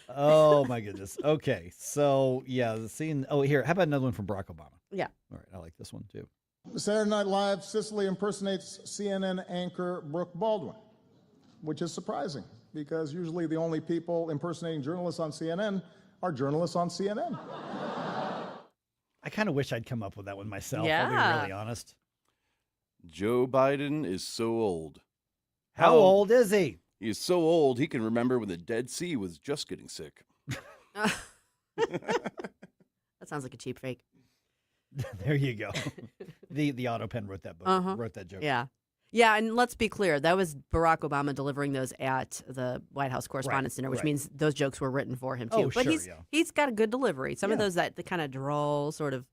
Oh, my goodness. Okay, so, yeah, the scene. Oh, here, how about another one from Barack Obama? Yeah. All right, I like this one, too. Saturday Night Live, Sicily impersonates CNN anchor Brooke Baldwin, which is surprising because usually the only people impersonating journalists on CNN are journalists on CNN. I kind of wish I'd come up with that one myself. I'll Yeah. be really honest. Joe Biden is so old. How old is he? He is so old he can remember when the Dead Sea was just getting sick. That sounds like a cheap fake. There you go. The auto pen wrote that book. Wrote that joke. Yeah. Yeah, and let's be clear. That was Barack Obama delivering those at the White House Correspondents' Dinner, which means those jokes were written for him, too. Oh, but sure, he's got a good delivery. Some of Yeah. those the kind of droll sort of,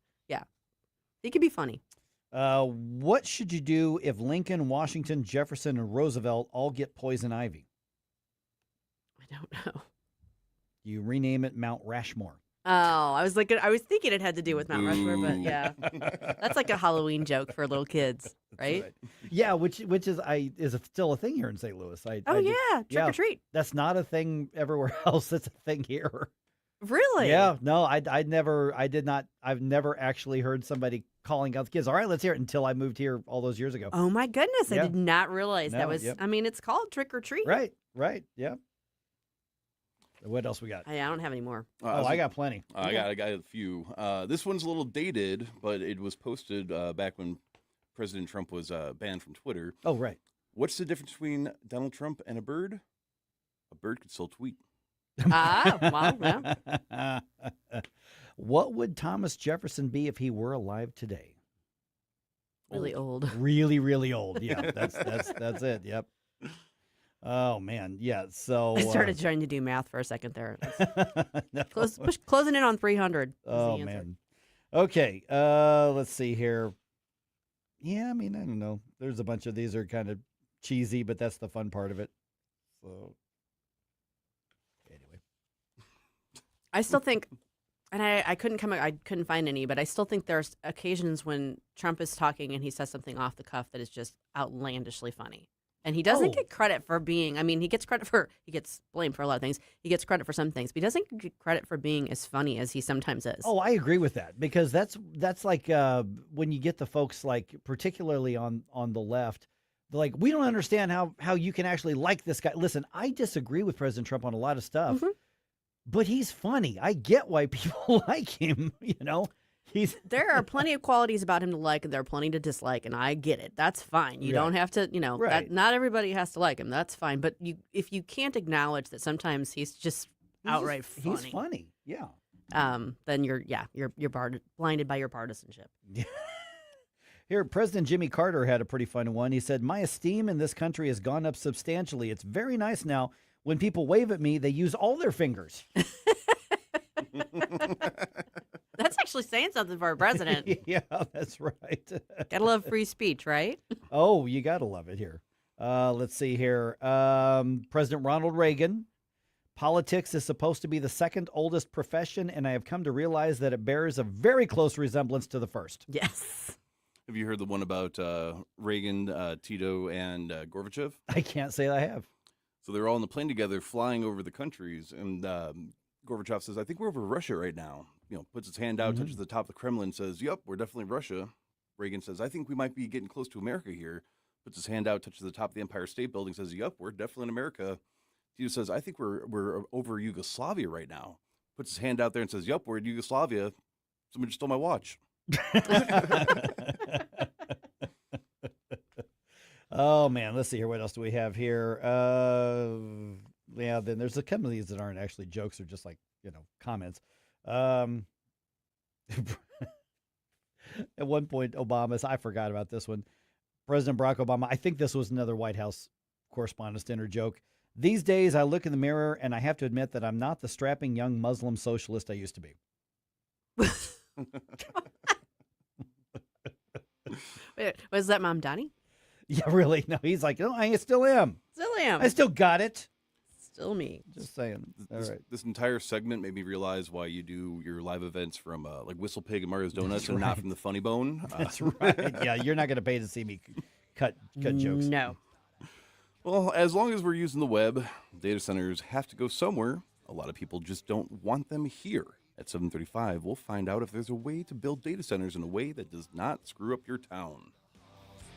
he can be funny. What should you do if Lincoln, Washington, Jefferson, and Roosevelt all get poison ivy? I don't know. You rename it Mount Rushmore. Oh, I was thinking it had to do with Mount Rushmore, but yeah. That's like a Halloween joke for little kids, right? Yeah, which is still a thing here in St. Louis. Trick or treat. That's not a thing everywhere else. It's a thing here. Really? Yeah. No, I've never actually heard somebody calling out the kids. All right, let's hear it, until I moved here all those years ago. Oh my goodness, I Yeah. did not realize that No, was. yep. I mean, it's called trick or treat. Right. Yeah. What else we got? I don't have any more. I got plenty. I got a few. This one's a little dated, but it was posted back when President Trump was banned from Twitter. Oh, right. What's the difference between Donald Trump and a bird? A bird could still tweet. Well, yeah. What would Thomas Jefferson be if he were alive today? Really old. Really, really old. Yeah, that's it. Yep. Oh man, yeah. So I started trying to do math for a second there. No. Closing in on 300. is the Oh answer. man. Okay. Let's see here. Yeah, I mean, I don't know. There's a bunch of these are kind of cheesy, but that's the fun part of it. So anyway, I still think, and I couldn't find any, but I still think there's occasions when Trump is talking and he says something off the cuff that is just outlandishly funny. And he doesn't get credit for being, he gets blamed for a lot of things. He gets credit for some things, but he doesn't get credit for being as funny as he sometimes is. oh, I agree with that, because that's like when you get the folks, like particularly on the left, they're like, we don't understand how you can actually like this guy. Listen, I disagree with President Trump on a lot of stuff, but he's funny. I get why people like him. There are plenty of qualities about him to like, and there are plenty to dislike, and I get it. That's fine. You don't have to, Right. not everybody has to like him. That's fine. But if you can't acknowledge that sometimes he's just outright funny. He's funny. Yeah. Then you're blinded by your partisanship. Here, President Jimmy Carter had a pretty fun one. He said, "My esteem in this country has gone up substantially. It's very nice now. When people wave at me, they use all their fingers." That's actually saying something for a president. Yeah, that's right. Gotta love free speech, right? Oh, you gotta love it here. Let's see here. President Ronald Reagan. Politics is supposed to be the second oldest profession, and I have come to realize that it bears a very close resemblance to the first. Yes. Have you heard the one about Reagan, Tito, and Gorbachev? I can't say I have. So they're all in the plane together, flying over the countries, and Gorbachev says, "I think we're over Russia right now." Puts his hand out, touches the top of the Kremlin, says, "Yep, we're definitely Russia." Reagan says, "I think we might be getting close to America here." Puts his hand out, touches the top of the Empire State Building, says, "Yep, we're definitely in America." Tito says, "I think we're over Yugoslavia right now." Puts his hand out there and says, "Yep, we're in Yugoslavia. Somebody just stole my watch." Oh man, let's see here. What else do we have here? Yeah, then there's a couple of these that aren't actually jokes, or just like comments. At one point, I forgot about this one. President Barack Obama, I think this was another White House Correspondents' Dinner joke. "These days, I look in the mirror and I have to admit that I'm not the strapping young Muslim socialist I used to be." Wait, was that Mom Donnie? Yeah, really? No, he's like, "No, I still am. Still am. I still got it." Still me. Just saying. All right. This entire segment made me realize why you do your live events from like Whistle Pig and Mario's Donuts That's and not right. from the Funny Bone. That's right. Yeah, you're not going to pay to see me cut jokes. No. Well, as long as we're using the web, data centers have to go somewhere. A lot of people just don't want them here. At 7:35, we'll find out if there's a way to build data centers in a way that does not screw up your town.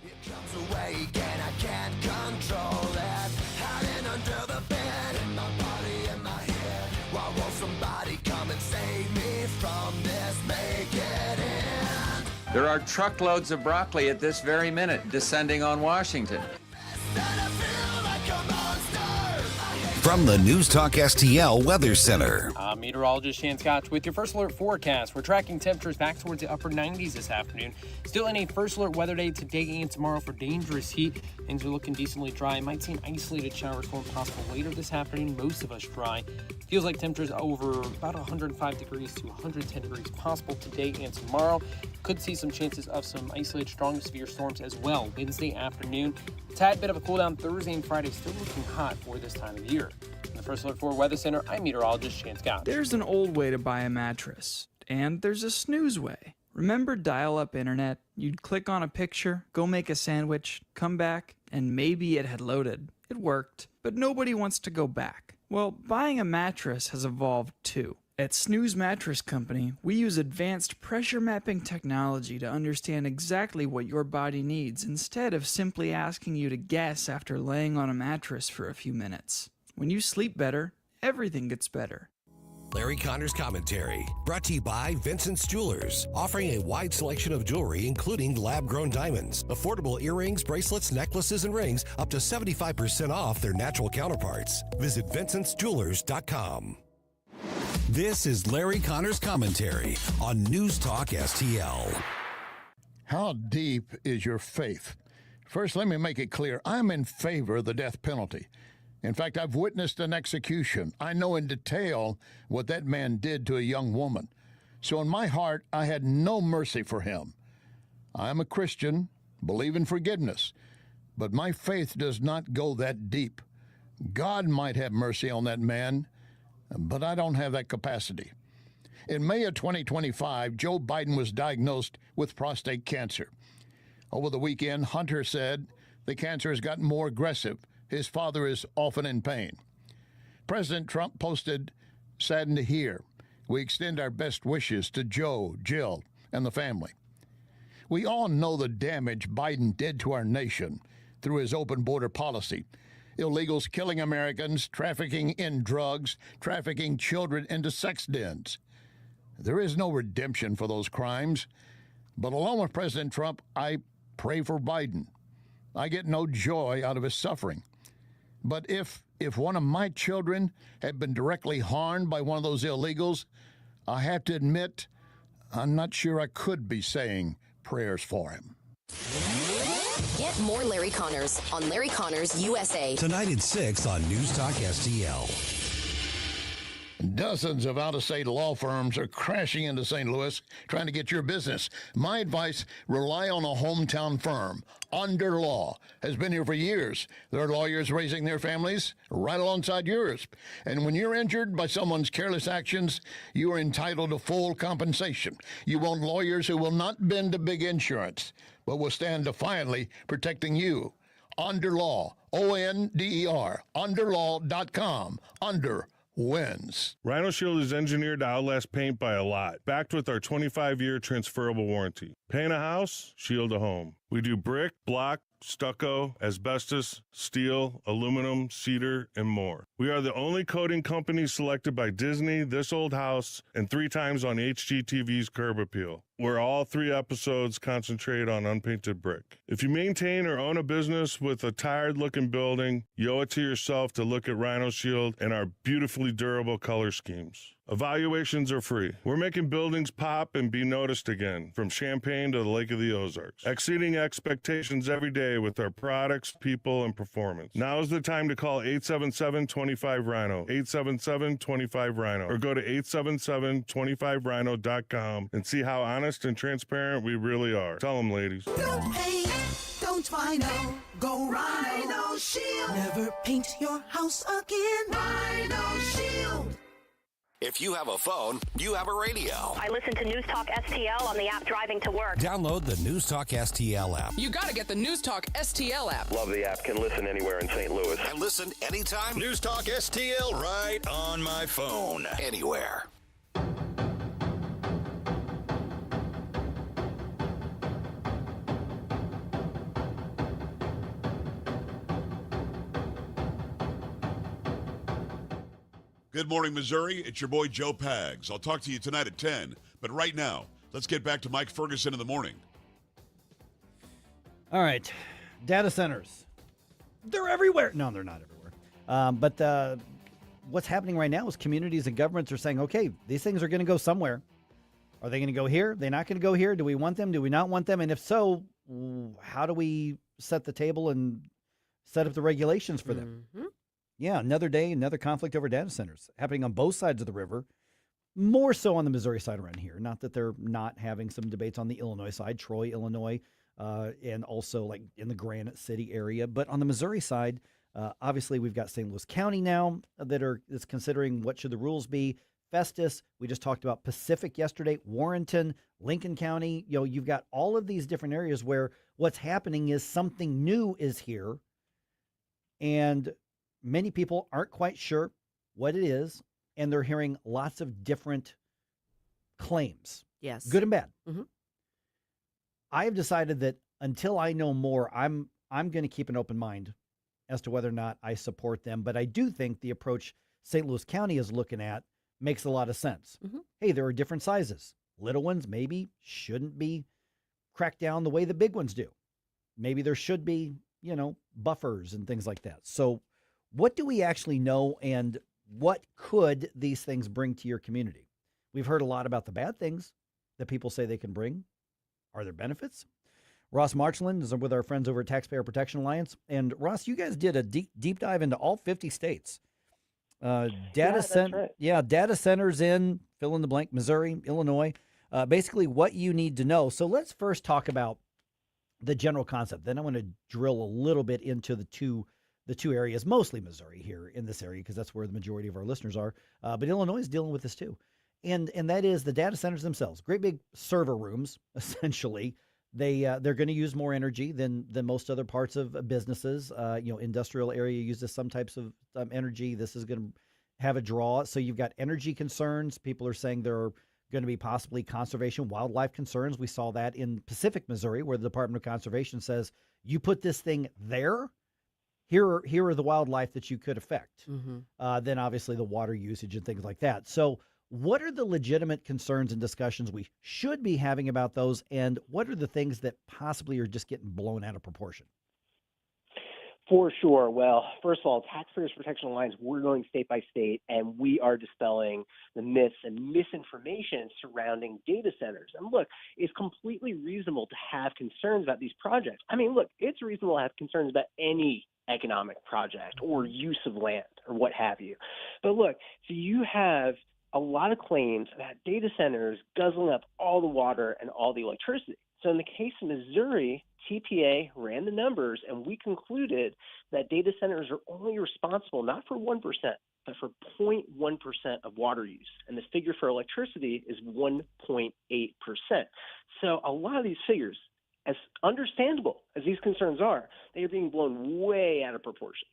It comes away again, I can't control it. Hiding under the bed, in my body, in my head. Why won't somebody come and save me from this? Make it end. are truckloads of broccoli at this very minute descending on Washington. From the News Talk STL Weather Center. I'm meteorologist Shan Scotch with your first alert forecast. We're tracking temperatures back towards the upper 90s this afternoon. Still in a first alert weather day today and tomorrow for dangerous heat. Things are looking decently dry. Might see an isolated shower storm possible later this afternoon. Most of us dry. Feels like temperatures over about 105 degrees to 110 degrees possible today and tomorrow. Could see some chances of some isolated strong to severe storms as well Wednesday afternoon. Tad bit of a cool down Thursday and Friday, still looking hot for this time of year. In the First Alert 4 Weather Center, I'm meteorologist Shan Scott. There's an old way to buy a mattress, and there's a snooze way. Remember dial-up internet? You'd click on a picture, go make a sandwich, come back, and maybe it had loaded. It worked, but nobody wants to go back. Well, buying a mattress has evolved too. At Snooze Mattress Company, we use advanced pressure mapping technology to understand exactly what your body needs instead of simply asking you to guess after laying on a mattress for a few minutes. When you sleep better, everything gets better. Larry Connor's Commentary, brought to you by Vincent's Jewelers, offering a wide selection of jewelry including lab-grown diamonds, affordable earrings, bracelets, necklaces, and rings up to 75% off their natural counterparts. Visit vincentsjewelers.com. This is Larry Connor's Commentary on News Talk STL. How deep is your faith? First, let me make it clear. I'm in favor of the death penalty. In fact, I've witnessed an execution. I know in detail what that man did to a young woman. So in my heart, I had no mercy for him. I am a Christian, believe in forgiveness, but my faith does not go that deep. God might have mercy on that man, but I don't have that capacity. In May of 2025, Joe Biden was diagnosed with prostate cancer. Over the weekend, Hunter said the cancer has gotten more aggressive. His father is often in pain. President Trump posted, "Saddened to hear. We extend our best wishes to Joe, Jill, and the family." We all know the damage Biden did to our nation through his open border policy. Illegals killing Americans, trafficking in drugs, trafficking children into sex dens. There is no redemption for those crimes. But along with President Trump, I pray for Biden. I get no joy out of his suffering. But if one of my children had been directly harmed by one of those illegals, I have to admit, I'm not sure I could be saying prayers for him. Get more Larry Connors on Larry Connors USA. Tonight at 6 on News Talk STL. Dozens of out-of-state law firms are crashing into St. Louis trying to get your business. My advice, rely on a hometown firm. Under Law has been here for years. There are lawyers raising their families right alongside yours. And when you're injured by someone's careless actions, you are entitled to full compensation. You want lawyers who will not bend to big insurance, but will stand defiantly protecting you. Under Law, O-N-D-E-R, underlaw.com, under wins. Rhino Shield is engineered to outlast paint by a lot, backed with our 25-year transferable warranty. Paint a house, shield a home. We do brick, block, stucco, asbestos, steel, aluminum, cedar, and more. We are the only coating company selected by Disney, This Old House, and 3 times on HGTV's Curb Appeal, where all 3 episodes concentrate on unpainted brick. If you maintain or own a business with a tired-looking building, you owe it to yourself to look at Rhino Shield and our beautifully durable color schemes. Evaluations are free. We're making buildings pop and be noticed again, from Champaign to the Lake of the Ozarks, exceeding expectations every day with our products, people, and performance. Now is the time to call 877-25-RHINO, 877-25-RHINO, or go to 877-25rhino.com and see how honest and transparent we really are. Tell them, ladies. Don't paint, don't Rhino, go Rhino Shield. Never paint your house again. Rhino Shield. If you have a phone, you have a radio. I listen to News Talk STL on the app driving to work. Download the News Talk STL app. You got to get the News Talk STL app. Love the app. Can listen anywhere in St. Louis. And listen anytime. News Talk STL right on my phone. Anywhere. Good morning, Missouri. It's your boy, Joe Pags. I'll talk to you tonight at 10. But right now, let's get back to Mike Ferguson in the morning. All right. Data centers. They're everywhere. No, they're not everywhere. But what's happening right now is communities and governments are saying, okay, these things are going to go somewhere. Are they going to go here? They're not going to go here? Do we want them? Do we not want them? And if so, how do we set the table and set up the regulations for them? Yeah, another day, another conflict over data centers happening on both sides of the river, more so on the Missouri side around here. Not that they're not having some debates on the Illinois side, Troy, Illinois, and also like in the Granite City area. But on the Missouri side, obviously we've got St. Louis County now that's considering what should the rules be. Festus, we just talked about Pacific yesterday, Warrenton, Lincoln County. You've got all of these different areas where what's happening is something new is here, and many people aren't quite sure what it is, and they're hearing lots of different claims. Yes. Good and bad. I have decided that until I know more, I'm going to keep an open mind as to whether or not I support them. But I do think the approach St. Louis County is looking at makes a lot of sense. Hey, there are different sizes. Little ones maybe shouldn't be cracked down the way the big ones do. Maybe there should be, buffers and things like that. So what do we actually know, and what could these things bring to your community? We've heard a lot about the bad things that people say they can bring. Are there benefits? Ross Marchland is with our friends over at Taxpayer Protection Alliance. And Ross, you guys did a deep dive into all 50 states. Data centers in fill in the blank, Missouri, Illinois, basically what you need to know. So let's first talk about the general concept. Then I want to drill a little bit into the two areas, mostly Missouri here in this area, because that's where the majority of our listeners are. But Illinois is dealing with this too. And that is the data centers themselves, great big server rooms, essentially. They're going to use more energy than most other parts of businesses. Industrial area uses some types of energy. This is going to have a draw. So you've got energy concerns. People are saying there are going to be possibly conservation, wildlife concerns. We saw that in Pacific, Missouri, where the Department of Conservation says, you put this thing there, here are the wildlife that you could affect. Then obviously the water usage and things like that. So what are the legitimate concerns and discussions we should be having about those, and what are the things that possibly are just getting blown out of proportion? For sure. Well, first of all, Taxpayers Protection Alliance, we're going state by state, and we are dispelling the myths and misinformation surrounding data centers. And look, it's completely reasonable to have concerns about these projects. I mean, look, it's reasonable to have concerns about any economic project or use of land or what have you. But look, so you have a lot of claims about data centers guzzling up all the water and all the electricity. So in the case of Missouri, TPA ran the numbers, and we concluded that data centers are only responsible not for 1%, but for 0.1% of water use. And the figure for electricity is 1.8%. So a lot of these figures, as understandable as these concerns are, they are being blown way out of proportion.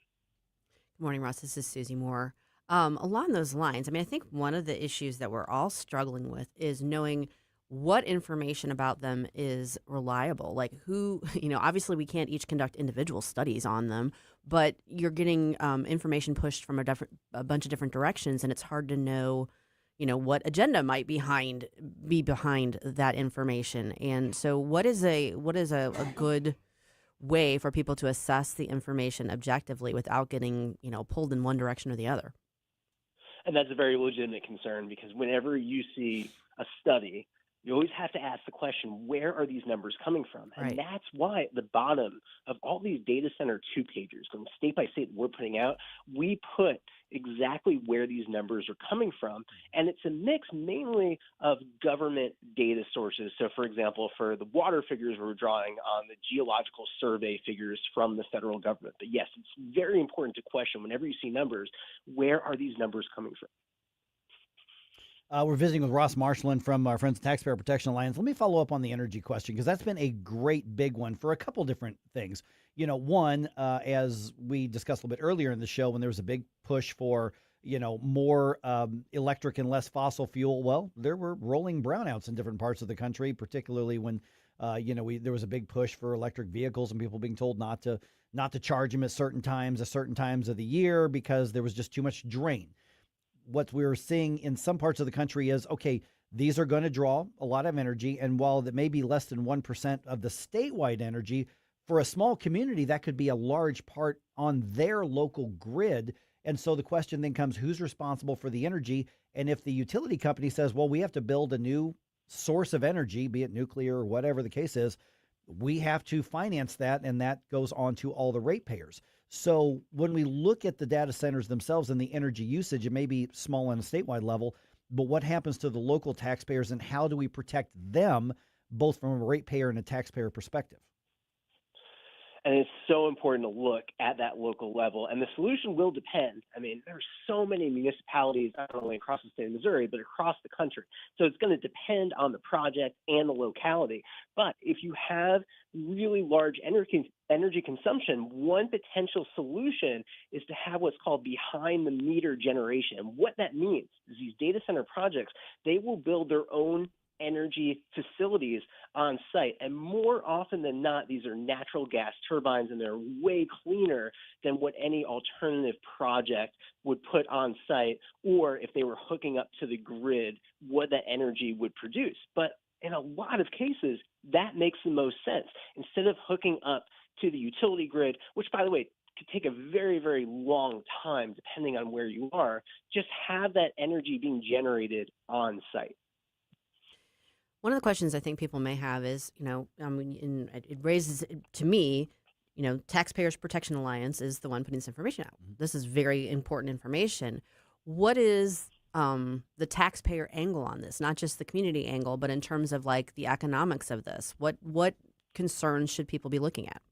Good morning, Ross. This is Susie Moore. Along those lines, I think one of the issues that we're all struggling with is knowing what information about them is reliable. Like who, obviously we can't each conduct individual studies on them, but you're getting information pushed from a bunch of different directions, and it's hard to know, what agenda might be behind that information. And so what is a good way for people to assess the information objectively without getting, pulled in one direction or the other? And that's a very legitimate concern, because whenever you see a study, you always have to ask the question, where are these numbers coming from? And Right. that's why at the bottom of all these data center two-pagers, from state by state we're putting out, we put exactly where these numbers are coming from. And it's a mix mainly of government data sources. So, for example, for the water figures, we're drawing on the geological survey figures from the federal government. But yes, it's very important to question whenever you see numbers, where are these numbers coming from? We're visiting with Ross Marchland from our friends at Taxpayer Protection Alliance. Let me follow up on the energy question, because that's been a great big one for a couple different things. One, as we discussed a little bit earlier in the show, when there was a big push for, more electric and less fossil fuel, well, there were rolling brownouts in different parts of the country, particularly when, there was a big push for electric vehicles and people being told not to charge them at certain times of the year because there was just too much drain. What we're seeing in some parts of the country is, okay, these are going to draw a lot of energy. And while that may be less than 1% of the statewide energy, for a small community, that could be a large part on their local grid. And so the question then comes, who's responsible for the energy? And if the utility company says, well, we have to build a new source of energy, be it nuclear or whatever the case is, we have to finance that, and that goes on to all the ratepayers. So when we look at the data centers themselves and the energy usage, it may be small on a statewide level, but what happens to the local taxpayers, and how do we protect them, both from a ratepayer and a taxpayer perspective? And it's so important to look at that local level. And the solution will depend. I mean, there are so many municipalities, not only across the state of Missouri, but across the country. So it's going to depend on the project and the locality. But if you have really large energy consumption, one potential solution is to have what's called behind the meter generation. And what that means is these data center projects, they will build their own energy facilities on site. And more often than not, these are natural gas turbines, and they're way cleaner than what any alternative project would put on site, or if they were hooking up to the grid, what that energy would produce. But in a lot of cases, that makes the most sense. Instead of hooking up to the utility grid, which, by the way, could take a very, very long time depending on where you are, just have that energy being generated on site. One of the questions I think people may have is, it raises to me, Taxpayers Protection Alliance is the one putting this information out. This is very important information. What is the taxpayer angle on this? Not just the community angle, but in terms of like the economics of this. What concerns should people be looking at?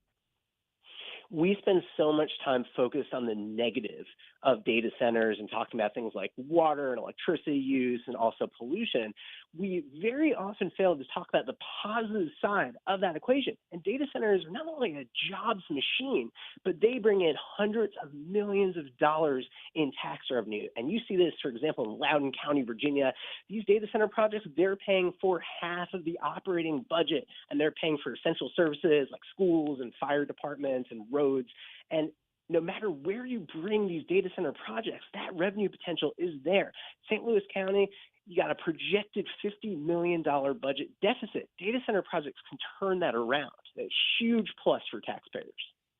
We spend so much time focused on the negative of data centers and talking about things like water and electricity use and also pollution. We very often fail to talk about the positive side of that equation. And data centers are not only a jobs machine, but they bring in hundreds of millions of dollars in tax revenue. And you see this, for example, in Loudoun County, Virginia. These data center projects, they're paying for half of the operating budget, and they're paying for essential services like schools and fire departments and roads. And no matter where you bring these data center projects, that revenue potential is there. St. Louis County, you got a projected $50 million budget deficit. Data center projects can turn that around. A huge plus for taxpayers.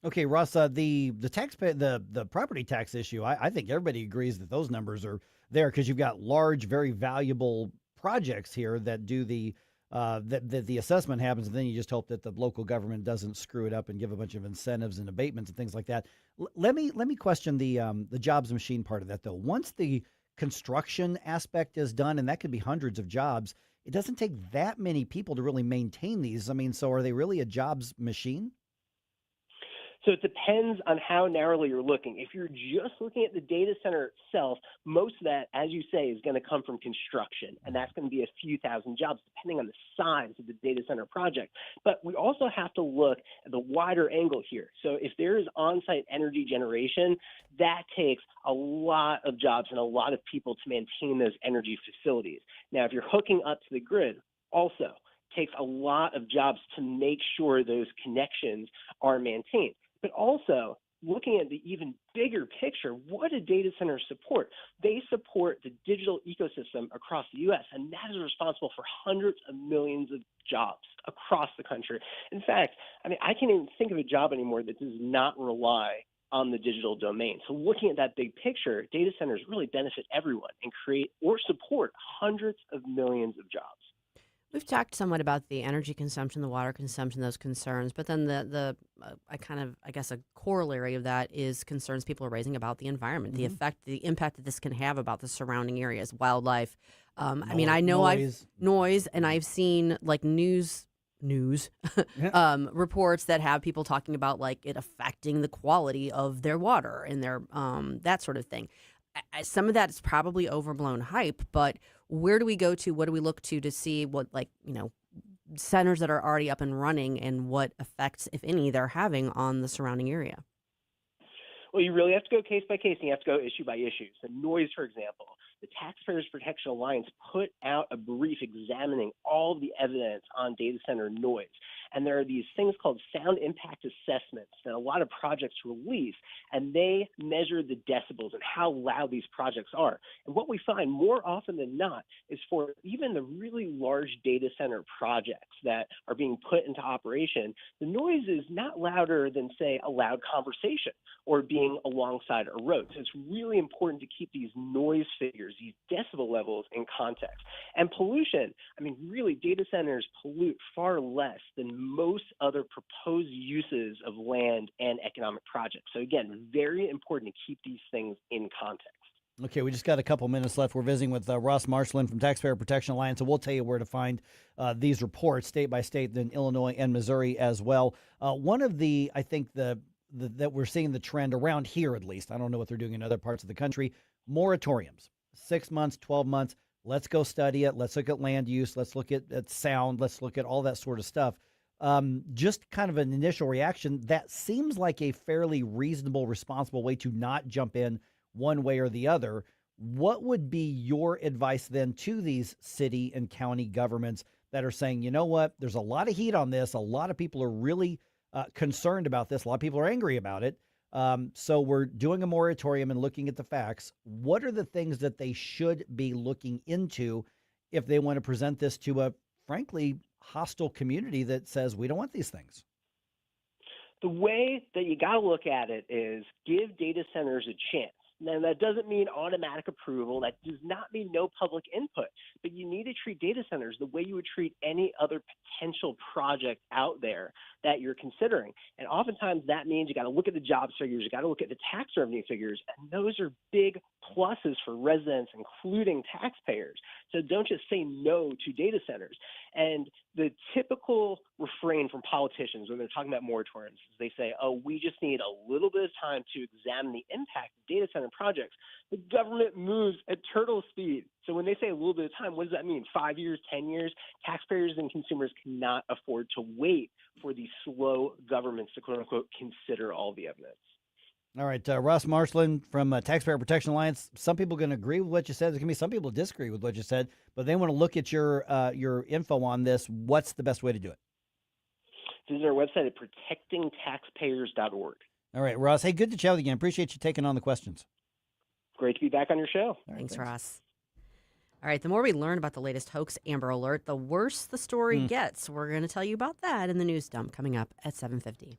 Okay, Russ, the taxpayer, the property tax issue, I think everybody agrees that those numbers are there because you've got large, very valuable projects here that do the assessment happens, and then you just hope that the local government doesn't screw it up and give a bunch of incentives and abatements and things like that. Let me question the jobs machine part of that, though. Once the construction aspect is done, and that could be hundreds of jobs, it doesn't take that many people to really maintain these. I mean, so are they really a jobs machine? So it depends on how narrowly you're looking. If you're just looking at the data center itself, most of that, as you say, is going to come from construction, and that's going to be a few thousand jobs depending on the size of the data center project. But we also have to look at the wider angle here. So if there is on-site energy generation, that takes a lot of jobs and a lot of people to maintain those energy facilities. Now, if you're hooking up to the grid, also takes a lot of jobs to make sure those connections are maintained. But also, looking at the even bigger picture, what do data centers support? They support the digital ecosystem across the U.S., and that is responsible for hundreds of millions of jobs across the country. In fact, I can't even think of a job anymore that does not rely on the digital domain. So looking at that big picture, data centers really benefit everyone and create or support hundreds of millions of jobs. We've talked somewhat about the energy consumption, the water consumption, those concerns, but then a corollary of that is concerns people are raising about the environment, the impact that this can have about the surrounding areas, wildlife. Noise, and I've seen like news reports that have people talking about like it affecting the quality of their water and their that sort of thing. Some of that is probably overblown hype, but where do we go to? What do we look to see what, centers that are already up and running and what effects, if any, they're having on the surrounding area? Well, you really have to go case by case, and you have to go issue by issue. So noise, for example, the Taxpayers Protection Alliance put out a brief examining all of the evidence on data center noise. And there are these things called sound impact assessments that a lot of projects release, and they measure the decibels and how loud these projects are. And what we find more often than not is for even the really large data center projects that are being put into operation, the noise is not louder than, say, a loud conversation or being alongside a road. So it's really important to keep these noise figures, these decibel levels in context. And pollution, I mean, really, data centers pollute far less than most other proposed uses of land and economic projects. So again, very important to keep these things in context. Okay, we just got a couple minutes left. We're visiting with Ross Marchland from Taxpayer Protection Alliance, and we'll tell you where to find these reports, state by state, in Illinois and Missouri as well. One of the, I think, that we're seeing the trend around here, at least, I don't know what they're doing in other parts of the country, moratoriums, 6 months, 12 months. Let's go study it. Let's look at land use. Let's look at sound. Let's look at all that sort of stuff. Just kind of an initial reaction, that seems like a fairly reasonable, responsible way to not jump in one way or the other. What would be your advice then to these city and county governments that are saying, you know what, there's a lot of heat on this. A lot of people are really concerned about this. A lot of people are angry about it. So we're doing a moratorium and looking at the facts. What are the things that they should be looking into if they want to present this to a, frankly, hostile community that says we don't want these things? The way that you got to look at it is give data centers a chance. Now, that doesn't mean automatic approval. That does not mean no public input. But you need to treat data centers the way you would treat any other potential project out there that you're considering. And oftentimes that means you got to look at the jobs figures, you got to look at the tax revenue figures, and those are big pluses for residents, including taxpayers. So don't just say no to data centers. And the typical refrain from politicians when they're talking about moratoriums is they say, oh, we just need a little bit of time to examine the impact of data center projects. The government moves at turtle speed. So when they say a little bit of time, what does that mean? 5 years, 10 years? Taxpayers and consumers cannot afford to wait for these slow governments to, quote unquote, consider all the evidence. All right, Ross Marchland from Taxpayer Protection Alliance. Some people are going to agree with what you said. There's going to be some people who disagree with what you said, but they want to look at your info on this. What's the best way to do it? Visit our website at protectingtaxpayers.org. All right, Ross. Hey, good to chat with you again. Appreciate you taking on the questions. Great to be back on your show. Thanks, Ross. All right, the more we learn about the latest hoax Amber Alert, the worse the story gets. We're going to tell you about that in the news dump coming up at 7:50.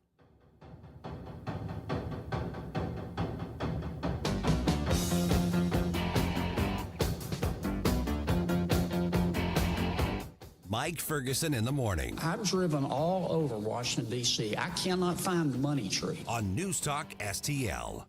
Mike Ferguson in the morning. I've driven all over Washington, D.C. I cannot find the money tree. On NewsTalk-STL.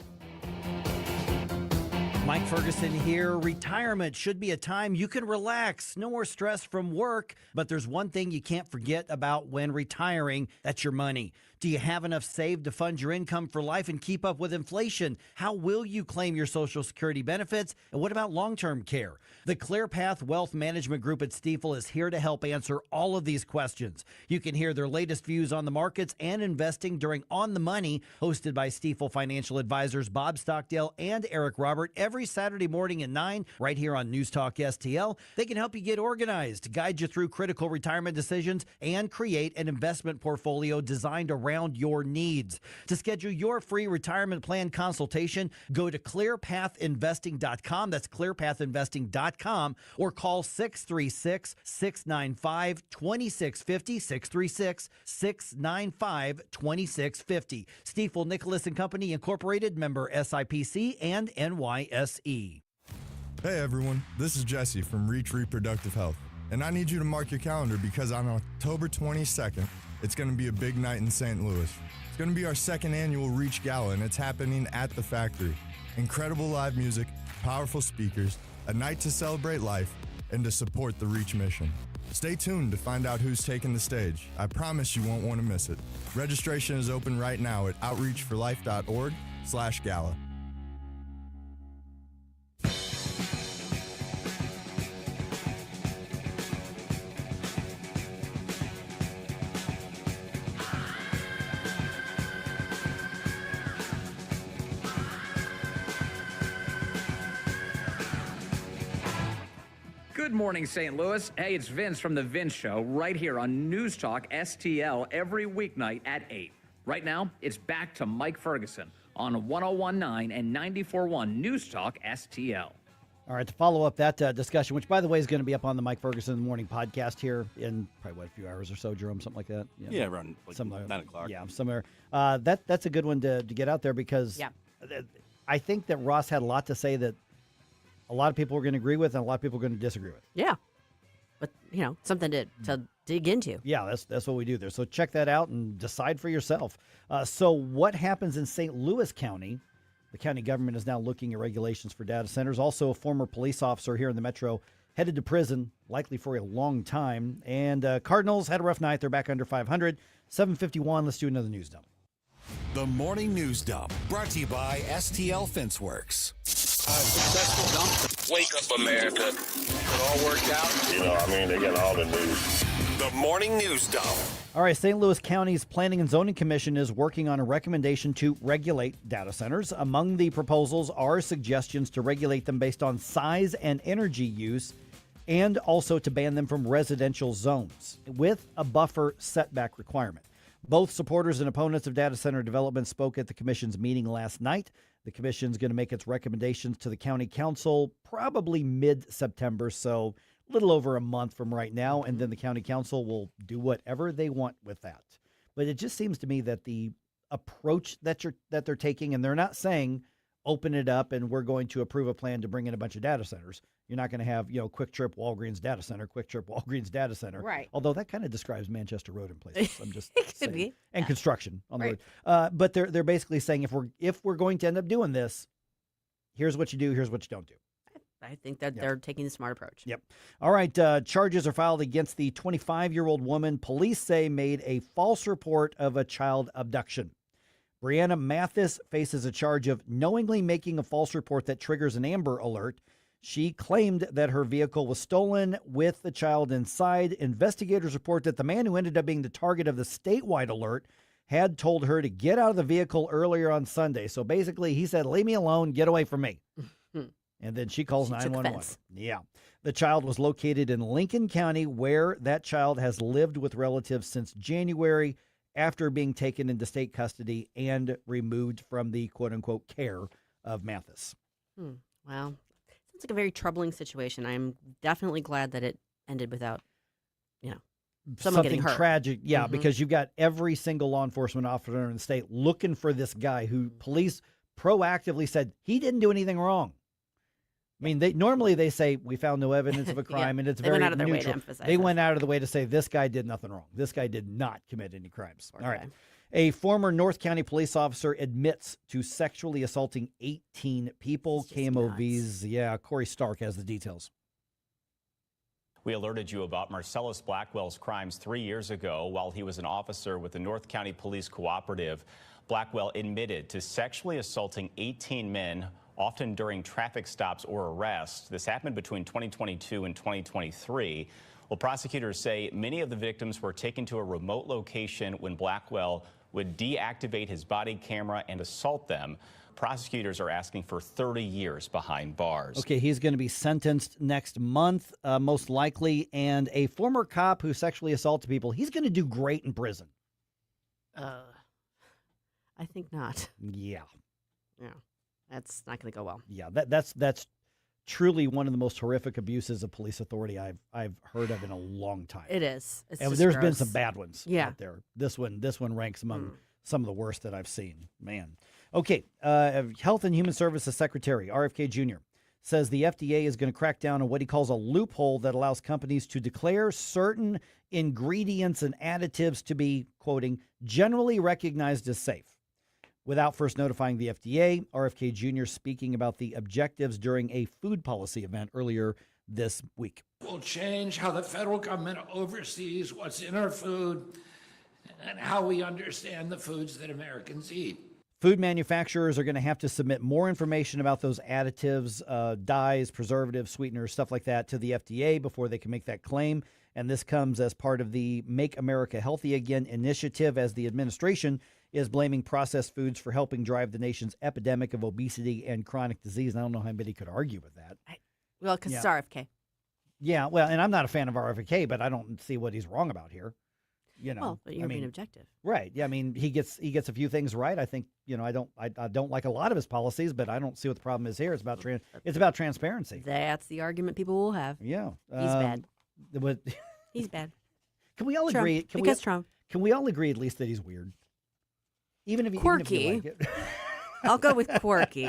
Mike Ferguson here. Retirement should be a time you can relax. No more stress from work. But there's one thing you can't forget about when retiring. That's your money. Do you have enough saved to fund your income for life and keep up with inflation? How will you claim your Social Security benefits? And what about long-term care? The ClearPath Wealth Management Group at Stifel is here to help answer all of these questions. You can hear their latest views on the markets and investing during On the Money, hosted by Stifel financial advisors Bob Stockdale and Eric Robert, every Saturday morning at 9, right here on News Talk STL. They can help you get organized, guide you through critical retirement decisions, and create an investment portfolio designed around your needs. To schedule your free retirement plan consultation, go to clearpathinvesting.com. That's clearpathinvesting.com, or call 636-695-2650, 636-695-2650. Stifel Nicholas and Company Incorporated, member SIPC and NYSE. Hey everyone, this is Jesse from Reach Reproductive Health, and I need you to mark your calendar because on October 22nd, it's going to be a big night in St. Louis. It's going to be our second annual Reach Gala, and it's happening at the factory. Incredible live music, powerful speakers, a night to celebrate life, and to support the Reach mission. Stay tuned to find out who's taking the stage. I promise you won't want to miss it. Registration is open right now at outreachforlife.org/gala. Good morning, St. Louis. Hey, it's Vince from The Vince Show right here on News Talk STL every weeknight at 8. Right now, it's back to Mike Ferguson on 101.9 and 94.1 News Talk STL. All right, to follow up that discussion, which, by the way, is going to be up on the Mike Ferguson Morning podcast here in probably, a few hours or so, Jerome, something like that? Yeah, around 9 o'clock. Yeah, somewhere. That's a good one to get out there because I think that Ross had a lot to say that a lot of people were going to agree with and a lot of people are going to disagree with. Yeah. But, something to dig into. Yeah, that's what we do there. So check that out and decide for yourself. So what happens in St. Louis County? The county government is now looking at regulations for data centers. Also, a former police officer here in the metro headed to prison, likely for a long time. And Cardinals had a rough night. They're back under 500. 7:51. Let's do another news dump. The Morning News Dump, brought to you by STL Fenceworks. Wake up, America. It all worked out. They got all the news. The Morning News Dump. All right, St. Louis County's Planning and Zoning Commission is working on a recommendation to regulate data centers. Among the proposals are suggestions to regulate them based on size and energy use, and also to ban them from residential zones with a buffer setback requirement. Both supporters and opponents of data center development spoke at the commission's meeting last night. The commission's going to make its recommendations to the county council probably mid-September, so a little over a month from right now, and then the county council will do whatever they want with that. But it just seems to me that the approach that they're taking, and they're not saying open it up and we're going to approve a plan to bring in a bunch of data centers. You're not going to have, Quick Trip Walgreens data center, Quick Trip Walgreens data center. Right. Although that kind of describes Manchester Road in places. I'm just It could saying. be. And construction on the Right. road. But they're basically saying if we're going to end up doing this, here's what you do, here's what you don't do. I think that they're taking the smart approach. Yep. All right. Charges are filed against the 25-year-old woman police say made a false report of a child abduction. Brianna Mathis faces a charge of knowingly making a false report that triggers an Amber Alert. She claimed that her vehicle was stolen with the child inside. Investigators report that the man who ended up being the target of the statewide alert had told her to get out of the vehicle earlier on Sunday. So basically, he said, leave me alone, get away from me. And then she calls 911. Yeah. The child was located in Lincoln County, where that child has lived with relatives since January after being taken into state custody and removed from the quote-unquote care of Mathis. Well, sounds like a very troubling situation. I'm definitely glad that it ended without, someone getting hurt. Tragic. Yeah, because you've got every single law enforcement officer in the state looking for this guy who police proactively said he didn't do anything wrong. I mean, they say we found no evidence of a crime, and it's they very went out of their way to neutral. emphasize They that. went out of the way to say this guy did nothing wrong. This guy did not commit any crimes. Poor All right. guy. A former North County police officer admits to sexually assaulting 18 people. KMOV's Corey Stark has the details. We alerted you about Marcellus Blackwell's crimes 3 years ago while he was an officer with the North County Police Cooperative. Blackwell admitted to sexually assaulting 18 men, often during traffic stops or arrests. This happened between 2022 and 2023. Well, prosecutors say many of the victims were taken to a remote location when Blackwell would deactivate his body camera and assault them. Prosecutors are asking for 30 years behind bars. Okay, he's going to be sentenced next month, most likely. And a former cop who sexually assaulted people, he's going to do great in prison. I think not. Yeah. Yeah. That's not going to go well. Yeah, that's truly one of the most horrific abuses of police authority I've heard of in a long time. It is. It's and just there's been gross. some bad ones out there. This one ranks among some of the worst that I've seen. Man. Okay, Health and Human Services Secretary RFK Jr. says the FDA is going to crack down on what he calls a loophole that allows companies to declare certain ingredients and additives to be, quoting, generally recognized as safe, without first notifying the FDA. RFK Jr. speaking about the objectives during a food policy event earlier this week. Will change how the federal government oversees what's in our food and how we understand the foods that Americans eat. Food manufacturers are going to have to submit more information about those additives, dyes, preservatives, sweeteners, stuff like that to the FDA before they can make that claim. And this comes as part of the Make America Healthy Again initiative, as the administration is blaming processed foods for helping drive the nation's epidemic of obesity and chronic disease. And I don't know how anybody could argue with that. Well, because it's RFK. Yeah, well, and I'm not a fan of RFK, but I don't see what he's wrong about here. Well, but you're being objective. Right. Yeah, I mean, he gets a few things right. I think, I don't like a lot of his policies, but I don't see what the problem is here. It's about transparency. That's the argument people will have. Yeah. He's bad. But He's bad. Can we all Trump, agree? Trump. Can we all agree at least that he's weird? Quirky. Even if you like it. I'll go with quirky.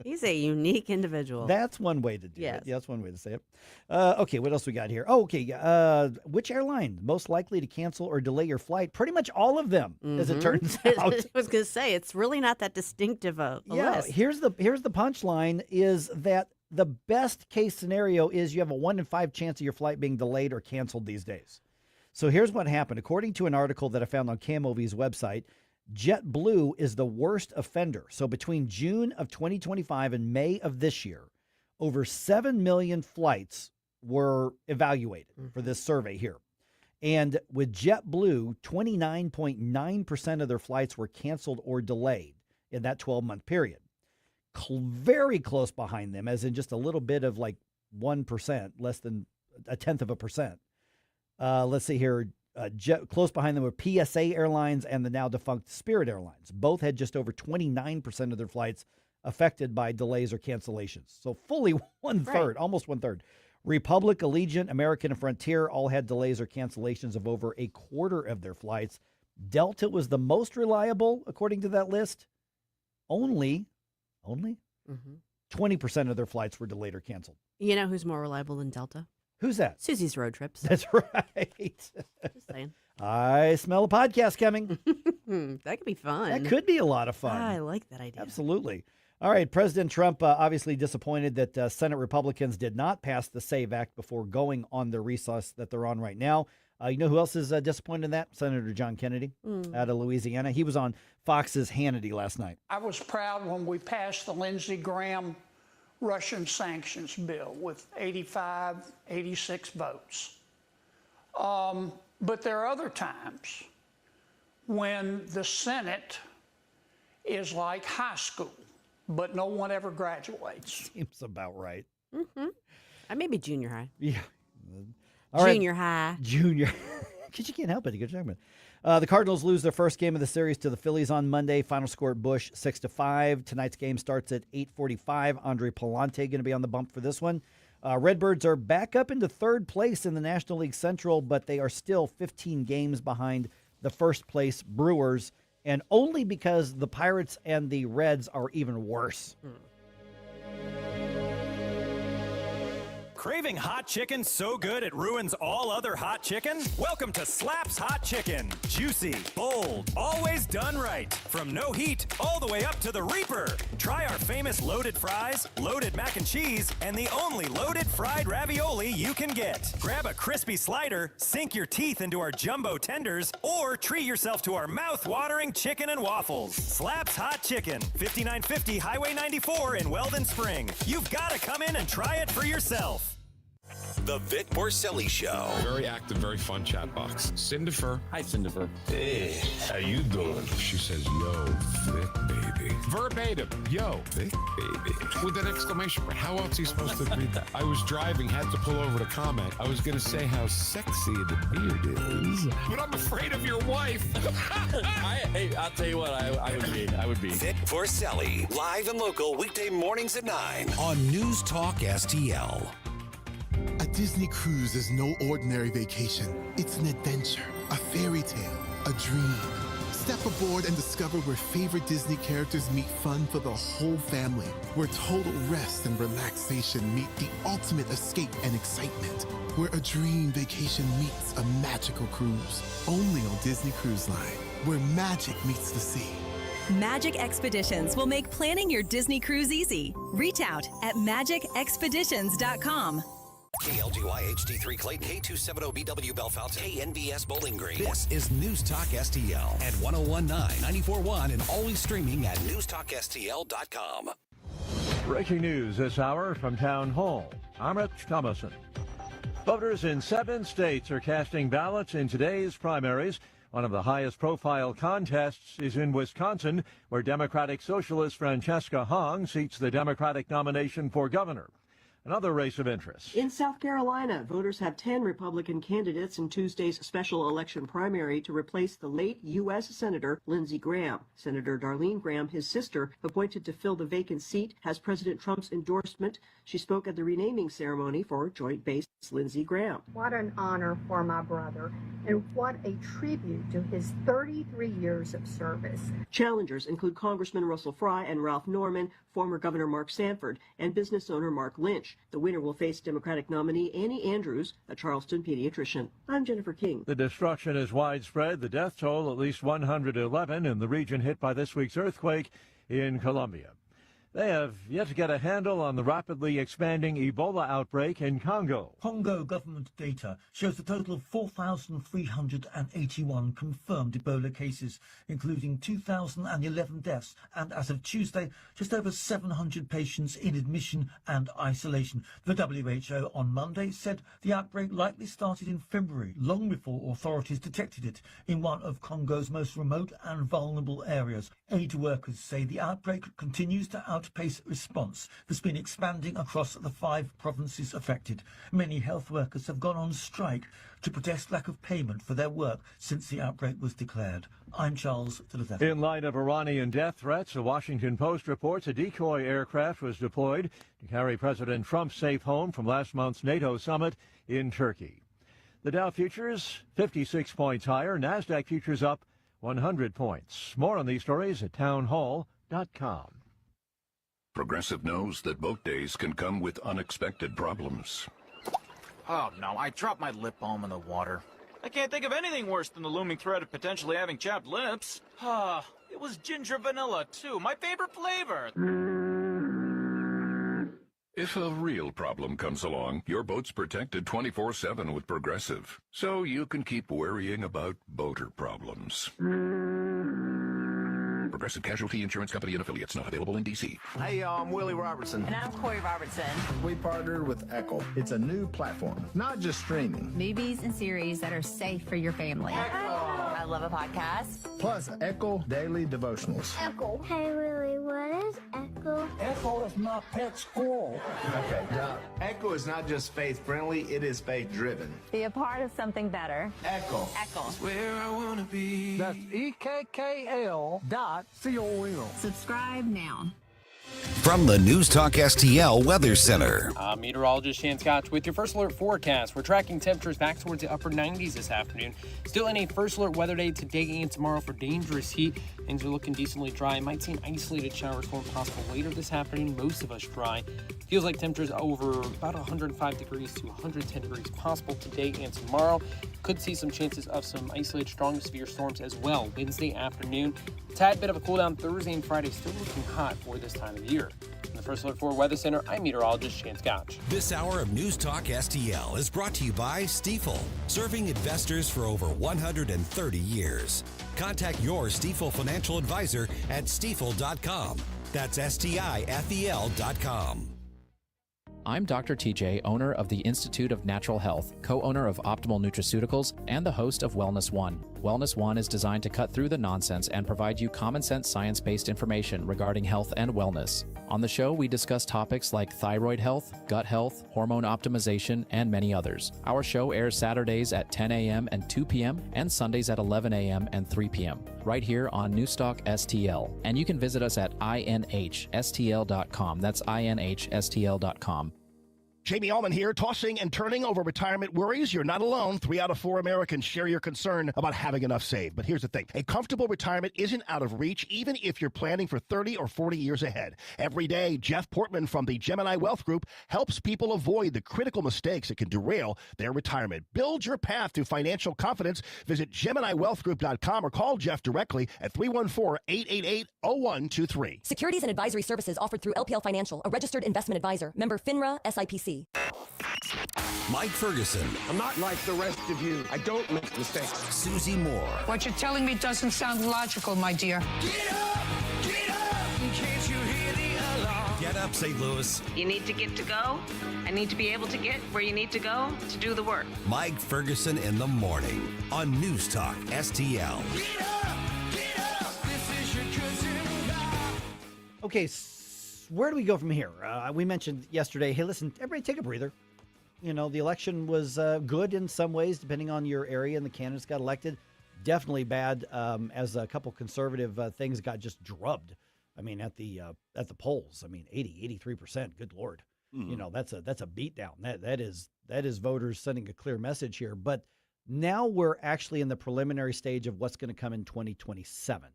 He's a unique individual. That's one way to do Yes. it. Yeah, that's one way to say it. Okay, what else we got here? Oh, okay. Which airline most likely to cancel or delay your flight? Pretty much all of them, as it turns out. I was going to say, it's really not that distinctive a list. Here's the punchline is that the best case scenario is you have a 1 in 5 chance of your flight being delayed or canceled these days. So here's what happened. According to an article that I found on KMOV's website, JetBlue is the worst offender. So between June of 2025 and May of this year, over 7 million flights were evaluated for this survey here. And with JetBlue, 29.9% of their flights were canceled or delayed in that 12-month period. Very close behind them, as in just a little bit of like 1%, less than a tenth of a percent. Let's see here. Close behind them were PSA Airlines and the now defunct Spirit Airlines. Both had just over 29% of their flights affected by delays or cancellations. So fully one-third, almost one-third. Republic, Allegiant, American, and Frontier all had delays or cancellations of over a quarter of their flights. Delta was the most reliable, according to that list. Only 20% of their flights were delayed or canceled. You know who's more reliable than Delta? Who's that? Susie's Road Trips. That's right. Just saying. I smell a podcast coming. That could be fun. That could be a lot of fun. I like that idea. Absolutely. All right. President Trump obviously disappointed that Senate Republicans did not pass the SAVE Act before going on the recess that they're on right now. You know who else is disappointed in that? Senator John Kennedy out of Louisiana. He was on Fox's Hannity last night. I was proud when we passed the Lindsey Graham Russian sanctions bill with 85, 86 votes. But there are other times when the Senate is like high school, but no one ever graduates. Seems about right. Maybe junior high. Yeah. Junior high. Junior. Because you can't help it. The Cardinals lose their first game of the series to the Phillies on Monday. Final score at Busch 6-5. Tonight's game starts at 8:45. Andre Pallante going to be on the bump for this one. Redbirds are back up into third place in the National League Central, but they are still 15 games behind the first place Brewers, and only because the Pirates and the Reds are even worse. Craving hot chicken so good it ruins all other hot chicken? Welcome to Slaps Hot Chicken. Juicy, bold, always done right. From no heat all the way up to the Reaper. Try our famous loaded fries, loaded mac and cheese, and the only loaded fried ravioli you can get. Grab a crispy slider, sink your teeth into our jumbo tenders, or treat yourself to our mouth-watering chicken and waffles. Slaps Hot Chicken, 5950 Highway 94 in Weldon Spring. You've got to come in and try it for yourself. The Vic Morcelli Show. Very active, very fun chat box. Cinderfer. Hi, Cinderfer. Hey, how you doing? She says, yo, Vic, baby. Verbatim, yo, Vic, baby. With an exclamation point. How else are you supposed to read that? I was driving, had to pull over to comment. I was going to say how sexy the beard is, but I'm afraid of your wife. Hey, I'll tell you what, I would be. Vic Morcelli, live and local, weekday mornings at 9 on News Talk STL. A Disney cruise is no ordinary vacation. It's an adventure, a fairy tale, a dream. Step aboard and discover where favorite Disney characters meet fun for the whole family, where total rest and relaxation meet the ultimate escape and excitement, where a dream vacation meets a magical cruise. Only on Disney Cruise Line, where magic meets the sea. Magic Expeditions will make planning your Disney cruise easy. Reach out at magicexpeditions.com. KLGY HD3 Clayton, K270BW Bellefonte, KNBS Bowling Green. This is News Talk STL at 1019, 94.1, and always streaming at NewsTalkSTL.com. Breaking news this hour from Town Hall. I'm Rich Thomason. Voters in 7 states are casting ballots in today's primaries. One of the highest profile contests is in Wisconsin, where Democratic Socialist Francesca Hong seeks the Democratic nomination for governor. another race of interest. In South Carolina, voters have 10 Republican candidates in Tuesday's special election primary to replace the late U.S. Senator Lindsey Graham. Senator Darlene Graham, his sister, appointed to fill the vacant seat, has President Trump's endorsement. She spoke at the renaming ceremony for Joint Base Lindsey Graham. What an honor for my brother, and what a tribute to his 33 years of service. Challengers include Congressman Russell Fry and Ralph Norman, former Governor Mark Sanford, and business owner Mark Lynch. The winner will face Democratic nominee Annie Andrews, a Charleston pediatrician. I'm Jennifer King. The destruction is widespread. The death toll, at least 111 in the region hit by this week's earthquake in Colombia. They have yet to get a handle on the rapidly expanding Ebola outbreak in Congo. Congo government data shows a total of 4,381 confirmed Ebola cases, including 2,011 deaths, and as of Tuesday, just over 700 patients in admission and isolation. The WHO on Monday said the outbreak likely started in February, long before authorities detected it in one of Congo's most remote and vulnerable areas. Aid workers say the outbreak continues to outpace response that's been expanding across the 5 provinces affected. Many health workers have gone on strike to protest lack of payment for their work since the outbreak was declared. I'm Charles Delazette. In light of Iranian death threats, the Washington Post reports a decoy aircraft was deployed to carry President Trump safe home from last month's NATO summit in Turkey. The Dow futures 56 points higher, NASDAQ futures up 100 points. More on these stories at townhall.com. Progressive knows that boat days can come with unexpected problems. Oh no, I dropped my lip balm in the water. I can't think of anything worse than the looming threat of potentially having chapped lips. It was ginger vanilla too, my favorite flavor. If a real problem comes along, your boat's protected 24/7 with Progressive, so you can keep worrying about boater problems. Progressive Casualty Insurance Company and Affiliates, not available in D.C. Hey, I'm Willie Robertson. And I'm Corey Robertson. We partnered with Echo. It's a new platform, not just streaming. Movies and series that are safe for your family. I love a podcast. Plus, Echo Daily Devotionals. Echo. Hey, Willie, what is Echo? Echo is my pet squirrel. Okay, Doc. Echo is not just faith-friendly, it is faith-driven. Be a part of something better. Echo. Echo. Where I want to be. That's EKKL.com. Subscribe now. From the NewsTalkSTL Weather Center. I'm meteorologist Shan Scotch with your first alert forecast. We're tracking temperatures back towards the upper 90s this afternoon. Still in a first alert weather day today and tomorrow for dangerous heat. Things are looking decently dry. Might see an isolated shower storm possible later this afternoon. Most of us dry. Feels like temperatures over about 105 degrees to 110 degrees possible today and tomorrow. Could see some chances of some isolated strong to severe storms as well Wednesday afternoon. Tad bit of a cool down Thursday and Friday, still looking hot for this time of year. In the First Alert 4 Weather Center, I'm meteorologist Shan Scotch. This hour of News Talk STL is brought to you by Stifel, serving investors for over 130 years. Contact your Stifel financial advisor at stifel.com. That's STIFEL.com. I'm Dr. TJ, owner of the Institute of Natural Health, co-owner of Optimal Nutraceuticals, and the host of Wellness One. Wellness One is designed to cut through the nonsense and provide you common sense science-based information regarding health and wellness. On the show, we discuss topics like thyroid health, gut health, hormone optimization, and many others. Our show airs Saturdays at 10 a.m. and 2 p.m. and Sundays at 11 a.m. and 3 p.m. right here on Newstalk STL. And you can visit us at INHSTL.com. That's INHSTL.com. Jamie Allman here, tossing and turning over retirement worries. You're not alone. 3 out of 4 Americans share your concern about having enough saved. But here's the thing. A comfortable retirement isn't out of reach, even if you're planning for 30 or 40 years ahead. Every day, Jeff Portman from the Gemini Wealth Group helps people avoid the critical mistakes that can derail their retirement. Build your path to financial confidence. Visit GeminiWealthGroup.com or call Jeff directly at 314-888-0123. Securities and advisory services offered through LPL Financial, a registered investment advisor. Member FINRA, SIPC. Mike Ferguson. I'm not like the rest of you. I don't make mistakes. Susie Moore. What you're telling me doesn't sound logical, my dear. Get up! Get up! Can't you hear the alarm? Get up, St. Louis. You need to get to go. I need to be able to get where you need to go to do the work. Mike Ferguson in the morning on News Talk STL. Get up! Get up! This is your cousin. Okay, where do we go from here? We mentioned yesterday, hey, listen, everybody take a breather. You know, the election was good in some ways, depending on your area, and the candidates got elected. Definitely bad as a couple conservative things got just drubbed. I mean, at the polls, I mean, 83%. Good Lord. You know, that's a beatdown. That is voters sending a clear message here. But now we're actually in the preliminary stage of what's going to come in 2027.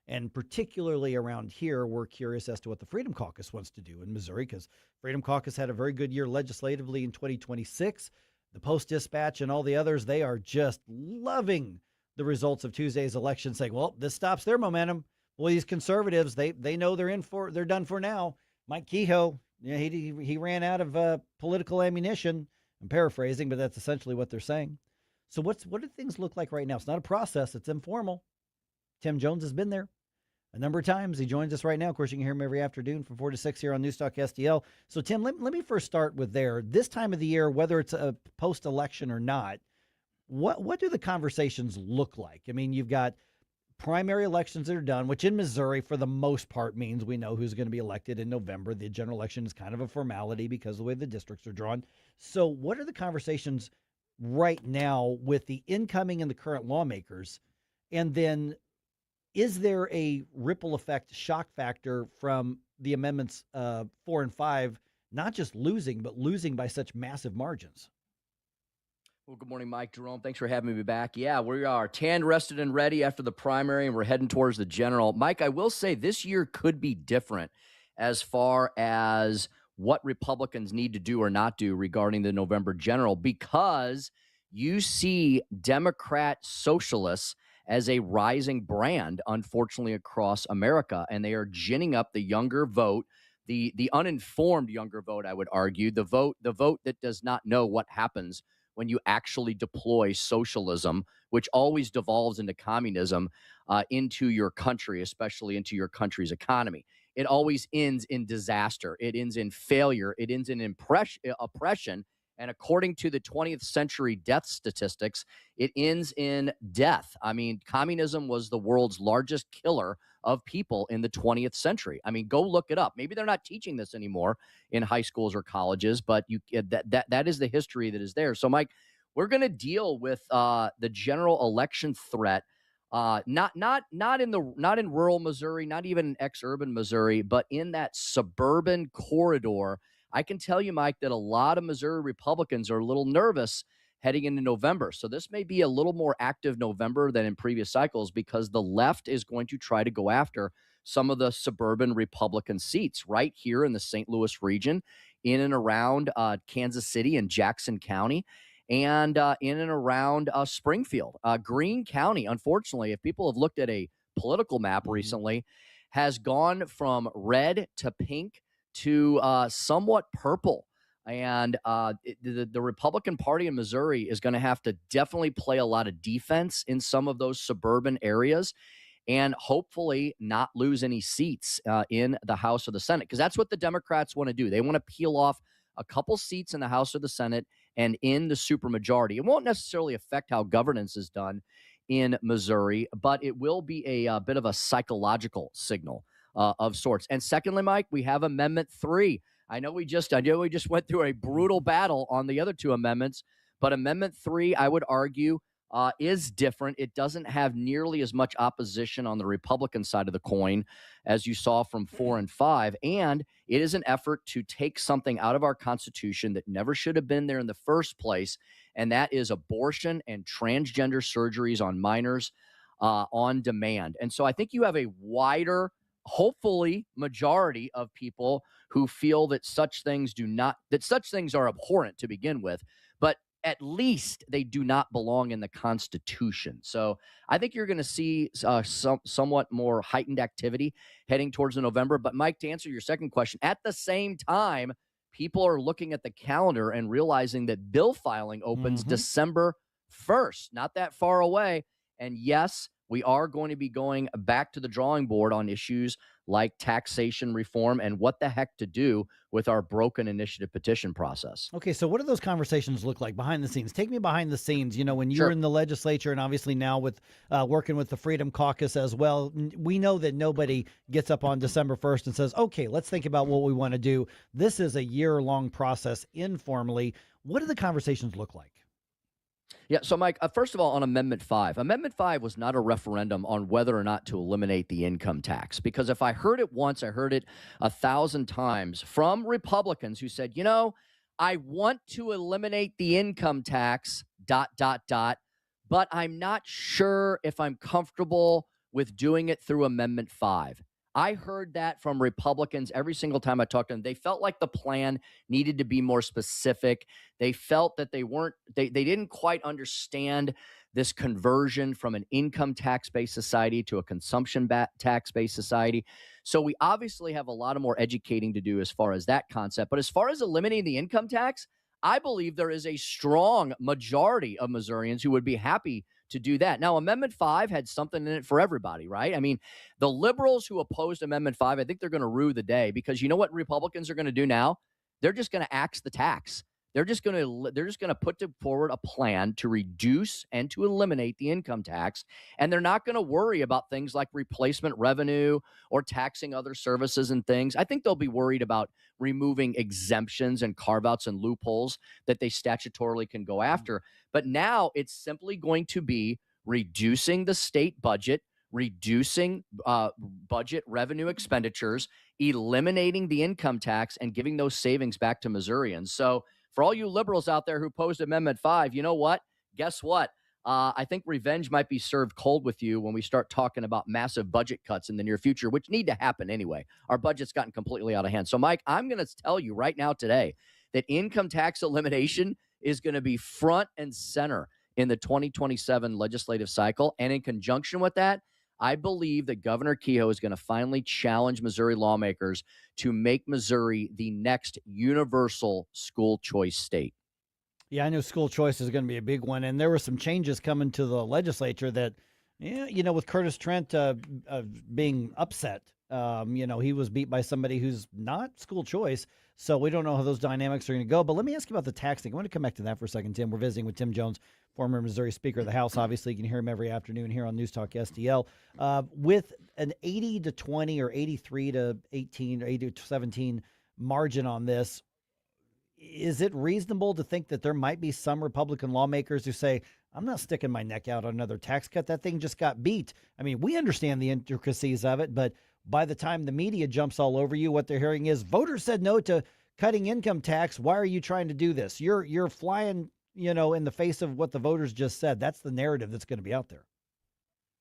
And particularly around here, we're curious as to what the Freedom Caucus wants to do in Missouri, because Freedom Caucus had a very good year legislatively in 2026. The Post-Dispatch and all the others, they are just loving the results of Tuesday's election, saying, well, this stops their momentum. Well, these conservatives, they know they're done for now. Mike Kehoe, yeah, he ran out of political ammunition. I'm paraphrasing, but that's essentially what they're saying. So what do things look like right now? It's not a process. It's informal. Tim Jones has been there a number of times. He joins us right now. Of course, you can hear him every afternoon from 4 to 6 here on NewsTalkSTL. So, Tim, let me first start with there. This time of the year, whether it's a post-election or not, what do the conversations look like? I mean, you've got primary elections that are done, which in Missouri, for the most part, means we know who's going to be elected in November. The general election is kind of a formality because of the way the districts are drawn. So what are the conversations right now with the incoming and the current lawmakers? And then is there a ripple effect, shock factor from the amendments 4 and 5, not just losing, but losing by such massive margins? Well, good morning, Mike. Jerome, thanks for having me back. Yeah, we are tanned, rested, and ready after the primary, and we're heading towards the general. Mike, I will say this year could be different as far as what Republicans need to do or not do regarding the November general, because you see Democrat socialists as a rising brand, unfortunately, across America, and they are ginning up the younger vote, the uninformed younger vote, I would argue, the vote that does not know what happens when you actually deploy socialism, which always devolves into communism, into your country, especially into your country's economy. It always ends in disaster. It ends in failure. It ends in oppression. And according to the 20th century death statistics, it ends in death. I mean, communism was the world's largest killer of people in the 20th century. I mean, go look it up. Maybe they're not teaching this anymore in high schools or colleges, but that is the history that is there. So, Mike, we're going to deal with the general election threat, not in rural Missouri, not even ex-urban Missouri, but in that suburban corridor. I can tell you, Mike, that a lot of Missouri Republicans are a little nervous heading into November. So this may be a little more active November than in previous cycles, because the left is going to try to go after some of the suburban Republican seats right here in the St. Louis region, in and around Kansas City and Jackson County, and in and around Springfield. Greene County, unfortunately, if people have looked at a political map recently, has gone from red to pink to somewhat purple. And the Republican Party in Missouri is going to have to definitely play a lot of defense in some of those suburban areas, and hopefully not lose any seats in the House or the Senate, because that's what the Democrats want to do. They want to peel off a couple seats in the House or the Senate and in the supermajority. It won't necessarily affect how governance is done in Missouri, but it will be a bit of a psychological signal of sorts. And secondly, Mike, we have Amendment 3. I know we just went through a brutal battle on the other two amendments, but Amendment 3, I would argue, is different. It doesn't have nearly as much opposition on the Republican side of the coin as you saw from 4 and 5. And it is an effort to take something out of our Constitution that never should have been there in the first place, and that is abortion and transgender surgeries on minors on demand. And so I think you have a wider, hopefully, majority of people who feel that such things are abhorrent to begin with, but at least they do not belong in the Constitution. So I think you're going to see somewhat more heightened activity heading towards the November. But Mike, to answer your second question, at the same time, people are looking at the calendar and realizing that bill filing opens December 1st, not that far away. And yes, we are going to be going back to the drawing board on issues like taxation reform and what the heck to do with our broken initiative petition process. Okay, so what do those conversations look like behind the scenes? Take me behind the scenes. You know, when you're Sure. in the legislature, and obviously now with working with the Freedom Caucus as well, we know that nobody gets up on December 1st and says, okay, let's think about what we want to do. This is a year-long process informally. What do the conversations look like? Yeah, so Mike, first of all, on Amendment 5, Amendment 5 was not a referendum on whether or not to eliminate the income tax, because if I heard it once, I heard it 1,000 times from Republicans who said, you know, I want to eliminate the income tax, ... but I'm not sure if I'm comfortable with doing it through Amendment 5. I heard that from Republicans every single time I talked to them. They felt like the plan needed to be more specific. They felt that they didn't quite understand this conversion from an income tax-based society to a consumption tax-based society. So we obviously have a lot of more educating to do as far as that concept. But as far as eliminating the income tax, I believe there is a strong majority of Missourians who would be happy to do that. Now, Amendment 5 had something in it for everybody, right? I mean, the liberals who opposed Amendment 5, I think they're going to rue the day, because you know what Republicans are going to do now? They're just going to axe the tax. They're just going to put forward a plan to reduce and to eliminate the income tax, and they're not going to worry about things like replacement revenue or taxing other services and things. I think they'll be worried about removing exemptions and carve-outs and loopholes that they statutorily can go after. But now it's simply going to be reducing the state budget, reducing budget revenue expenditures, eliminating the income tax, and giving those savings back to Missourians. So for all you liberals out there who opposed Amendment 5, you know what? Guess what? I think revenge might be served cold with you when we start talking about massive budget cuts in the near future, which need to happen anyway. Our budget's gotten completely out of hand. So, Mike, I'm going to tell you right now today that income tax elimination is going to be front and center in the 2027 legislative cycle. And in conjunction with that, I believe that Governor Kehoe is going to finally challenge Missouri lawmakers to make Missouri the next universal school choice state. Yeah, I know school choice is going to be a big one. And there were some changes coming to the legislature that, you know, with Curtis Trent being upset, you know, he was beat by somebody who's not school choice. So we don't know how those dynamics are going to go. But let me ask you about the tax thing. I want to come back to that for a second, Tim. We're visiting with Tim Jones, former Missouri Speaker of the House. Obviously, you can hear him every afternoon here on News Talk STL. With an 80-20 or 83-18 or 80-17 margin on this, is it reasonable to think that there might be some Republican lawmakers who say, I'm not sticking my neck out on another tax cut? That thing just got beat. I mean, we understand the intricacies of it, but by the time the media jumps all over you, what they're hearing is voters said no to cutting income tax. Why are you trying to do this? You're flying, you know, in the face of what the voters just said. That's the narrative that's going to be out there.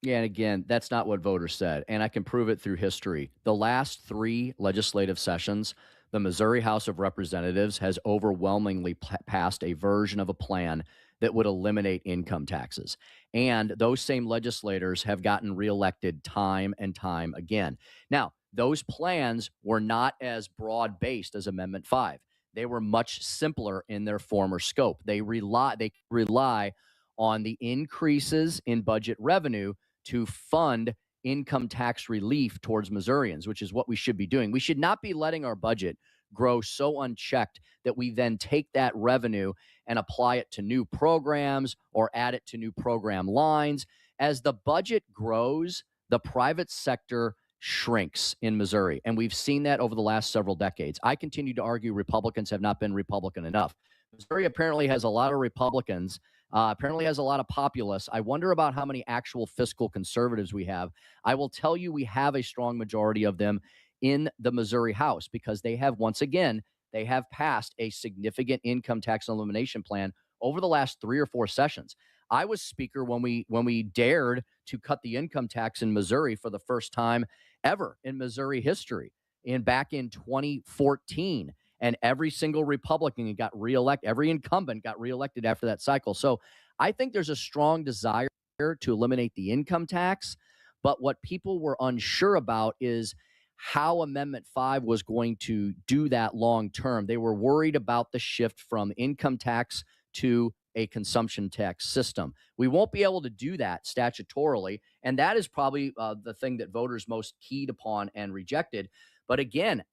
Yeah, and again, that's not what voters said, and I can prove it through history. The last 3 legislative sessions, the Missouri House of Representatives has overwhelmingly passed a version of a plan that would eliminate income taxes. And those same legislators have gotten reelected time and time again. Now, those plans were not as broad-based as Amendment 5. They were much simpler in their former scope. They rely on the increases in budget revenue to fund income tax relief towards Missourians, which is what we should be doing. We should not be letting our budget grow so unchecked that we then take that revenue and apply it to new programs or add it to new program lines. As the budget grows, the private sector shrinks in Missouri, and we've seen that over the last several decades. I continue to argue Republicans have not been Republican enough. Missouri apparently has a lot of Republicans, apparently has a lot of populists. I wonder about how many actual fiscal conservatives we have. I will tell you we have a strong majority of them in the Missouri House because they have, once again, they have passed a significant income tax elimination plan over the last 3 or 4 sessions. I was speaker when we dared to cut the income tax in Missouri for the first time ever in Missouri history back in 2014. And every single Republican got reelected. Every incumbent got reelected after that cycle. So I think there's a strong desire to eliminate the income tax. But what people were unsure about is how Amendment 5 was going to do that long term. They were worried about the shift from income tax to a consumption tax system. We won't be able to do that statutorily, and that is probably the thing that voters most keyed upon and rejected. But again,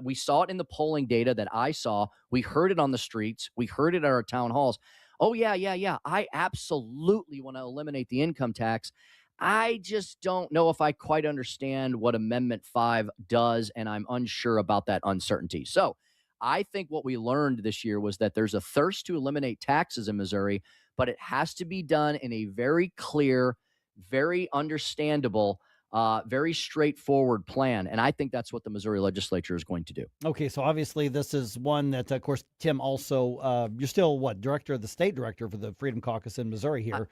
we saw it in the polling data that I saw. We heard it on the streets. We heard it at our town halls. Oh, yeah. I absolutely want to eliminate the income tax. I just don't know if I quite understand what Amendment 5 does, and I'm unsure about that uncertainty. So I think what we learned this year was that there's a thirst to eliminate taxes in Missouri, but it has to be done in a very clear, very understandable, very straightforward plan. And I think that's what the Missouri legislature is going to do. Okay, so obviously this is one that, of course, Tim, also, you're still, director of the state director for the Freedom Caucus in Missouri here.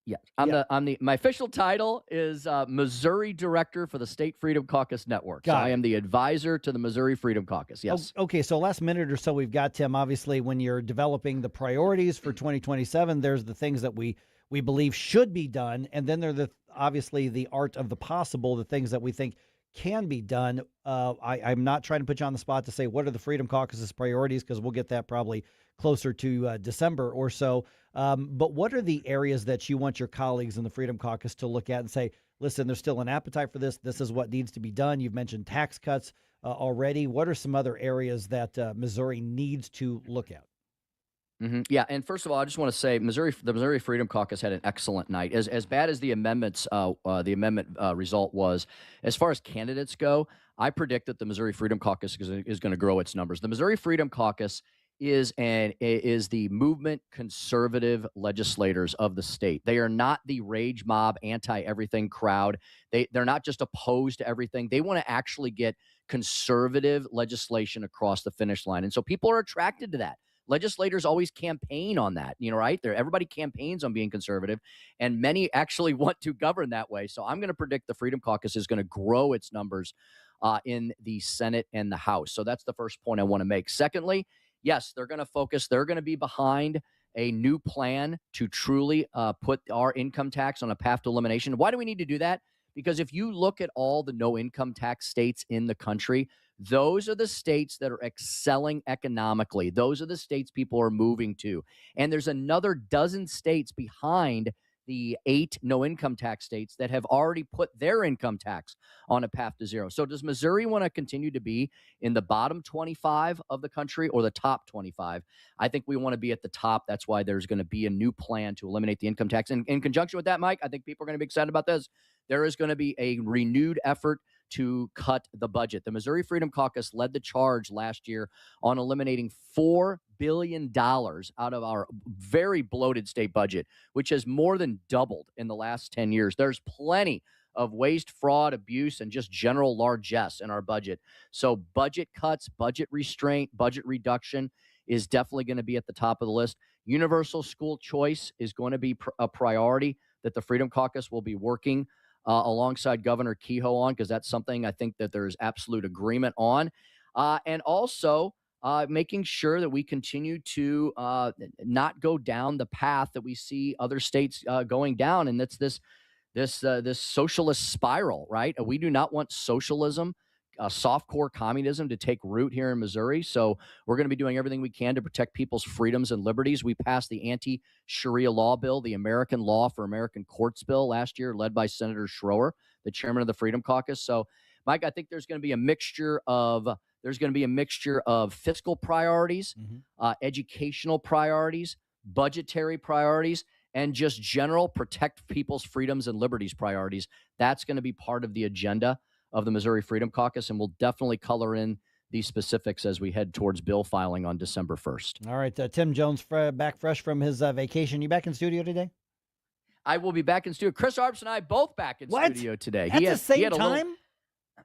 Yeah, my official title is Missouri Director for the State Freedom Caucus Network. So I am the advisor to the Missouri Freedom Caucus. Yes. Okay, so last minute or so we've got, Tim, obviously when you're developing the priorities for 2027, there's the things that we believe should be done, and then there's obviously the art of the possible, the things that we think can be done. I'm not trying to put you on the spot to say what are the Freedom Caucus's priorities, because we'll get that probably closer to December or so. But what are the areas that you want your colleagues in the Freedom Caucus to look at and say, listen, there's still an appetite for this. This is what needs to be done. You've mentioned tax cuts already. What are some other areas that Missouri needs to look at? Mm-hmm. Yeah, and first of all, I just want to say the Missouri Freedom Caucus had an excellent night. As bad as the amendment result was, as far as candidates go, I predict that the Missouri Freedom Caucus is going to grow its numbers. The Missouri Freedom Caucus is the movement conservative legislators of the state. They are not the rage mob, anti-everything crowd. They're not just opposed to everything. They want to actually get conservative legislation across the finish line, and so people are attracted to that. Legislators always campaign on that, right? Everybody campaigns on being conservative, and many actually want to govern that way. So I'm going to predict the Freedom Caucus is going to grow its numbers in the Senate and the House. So that's the first point I want to make. Secondly, yes, they're going to focus. They're going to be behind a new plan to truly put our income tax on a path to elimination. Why do we need to do that? Because if you look at all the no income tax states in the country, those are the states that are excelling economically. Those are the states people are moving to. And there's another dozen states behind the 8 no-income tax states that have already put their income tax on a path to zero. So does Missouri want to continue to be in the bottom 25 of the country or the top 25? I think we want to be at the top. That's why there's going to be a new plan to eliminate the income tax. And in conjunction with that, Mike, I think people are going to be excited about this. There is going to be a renewed effort to cut the budget. The Missouri Freedom Caucus led the charge last year on eliminating $4 billion out of our very bloated state budget, which has more than doubled in the last 10 years. There's plenty of waste, fraud, abuse, and just general largesse in our budget. So budget cuts, budget restraint, budget reduction is definitely going to be at the top of the list. Universal school choice is going to be a priority that the Freedom Caucus will be working alongside Governor Kehoe on, because that's something I think that there's absolute agreement on. And also making sure that we continue to not go down the path that we see other states going down. And that's this socialist spiral, right? We do not want socialism, softcore communism to take root here in Missouri. So we're going to be doing everything we can to protect people's freedoms and liberties. We passed the anti-Sharia law bill, the American Law for American Courts bill last year, led by Senator Schroer, the chairman of the Freedom Caucus. So, Mike, I think there's going to be a mixture of fiscal priorities, educational priorities, budgetary priorities, and just general protect people's freedoms and liberties priorities. That's going to be part of the agenda of the Missouri Freedom Caucus, and we'll definitely color in these specifics as we head towards bill filing on December 1st. All right, Tim Jones back fresh from his vacation. You back in studio today? I will be back in studio. Chris Arps and I both back in studio today. At the same time?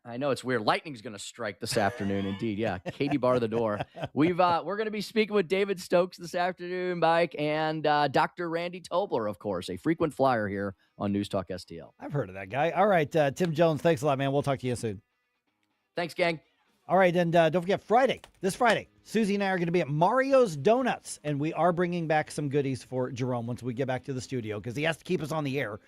I know, it's weird. Lightning's going to strike this afternoon, indeed. Yeah, Katie bar the door. We're going to be speaking with David Stokes this afternoon, Mike, and Dr. Randy Tobler, of course, a frequent flyer here on News Talk STL. I've heard of that guy. All right, Tim Jones, thanks a lot, man. We'll talk to you soon. Thanks, gang. All right, and don't forget this Friday, Susie and I are going to be at Mario's Donuts, and we are bringing back some goodies for Jerome once we get back to the studio, because he has to keep us on the air.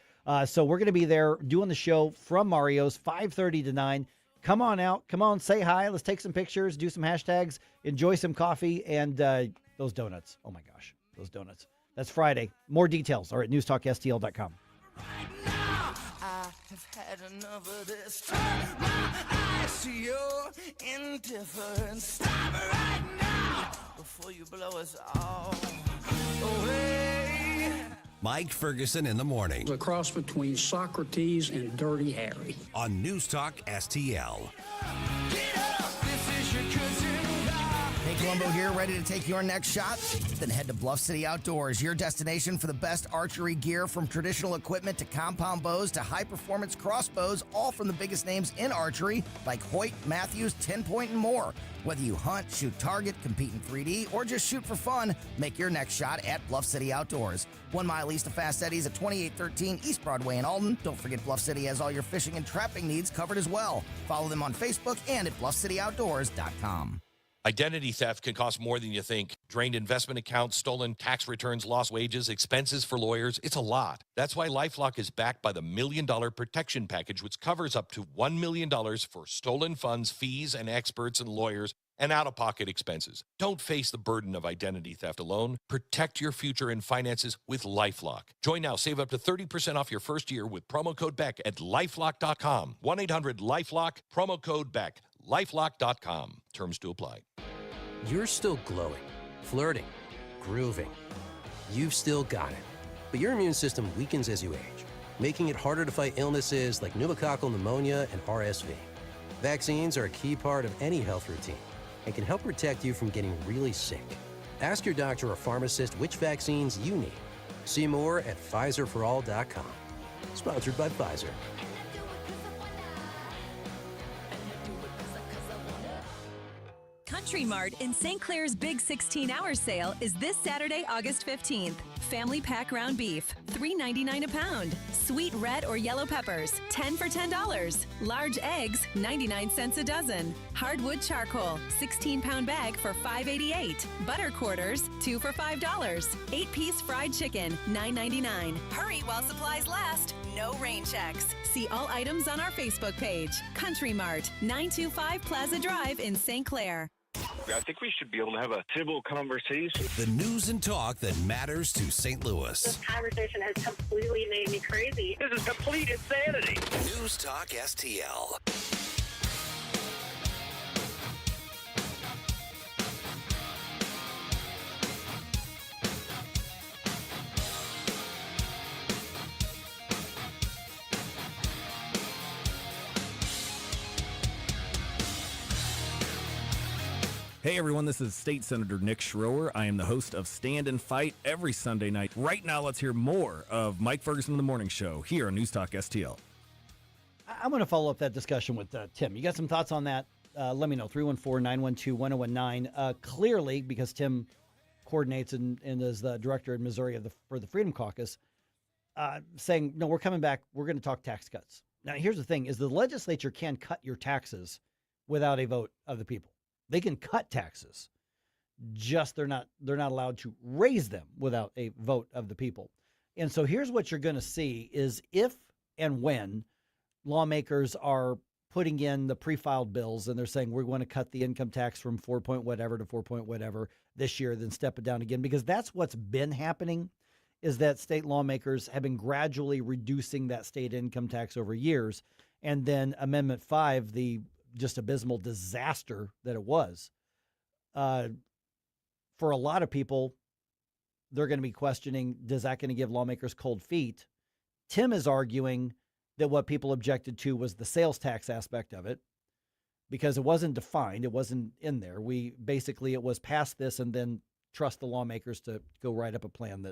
So we're going to be there doing the show from Mario's, 5:30 to 9. Come on out. Come on, say hi. Let's take some pictures, do some hashtags, enjoy some coffee, and those donuts. Oh, my gosh. those donuts. That's Friday. More details are at newstalkstl.com. I have had enough of this. Turn my eyes to your indifference. Stop right now before you blow us all away. Mike Ferguson in the morning. A cross between Socrates and Dirty Harry. On News Talk STL. Hey, Columbo here, ready to take your next shot? Then head to Bluff City Outdoors, your destination for the best archery gear, from traditional equipment to compound bows to high-performance crossbows, all from the biggest names in archery like Hoyt, Matthews, 10 Point, and more. Whether you hunt, shoot target, compete in 3D, or just shoot for fun, make your next shot at Bluff City Outdoors. 1 mile east of Fast Eddie's at 2813 East Broadway in Alden. Don't forget Bluff City has all your fishing and trapping needs covered as well. Follow them on Facebook and at bluffcityoutdoors.com. Identity theft can cost more than you think. Drained investment accounts, stolen tax returns, lost wages, expenses for lawyers. It's a lot. That's why LifeLock is backed by the $1 Million Protection Package, which covers up to $1 million for stolen funds, fees, and experts and lawyers, and out-of-pocket expenses. Don't face the burden of identity theft alone. Protect your future and finances with LifeLock. Join now. Save up to 30% off your first year with promo code BECK at LifeLock.com. 1-800-LifeLock, promo code BECK. LifeLock.com. Terms to apply. You're still glowing, flirting, grooving. You've still got it. But your immune system weakens as you age, making it harder to fight illnesses like pneumococcal pneumonia and RSV. Vaccines are a key part of any health routine and can help protect you from getting really sick. Ask your doctor or pharmacist which vaccines you need. See more at PfizerForAll.com. Sponsored by Pfizer. Country Mart in St. Clair's Big 16-hour sale is this Saturday, August 15th. Family pack ground beef, $3.99 a pound. Sweet red or yellow peppers, 10 for $10. Large eggs, 99 cents a dozen. Hardwood charcoal, 16-pound bag for $5.88. Butter quarters, 2 for $5. 8-piece fried chicken, $9.99. Hurry while supplies last. No rain checks. See all items on our Facebook page. Country Mart, 925 Plaza Drive in St. Clair. I think we should be able to have a civil conversation. The news and talk that matters to St. Louis. This conversation has completely made me crazy. This is complete insanity. News Talk STL. Hey everyone, this is State Senator Nick Schroer. I am the host of Stand and Fight every Sunday night. Right now, let's hear more of Mike Ferguson in the Morning Show here on News Talk STL. I'm going to follow up that discussion with Tim. You got some thoughts on that? Let me know. 314-912-1019. Clearly, because Tim coordinates and is the director in Missouri for the Freedom Caucus, saying, no, we're coming back. We're going to talk tax cuts. Now, here's the thing, is the legislature can cut your taxes without a vote of the people. They can cut taxes, just they're not allowed to raise them without a vote of the people. And so here's what you're going to see is if and when lawmakers are putting in the pre-filed bills and they're saying we're going to cut the income tax from 4 point whatever to 4 point whatever this year, then step it down again, because that's what's been happening, is that state lawmakers have been gradually reducing that state income tax over years. And then Amendment 5, the just abysmal disaster that it was, for a lot of people, they're going to be questioning, is that going to give lawmakers cold feet? Tim is arguing that what people objected to was the sales tax aspect of it, because it wasn't defined. It wasn't in there. It was pass this and then trust the lawmakers to go write up a plan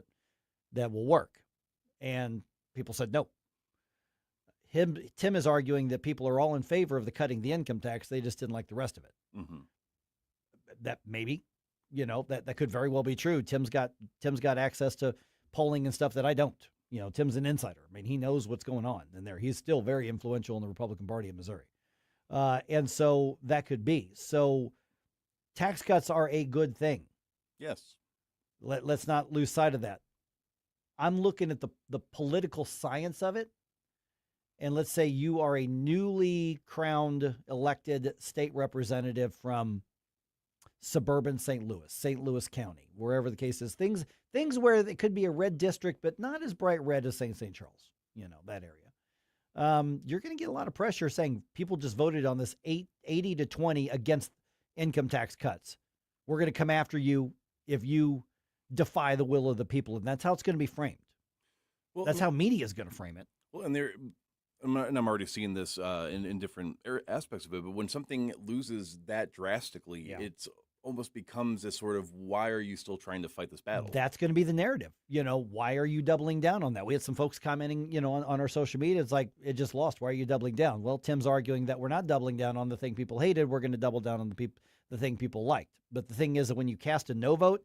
that will work. And people said no. Tim is arguing that people are all in favor of the cutting the income tax. They just didn't like the rest of it. Mm-hmm. That maybe, that could very well be true. Tim's got access to polling and stuff that I don't. Tim's an insider. I mean, he knows what's going on in there. He's still very influential in the Republican Party in Missouri. And so that could be. So tax cuts are a good thing. Yes. Let's not lose sight of that. I'm looking at the political science of it. And let's say you are a newly crowned elected state representative from suburban St. Louis County, wherever the case is. Things where it could be a red district, but not as bright red as St. Charles, that area. You're going to get a lot of pressure saying people just voted on this 80 to 20 against income tax cuts. We're going to come after you if you defy the will of the people. And that's how it's going to be framed. Well, that's how media is going to frame it. Well, I'm already seeing this in different aspects of it, but when something loses that drastically, it's almost becomes this sort of, why are you still trying to fight this battle? That's going to be the narrative. Why are you doubling down on that? We had some folks commenting, on our social media. It's like, it just lost. Why are you doubling down? Well, Tim's arguing that we're not doubling down on the thing people hated. We're going to double down on the thing people liked. But the thing is that when you cast a no vote,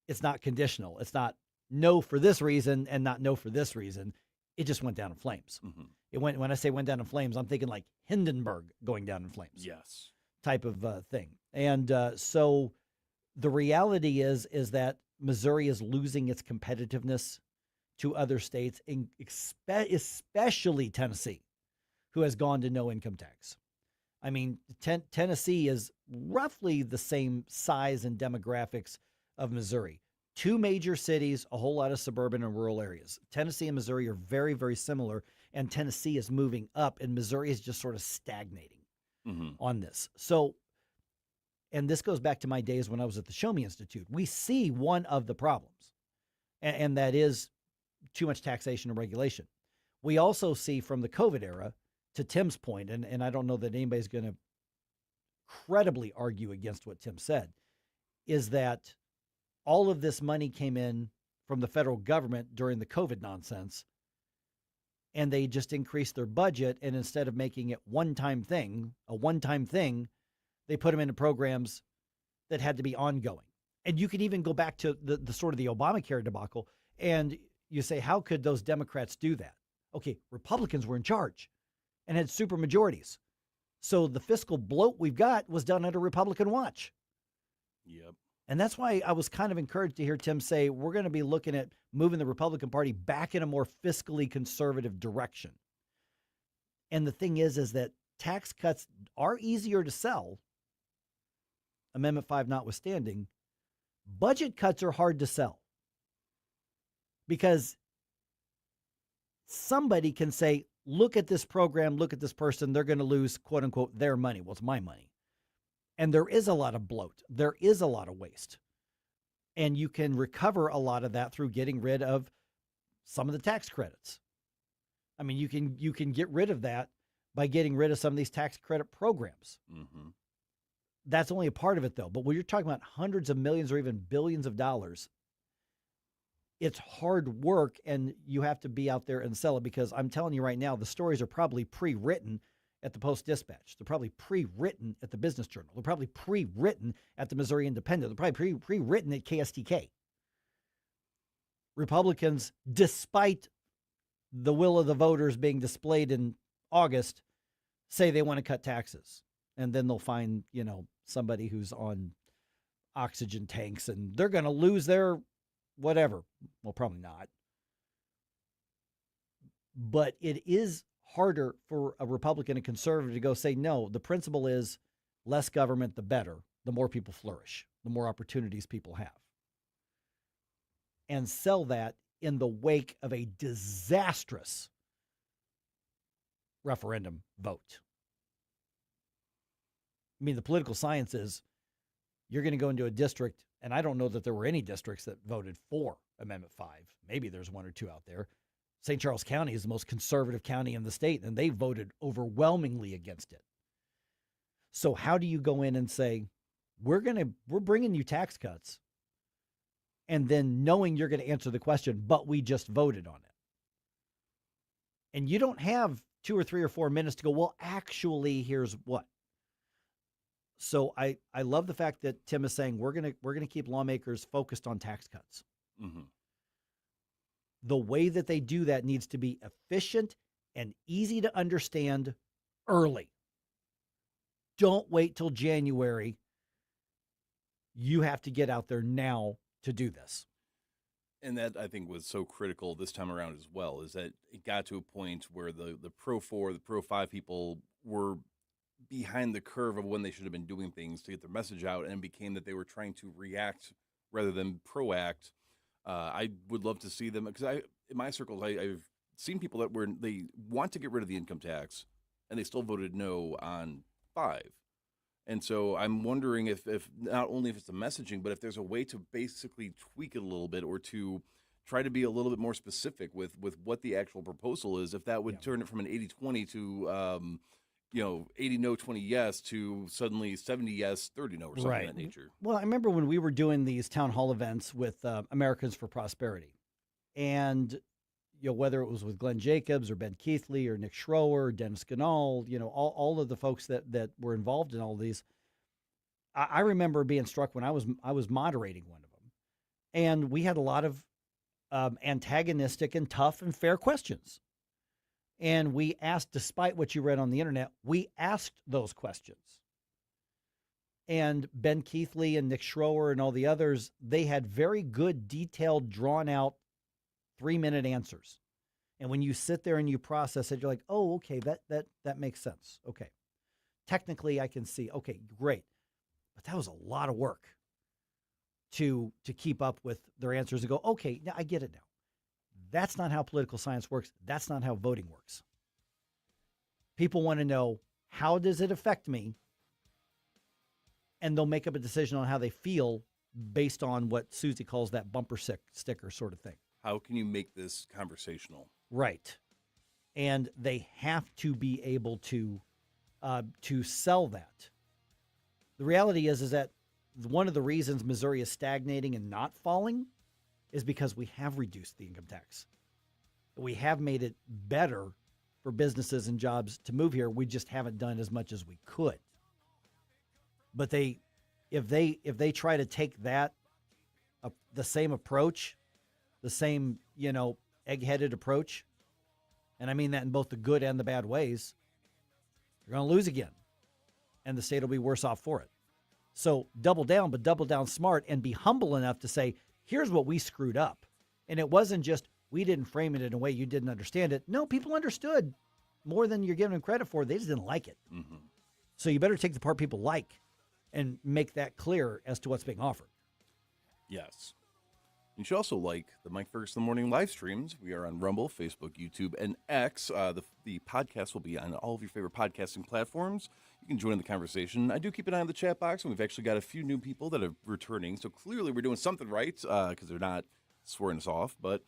it's not conditional. It's not no for this reason and not no for this reason. It just went down in flames. Mm-hmm. When I say went down in flames, I'm thinking like Hindenburg going down in flames. Yes. Type of thing. And so the reality is that Missouri is losing its competitiveness to other states, especially Tennessee, who has gone to no income tax. I mean, Tennessee is roughly the same size and demographics of Missouri. 2 major cities, a whole lot of suburban and rural areas. Tennessee and Missouri are very, very similar, and Tennessee is moving up, and Missouri is just sort of stagnating on this. So, and this goes back to my days when I was at the Show Me Institute. We see one of the problems, and that is too much taxation and regulation. We also see from the COVID era, to Tim's point, and I don't know that anybody's going to credibly argue against what Tim said, is that all of this money came in from the federal government during the COVID nonsense, and they just increased their budget, and instead of making it a one-time thing, they put them into programs that had to be ongoing. And you can even go back to the sort of the Obamacare debacle, and you say, how could those Democrats do that? Okay, Republicans were in charge and had super majorities. So the fiscal bloat we've got was done under Republican watch. Yep. And that's why I was kind of encouraged to hear Tim say we're going to be looking at moving the Republican Party back in a more fiscally conservative direction. And the thing is that tax cuts are easier to sell, Amendment 5 notwithstanding. Budget cuts are hard to sell because somebody can say, look at this program, look at this person, they're going to lose, quote unquote, their money. Well, it's my money. And there is a lot of bloat. There is a lot of waste. And you can recover a lot of that through getting rid of some of the tax credits. I mean, you can get rid of that by getting rid of some of these tax credit programs. Mm-hmm. That's only a part of it, though. But when you're talking about hundreds of millions or even billions of dollars, it's hard work, and you have to be out there and sell it, because I'm telling you right now, the stories are probably pre-written at the Post-Dispatch. They're probably pre-written at the Business Journal. They're probably pre-written at the Missouri Independent. They're probably pre-written at KSTK. Republicans, despite the will of the voters being displayed in August, say they want to cut taxes. And then they'll find, somebody who's on oxygen tanks, and they're going to lose their whatever. Well, probably not. But it is harder for a Republican and conservative to go say, no, the principle is less government, the better, the more people flourish, the more opportunities people have. And sell that in the wake of a disastrous referendum vote. I mean, the political science is you're going to go into a district, and I don't know that there were any districts that voted for Amendment 5. Maybe there's 1 or 2 out there. St. Charles County is the most conservative county in the state, and they voted overwhelmingly against it. So how do you go in and say, we're bringing you tax cuts, and then knowing you're going to answer the question, but we just voted on it? And you don't have 2 or 3 or 4 minutes to go, well, actually, here's what. So I love the fact that Tim is saying we're gonna keep lawmakers focused on tax cuts. Mm-hmm. The way that they do that needs to be efficient and easy to understand early. Don't wait till January. You have to get out there now to do this. And that, I think, was so critical this time around as well, is that it got to a point where the Pro 4, the Pro 5 people were behind the curve of when they should have been doing things to get their message out, and it became that they were trying to react rather than proact. I would love to see them, because in my circles, I've seen people that they want to get rid of the income tax, and they still voted no on 5. And so I'm wondering if not only if it's the messaging, but if there's a way to basically tweak it a little bit, or to try to be a little bit more specific with what the actual proposal is, if that would turn it from an 80-20 to 80 no, 20 yes, to suddenly 70 yes, 30 no, or something of that nature. Well, I remember when we were doing these town hall events with Americans for Prosperity, and whether it was with Glenn Jacobs or Ben Keithley or Nick Schroer or Dennis Ganal, all of the folks that were involved in all of these, I remember being struck when I was moderating one of them, and we had a lot of antagonistic and tough and fair questions. And we asked, despite what you read on the internet, we asked those questions. And Ben Keithley and Nick Schroer and all the others, they had very good, detailed, drawn out 3-minute answers. And when you sit there and you process it, you're like, oh, okay, that makes sense. Okay. Technically, I can see, okay, great. But that was a lot of work to keep up with their answers and go, okay, now I get it now. That's not how political science works. That's not how voting works. People want to know, how does it affect me? And they'll make up a decision on how they feel based on what Susie calls that bumper sticker sort of thing. How can you make this conversational? Right. And they have to be able to sell that. The reality is that one of the reasons Missouri is stagnating and not falling is because we have reduced the income tax. We have made it better for businesses and jobs to move here. We just haven't done as much as we could. But if they try to take that the same approach, the same egg-headed approach, and I mean that in both the good and the bad ways, you're going to lose again, and the state will be worse off for it. So double down, but double down smart, and be humble enough to say, here's what we screwed up. And it wasn't just, we didn't frame it in a way you didn't understand it. No, people understood more than you're giving them credit for. They just didn't like it. Mm-hmm. So you better take the part people like and make that clear as to what's being offered. Yes. You should also like the Mike Ferguson Morning live streams. We are on Rumble, Facebook, YouTube, and X. The podcast will be on all of your favorite podcasting platforms. You can join in the conversation. I do keep an eye on the chat box, and we've actually got a few new people that are returning. So clearly we're doing something right, because they're not swearing us off. But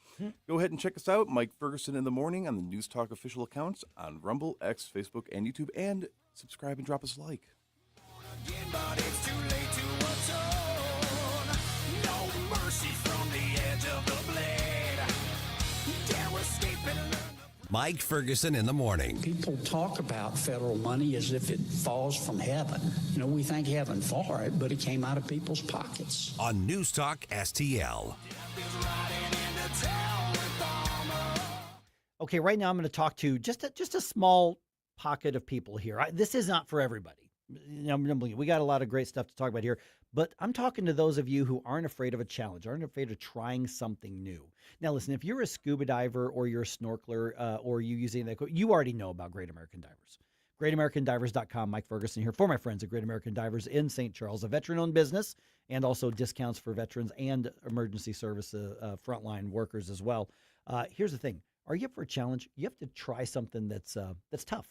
go ahead and check us out, Mike Ferguson in the Morning, on the News Talk official accounts on Rumble, X, Facebook, and YouTube. And subscribe and drop us a like. Mike Ferguson in the Morning. People talk about federal money as if it falls from heaven. We thank heaven for it, but it came out of people's pockets. On News Talk STL. Okay, right now I'm going to talk to just a small pocket of people here. This is not for everybody. We got a lot of great stuff to talk about here, but I'm talking to those of you who aren't afraid of a challenge, aren't afraid of trying something new. Now, listen, if you're a scuba diver or you're a snorkeler or you using that, you already know about Great American Divers. GreatAmericanDivers.com. Mike Ferguson here for my friends at Great American Divers in St. Charles, a veteran-owned business, and also discounts for veterans and emergency service frontline workers as well. Here's the thing. Are you up for a challenge? You have to try something that's tough.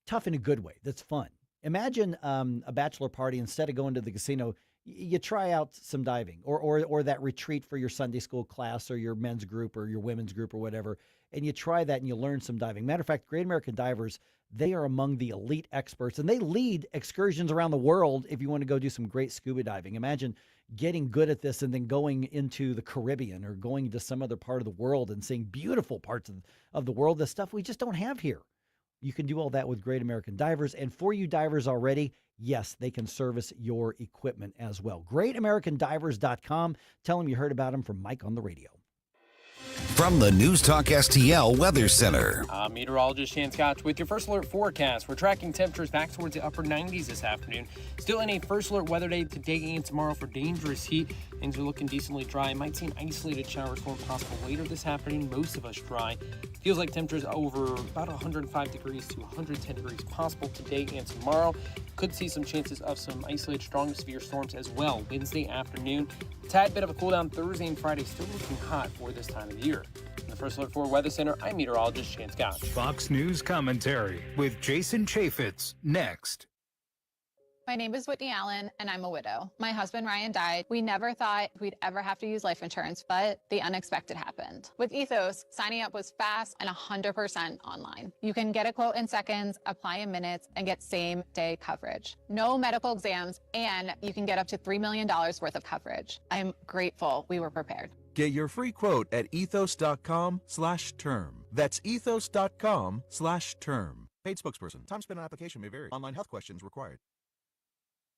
Tough in a good way. That's fun. Imagine a bachelor party. Instead of going to the casino, you try out some diving or that retreat for your Sunday school class or your men's group or your women's group or whatever, and you try that and you learn some diving. Matter of fact, Great American Divers, they are among the elite experts, and they lead excursions around the world if you want to go do some great scuba diving. Imagine getting good at this and then going into the Caribbean or going to some other part of the world and seeing beautiful parts of the world, the stuff we just don't have here. You can do all that with Great American Divers. And for you divers already, yes, they can service your equipment as well. GreatAmericanDivers.com. Tell them you heard about them from Mike on the radio. From the News Talk STL Weather Center. Meteorologist Shan Scotch with your first alert forecast. We're tracking temperatures back towards the upper 90s this afternoon. Still in a first alert weather day today and tomorrow for dangerous heat. Things are looking decently dry. Might see an isolated shower-storm possible later this afternoon. Most of us dry. Feels like temperatures over about 105 degrees to 110 degrees possible today and tomorrow. Could see some chances of some isolated strong to severe storms as well Wednesday afternoon. Tad bit of a cool down Thursday and Friday, still looking hot for this time of year. In the First Alert 4 Weather Center, I'm meteorologist Shan Scotch. Fox News commentary with Jason Chaffetz next. My name is Whitney Allen, and I'm a widow. My husband, Ryan, died. We never thought we'd ever have to use life insurance, but the unexpected happened. With Ethos, signing up was fast and 100% online. You can get a quote in seconds, apply in minutes, and get same-day coverage. No medical exams, and you can get up to $3 million worth of coverage. I'm grateful we were prepared. Get your free quote at ethos.com/term. That's ethos.com/term. Paid spokesperson. Time spent on application may vary. Online health questions required.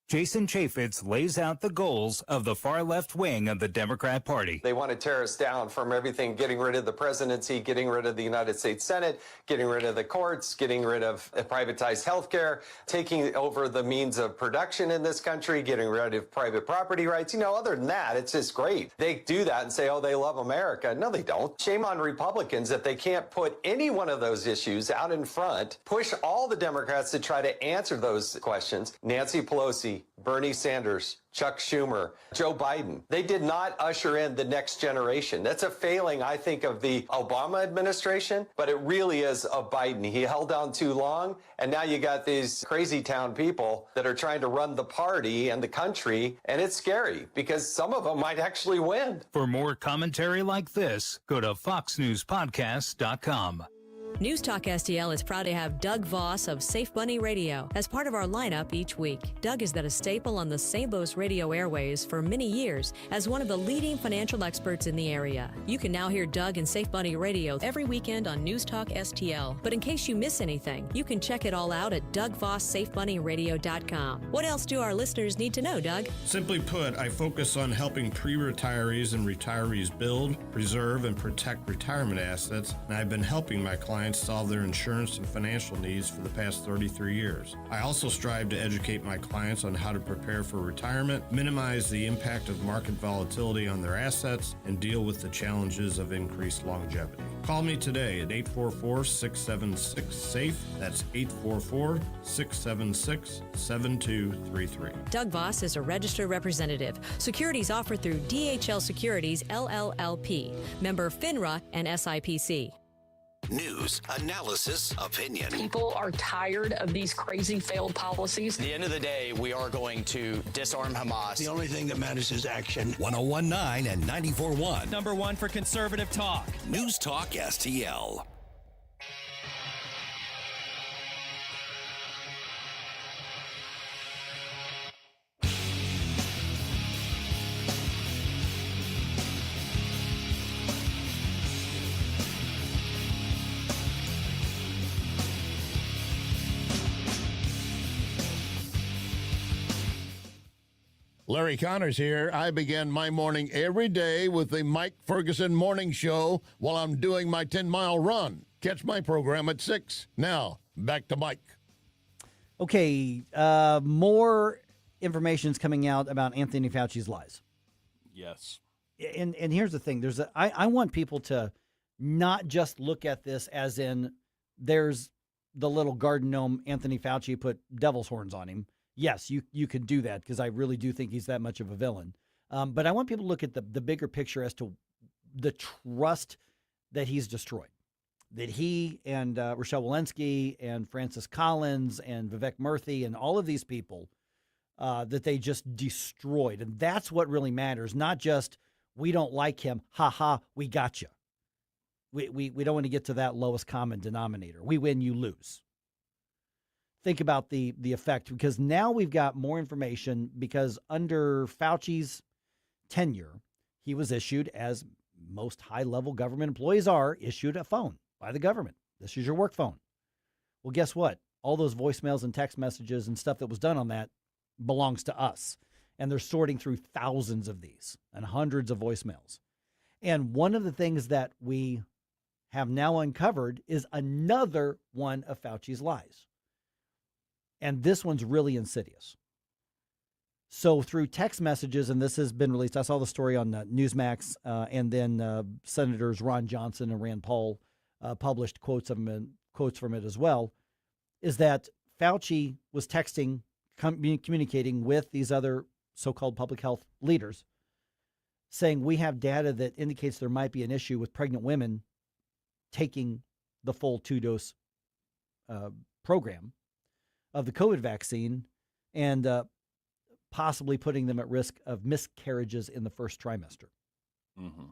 Jason Chaffetz lays out the goals of the far left wing of the Democrat Party. They want to tear us down from everything, getting rid of the presidency, getting rid of the United States Senate, getting rid of the courts, getting rid of privatized health care, taking over the means of production in this country, getting rid of private property rights. Other than that, it's just great. They do that and say, oh, they love America. No, they don't. Shame on Republicans that they can't put any one of those issues out in front, push all the Democrats to try to answer those questions. Nancy Pelosi, Bernie Sanders, Chuck Schumer, Joe Biden. They did not usher in the next generation. That's a failing, I think, of the Obama administration, but it really is of Biden. He held down too long, and now you got these crazy town people that are trying to run the party and the country, and it's scary because some of them might actually win. For more commentary like this, go to foxnewspodcast.com. News Talk STL is proud to have Doug Voss of Safe Bunny Radio as part of our lineup each week. Doug has been a staple on the St. Louis radio airways for many years as one of the leading financial experts in the area. You can now hear Doug and Safe Bunny Radio every weekend on News Talk STL. But in case you miss anything, you can check it all out at DougVossSafeBunnyRadio.com. What else do our listeners need to know, Doug? Simply put, I focus on helping pre-retirees and retirees build, preserve, and protect retirement assets, and I've been helping my clients solve their insurance and financial needs for the past 33 years. I also strive to educate my clients on how to prepare for retirement, minimize the impact of market volatility on their assets, and deal with the challenges of increased longevity. Call me today at 844-676-SAFE. That's 844-676-7233. Doug Voss is a registered representative. Securities offered through DHL Securities, LLLP. Member FINRA and SIPC. News, analysis, opinion. People are tired of these crazy failed policies. At the end of the day, we are going to disarm Hamas. The only thing that matters is action. 101.9 and 94.1. Number one for conservative talk. News Talk STL. Larry Connors here. I begin my morning every day with the Mike Ferguson Morning Show while I'm doing my 10-mile run. Catch my program at 6. Now, back to Mike. Okay, more information is coming out about Anthony Fauci's lies. Yes. And here's the thing. I want people to not just look at this as in there's the little garden gnome Anthony Fauci put devil's horns on him. Yes, you could do that because I really do think he's that much of a villain. But I want people to look at the bigger picture as to the trust that he's destroyed, that he and Rochelle Walensky and Francis Collins and Vivek Murthy and all of these people that they just destroyed. And that's what really matters, not just we don't like him, we got you. We don't want to get to that lowest common denominator. We win, you lose. Think about the effect, because now we've got more information because under Fauci's tenure, he was issued, as most high-level government employees are, issued a phone by the government. This is your work phone. Well, guess what? All those voicemails and text messages and stuff that was done on that belongs to us. And they're sorting through thousands of these and hundreds of voicemails. And one of the things that we have now uncovered is another one of Fauci's lies. And this one's really insidious. So through text messages, and this has been released, I saw the story on Newsmax, and then Senators Ron Johnson and Rand Paul published quotes from it as well, is that Fauci was texting, communicating with these other so-called public health leaders, saying we have data that indicates there might be an issue with pregnant women taking the full 2-dose program of the COVID vaccine and possibly putting them at risk of miscarriages in the first trimester. Mm-hmm.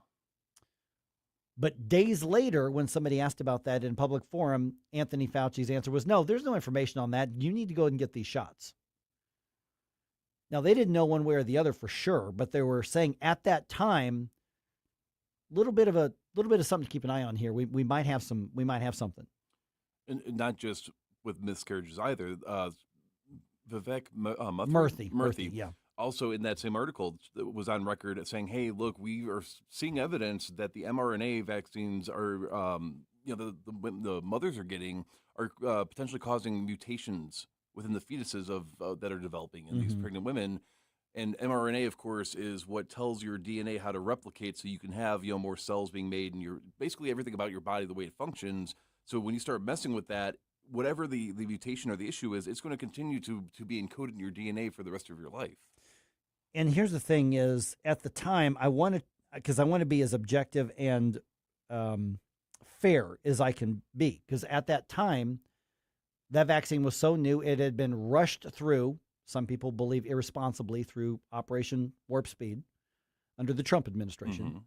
But days later, when somebody asked about that in public forum, Anthony Fauci's answer was, no, there's no information on that. You need to go and get these shots. Now, they didn't know one way or the other for sure, but they were saying at that time, little bit of something to keep an eye on here. We might have something. And not just with miscarriages either. Vivek Murthy, yeah. Also in that same article was on record saying, hey, look, we are seeing evidence that the mRNA vaccines are, the mothers are getting are potentially causing mutations within the fetuses of that are developing in these pregnant women. And mRNA, of course, is what tells your DNA how to replicate so you can have, more cells being made and your basically everything about your body, the way it functions. So when you start messing with that, whatever the mutation or the issue is, it's going to continue to be encoded in your DNA for the rest of your life. And here's the thing is, at the time, I want to be as objective and fair as I can be. Because at that time, that vaccine was so new, it had been rushed through, some people believe irresponsibly, through Operation Warp Speed under the Trump administration.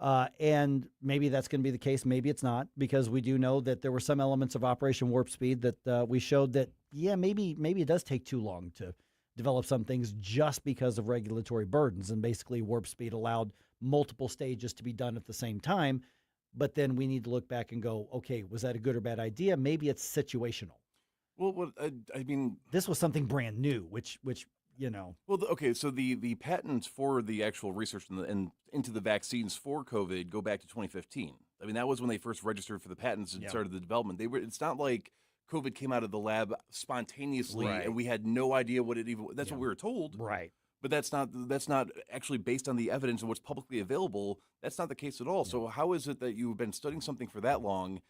And maybe that's going to be the case. Maybe it's not, because we do know that there were some elements of Operation Warp Speed that we showed that, maybe it does take too long to develop some things just because of regulatory burdens. And basically Warp Speed allowed multiple stages to be done at the same time. But then we need to look back and go, okay, was that a good or bad idea? Maybe it's situational. Well, I mean, this was something brand new, which Well, okay, so the patents for the actual research and into the vaccines for COVID go back to 2015. I mean, that was when they first registered for the patents and started the development. It's not like COVID came out of the lab spontaneously and we had no idea what it even. That's what we were told. Right. But that's not actually based on the evidence and what's publicly available. That's not the case at all. Yeah. So how is it that you've been studying something for that long?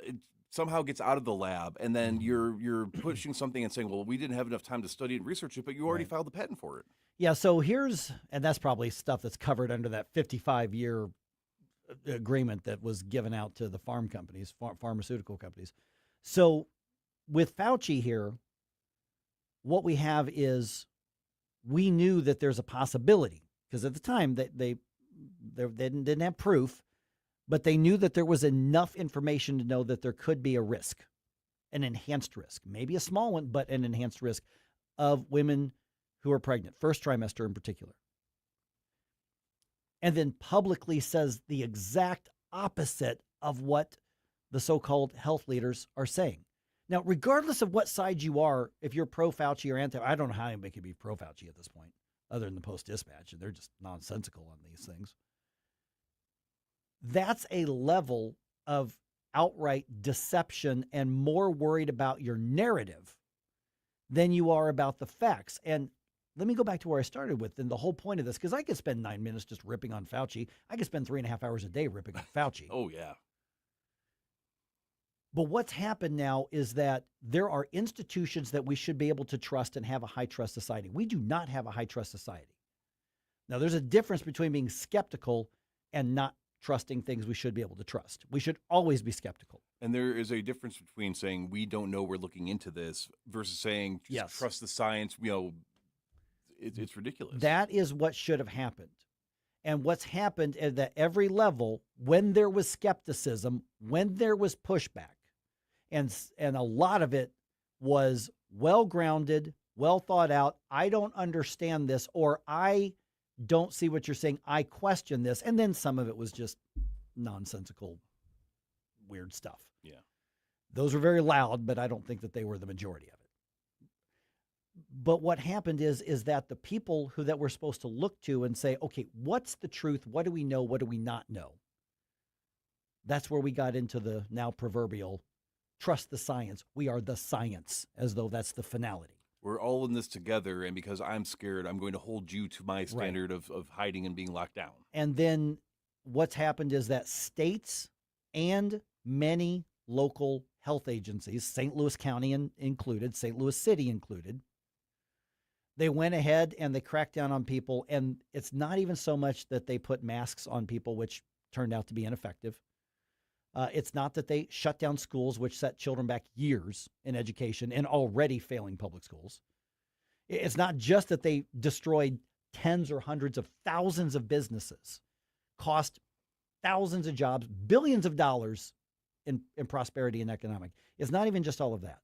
It somehow gets out of the lab, and then you're pushing something and saying, well, we didn't have enough time to study and research it, but you already filed the patent for it. Yeah, so and that's probably stuff that's covered under that 55-year agreement that was given out to the pharmaceutical companies. So with Fauci here, what we have is we knew that there's a possibility, because at the time they didn't have proof, but they knew that there was enough information to know that there could be a risk, an enhanced risk, maybe a small one, but an enhanced risk of women who are pregnant, first trimester in particular. And then publicly says the exact opposite of what the so-called health leaders are saying. Now, regardless of what side you are, if you're pro-Fauci or anti, I don't know how anybody could be pro-Fauci at this point, other than the Post-Dispatch, and they're just nonsensical on these things. That's a level of outright deception and more worried about your narrative than you are about the facts. And let me go back to where I started with, and the whole point of this, because I could spend 9 minutes just ripping on Fauci. I could spend 3.5 hours a day ripping on Fauci. Oh, yeah. But what's happened now is that there are institutions that we should be able to trust and have a high-trust society. We do not have a high-trust society. Now, there's a difference between being skeptical and not trusting things we should be able to trust. We should always be skeptical. And there is a difference between saying we don't know, we're looking into this, versus saying just trust the science. It's ridiculous. That is what should have happened. And what's happened is that every level, when there was skepticism, when there was pushback, and a lot of it was well-grounded, well thought out, I don't understand this, or I don't see what you're saying, I question this. And then some of it was just nonsensical, weird stuff. Yeah. Those were very loud, but I don't think that they were the majority of it. But what happened is that the people that we're supposed to look to and say, okay, what's the truth? What do we know? What do we not know? That's where we got into the now proverbial trust the science. We are the science, as though that's the finality. We're all in this together, and because I'm scared, I'm going to hold you to my standard of hiding and being locked down. And then what's happened is that states and many local health agencies, St. Louis County included, St. Louis City included, they went ahead and they cracked down on people. And it's not even so much that they put masks on people, which turned out to be ineffective. It's not that they shut down schools, which set children back years in education in already failing public schools. It's not just that they destroyed tens or hundreds of thousands of businesses, cost thousands of jobs, billions of dollars in prosperity and economic. It's not even just all of that.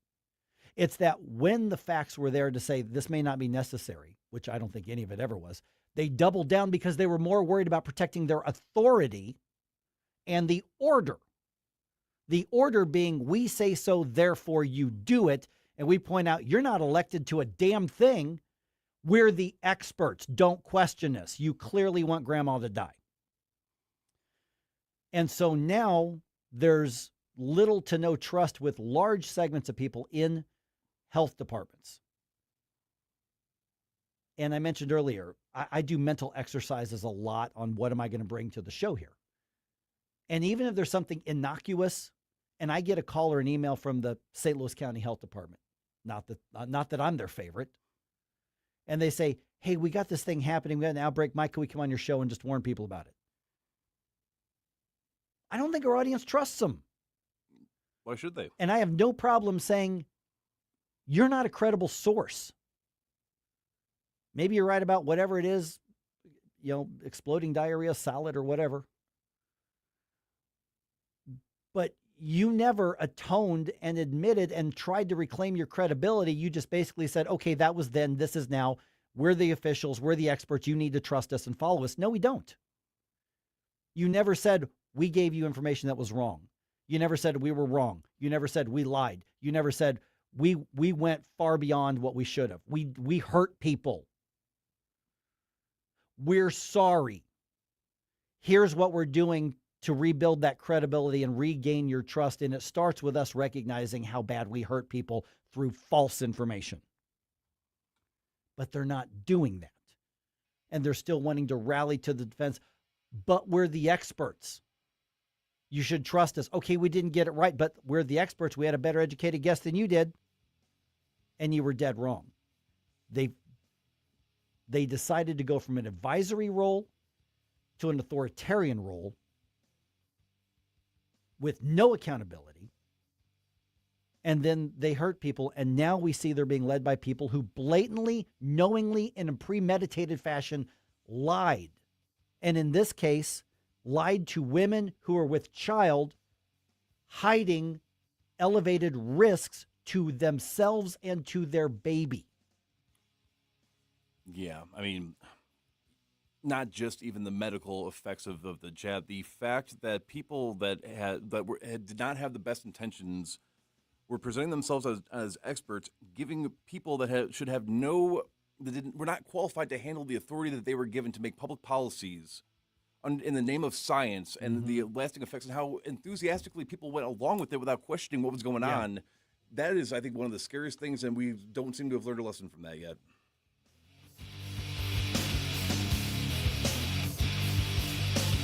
It's that when the facts were there to say this may not be necessary, which I don't think any of it ever was, they doubled down because they were more worried about protecting their authority and the order. The order being, we say so, therefore you do it. And we point out, you're not elected to a damn thing. We're the experts. Don't question us. You clearly want grandma to die. And so now there's little to no trust with large segments of people in health departments. And I mentioned earlier, I do mental exercises a lot on what am I going to bring to the show here. And even if there's something innocuous, and I get a call or an email from the St. Louis County Health Department, not that I'm their favorite, and they say, hey, we got this thing happening, we got an outbreak, Mike, can we come on your show and just warn people about it? I don't think our audience trusts them. Why should they? And I have no problem saying, you're not a credible source. Maybe you're right about whatever it is, exploding diarrhea salad or whatever. But you never atoned and admitted and tried to reclaim your credibility. You just basically said, okay, that was then, this is now. We're the officials, we're the experts. You need to trust us and follow us. No, we don't. You never said we gave you information that was wrong. You never said we were wrong. You never said we lied. You never said we went far beyond what we should have. We hurt people. We're sorry. Here's what we're doing to rebuild that credibility and regain your trust. And it starts with us recognizing how bad we hurt people through false information. But they're not doing that. And they're still wanting to rally to the defense. But we're the experts. You should trust us. Okay, we didn't get it right, but we're the experts. We had a better educated guess than you did. And you were dead wrong. They decided to go from an advisory role to an authoritarian role with no accountability. And then they hurt people. And now we see they're being led by people who blatantly, knowingly, in a premeditated fashion lied. And in this case, lied to women who are with child, hiding elevated risks to themselves and to their baby. Yeah, I mean, not just even the medical effects of the jab, the fact that people that did not have the best intentions were presenting themselves as experts, giving people that should have were not qualified to handle the authority that they were given to make public policies in the name of science and the lasting effects, and how enthusiastically people went along with it without questioning what was going on. That is, I think, one of the scariest things, and we don't seem to have learned a lesson from that yet.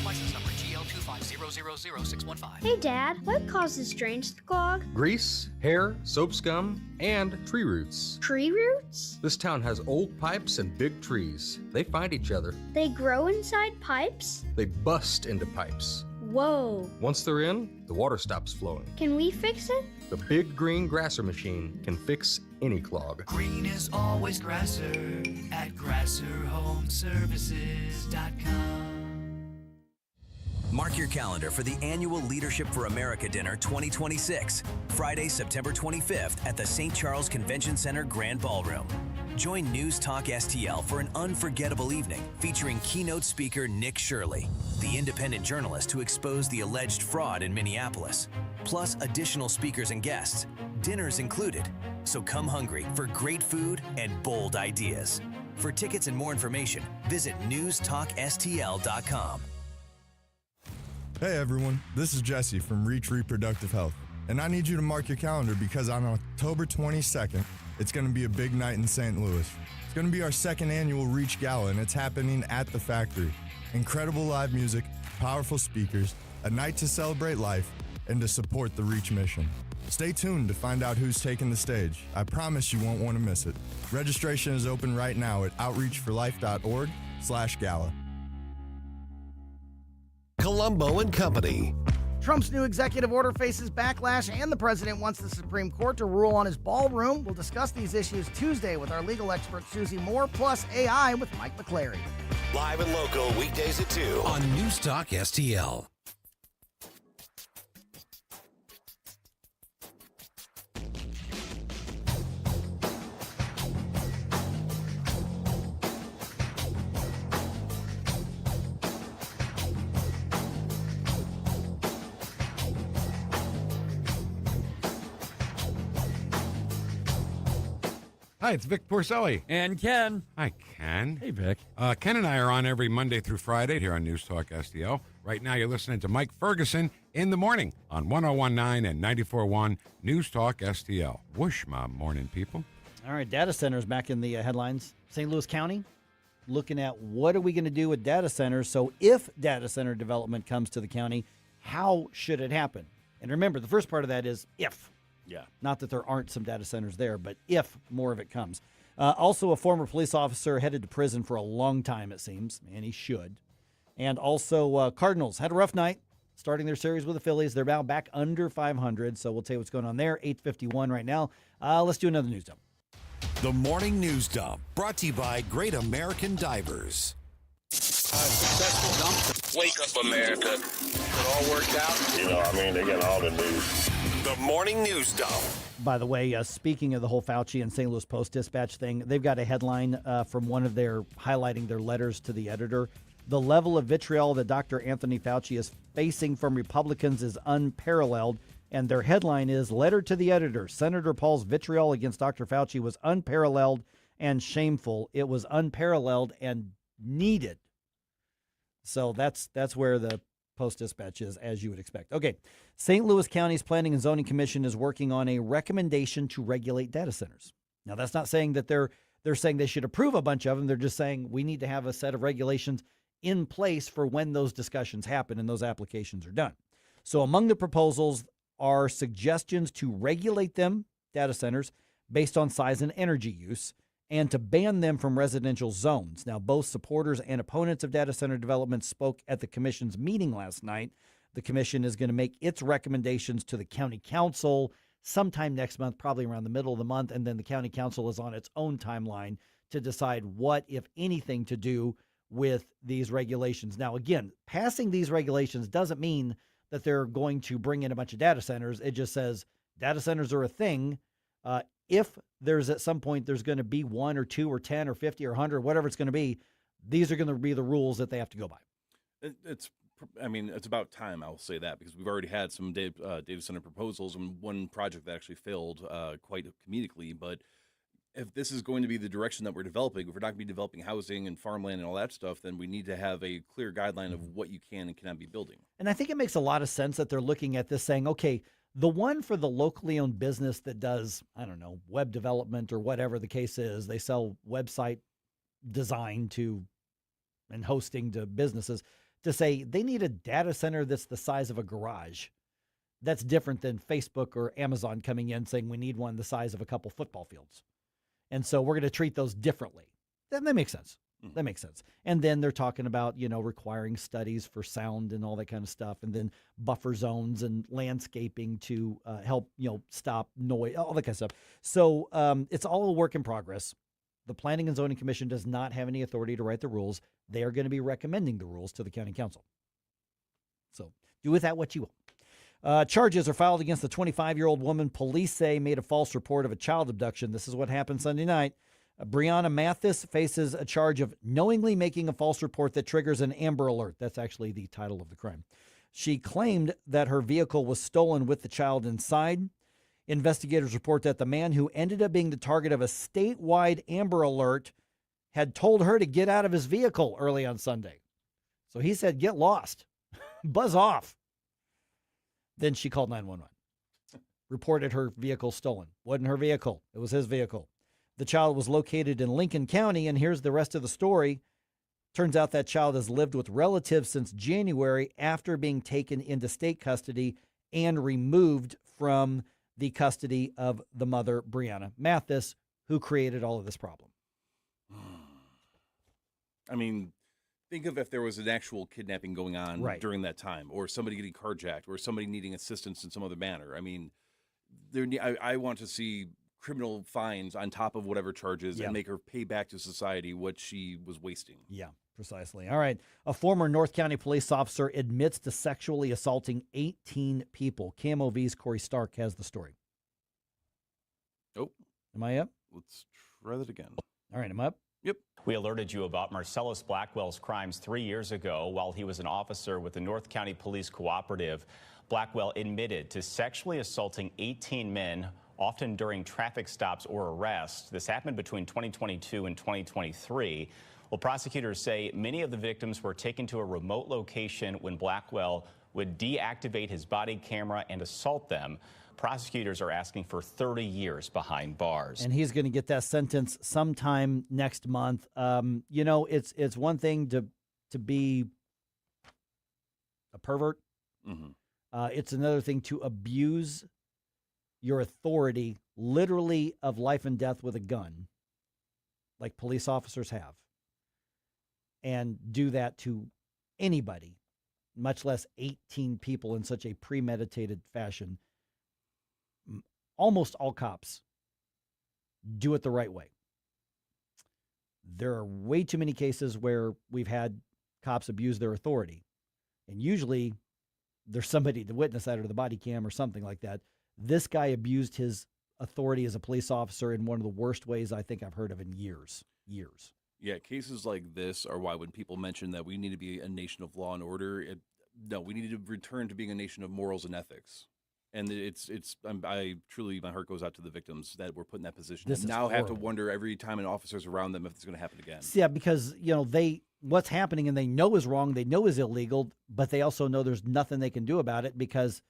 License number GL250000615. Hey, Dad, what causes drains to clog? Grease, hair, soap scum, and tree roots. Tree roots? This town has old pipes and big trees. They find each other. They grow inside pipes? They bust into pipes. Whoa. Once they're in, the water stops flowing. Can we fix it? The big green grasser machine can fix any clog. Green is always grasser at grasserhomeservices.com. Mark your calendar for the annual Leadership for America Dinner 2026, Friday, September 25th at the St. Charles Convention Center Grand Ballroom. Join News Talk STL for an unforgettable evening featuring keynote speaker Nick Shirley, the independent journalist who exposed the alleged fraud in Minneapolis, plus additional speakers and guests. Dinners included. So come hungry for great food and bold ideas. For tickets and more information, visit NewsTalkSTL.com. Hey everyone, this is Jesse from Reach Reproductive Health. And I need you to mark your calendar because on October 22nd, it's going to be a big night in St. Louis. It's going to be our second annual Reach Gala, and it's happening at the factory. Incredible live music, powerful speakers, a night to celebrate life, and to support the Reach mission. Stay tuned to find out who's taking the stage. I promise you won't want to miss it. Registration is open right now at outreachforlife.org/gala. Colombo and Company. Trump's new executive order faces backlash, and the president wants the Supreme Court to rule on his ballroom. We'll discuss these issues Tuesday with our legal expert, Susie Moore, plus AI with Mike McClary. Live and local weekdays at 2 on NewsTalk STL. Hi, it's Vic Porcelli. And Ken. Hi, Ken. Hey, Vic. Ken and I are on every Monday through Friday here on News Talk STL. Right now, you're listening to Mike Ferguson in the morning on 101.9 and 94.1 News Talk STL. Whoosh, my morning people. All right, data centers back in the headlines. St. Louis County looking at what are we going to do with data centers. So if data center development comes to the county, how should it happen? And remember, the first part of that is if. Yeah. Not that there aren't some data centers there, but if more of it comes. Also, a former police officer headed to prison for a long time, it seems, and he should. And also, Cardinals had a rough night starting their series with the Phillies. They're now back under 500, so we'll tell you what's going on there. 8:51 right now. Let's do another news dump. The Morning News Dump, brought to you by Great American Divers. Successful dump. Wake up, America. It all worked out. They got all the news. The Morning News Dump. By the way, speaking of the whole Fauci and St. Louis Post-Dispatch thing, they've got a headline from one of their highlighting their letters to the editor. The level of vitriol that Dr. Anthony Fauci is facing from Republicans is unparalleled. And their headline is, Letter to the Editor. Senator Paul's vitriol against Dr. Fauci was unparalleled and shameful. It was unparalleled and needed. So that's where the Post-Dispatch is, as you would expect. Okay, St. Louis County's Planning and Zoning Commission is working on a recommendation to regulate data centers. Now, that's not saying that they're saying they should approve a bunch of them. They're just saying we need to have a set of regulations in place for when those discussions happen and those applications are done. So among the proposals are suggestions to regulate them, data centers, based on size and energy use, and to ban them from residential zones. Now, both supporters and opponents of data center development spoke at the commission's meeting last night. The commission is going to make its recommendations to the county council sometime next month, probably around the middle of the month, and then the county council is on its own timeline to decide what, if anything, to do with these regulations. Now, again, passing these regulations doesn't mean that they're going to bring in a bunch of data centers. It just says data centers are a thing. If there's at some point there's going to be 1 or 2 or 10 or 50 or 100, whatever it's going to be, these are going to be the rules that they have to go by. It's about time, I'll say that, because we've already had some data center proposals and one project that actually failed quite comedically. But if this is going to be the direction that we're developing, if we're not going to be developing housing and farmland and all that stuff, then we need to have a clear guideline of what you can and cannot be building. And I think it makes a lot of sense that they're looking at this saying, okay, the one for the locally owned business that does, I don't know, web development or whatever the case is, they sell website design to and hosting to businesses, to say they need a data center that's the size of a garage. That's different than Facebook or Amazon coming in saying we need one the size of a couple football fields. And so we're going to treat those differently. That makes sense. That makes sense. And then they're talking about, requiring studies for sound and all that kind of stuff. And then buffer zones and landscaping to help, stop noise, all that kind of stuff. So it's all a work in progress. The Planning and Zoning Commission does not have any authority to write the rules. They are going to be recommending the rules to the county council. So do with that what you will. Charges are filed against the 25-year-old woman police say made a false report of a child abduction. This is what happened Sunday night. Brianna Mathis faces a charge of knowingly making a false report that triggers an Amber Alert. That's actually the title of the crime. She claimed that her vehicle was stolen with the child inside. Investigators report that the man who ended up being the target of a statewide Amber Alert had told her to get out of his vehicle early on Sunday. So he said, get lost, buzz off. Then she called 911, reported her vehicle stolen. Wasn't her vehicle. It was his vehicle. The child was located in Lincoln County, and here's the rest of the story. Turns out that child has lived with relatives since January after being taken into state custody and removed from the custody of the mother, Brianna Mathis, who created all of this problem. I mean, think of if there was an actual kidnapping going on during that time, or somebody getting carjacked, or somebody needing assistance in some other manner. I mean, I want to see criminal fines on top of whatever charges and make her pay back to society what she was wasting. Yeah, precisely. All right. A former North County police officer admits to sexually assaulting 18 people. KMOV's Corey Stark has the story. Oh. Am I up? Let's try that again. All right, I'm up. Yep. We alerted you about Marcellus Blackwell's crimes 3 years ago while he was an officer with the North County Police Cooperative. Blackwell admitted to sexually assaulting 18 men, often during traffic stops or arrests. This happened between 2022 and 2023. Well, prosecutors say many of the victims were taken to a remote location when Blackwell would deactivate his body camera and assault them. Prosecutors are asking for 30 years behind bars. And he's going to get that sentence sometime next month. You know, it's one thing to be a pervert. Mm-hmm. It's another thing to abuse your authority, literally of life and death with a gun, like police officers have, and do that to anybody, much less 18 people in such a premeditated fashion. Almost all cops do it the right way. There are way too many cases where we've had cops abuse their authority, and usually there's somebody to witness that or the body cam or something like that. This guy abused his authority as a police officer in one of the worst ways I think I've heard of in years. Yeah, cases like this are why when people mention that we need to be a nation of law and order, no, we need to return to being a nation of morals and ethics. And I truly, my heart goes out to the victims that were put in that position. This and is now have to horrible. wonder every time an officer's around them if it's going to happen again. Yeah, because, you know, what's happening and they know is wrong, they know is illegal, but they also know there's nothing they can do about it because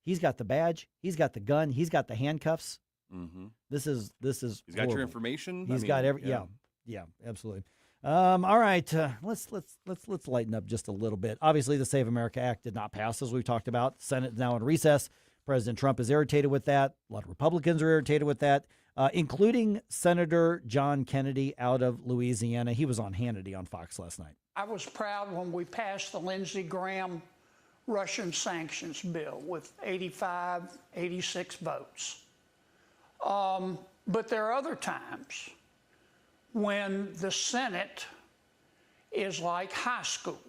he's got the badge, he's got the gun, he's got the handcuffs. Mm-hmm. This is He's got horrible. your information. He's got every yeah, absolutely. All right, let's lighten up just a little bit. Obviously, the Save America Act did not pass, as we've talked about. Senate is now in recess. President Trump is irritated with that. A lot of Republicans are irritated with that, including Senator John Kennedy out of Louisiana. He was on Hannity on Fox last night. I was proud when we passed the Lindsey Graham Russian sanctions bill with 85, 86 votes. But there are other times when the Senate is like high school,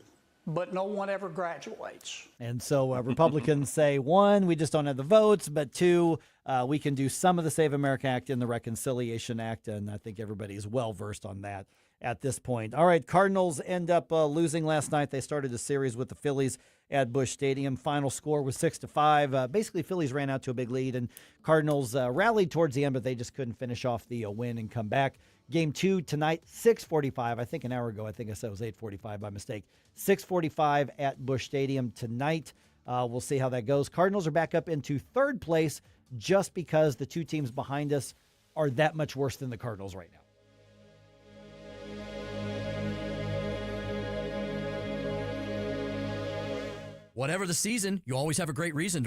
but no one ever graduates. And so Republicans say, one, we just don't have the votes, but two, we can do some of the Save America Act in the Reconciliation Act, and I think everybody is well-versed on that at this point. All right, Cardinals end up losing last night. They started a series with the Phillies at Busch Stadium. Final score was 6-5. Basically, Phillies ran out to a big lead, and Cardinals rallied towards the end, but they just couldn't finish off the win and come back. Game 2 tonight, 6:45. I think an hour ago, I think I said it was 8:45 by mistake. 6:45 at Busch Stadium tonight. We'll see how that goes. Cardinals are back up into third place just because the two teams behind us are that much worse than the Cardinals right now. Whatever the season, you always have a great reason to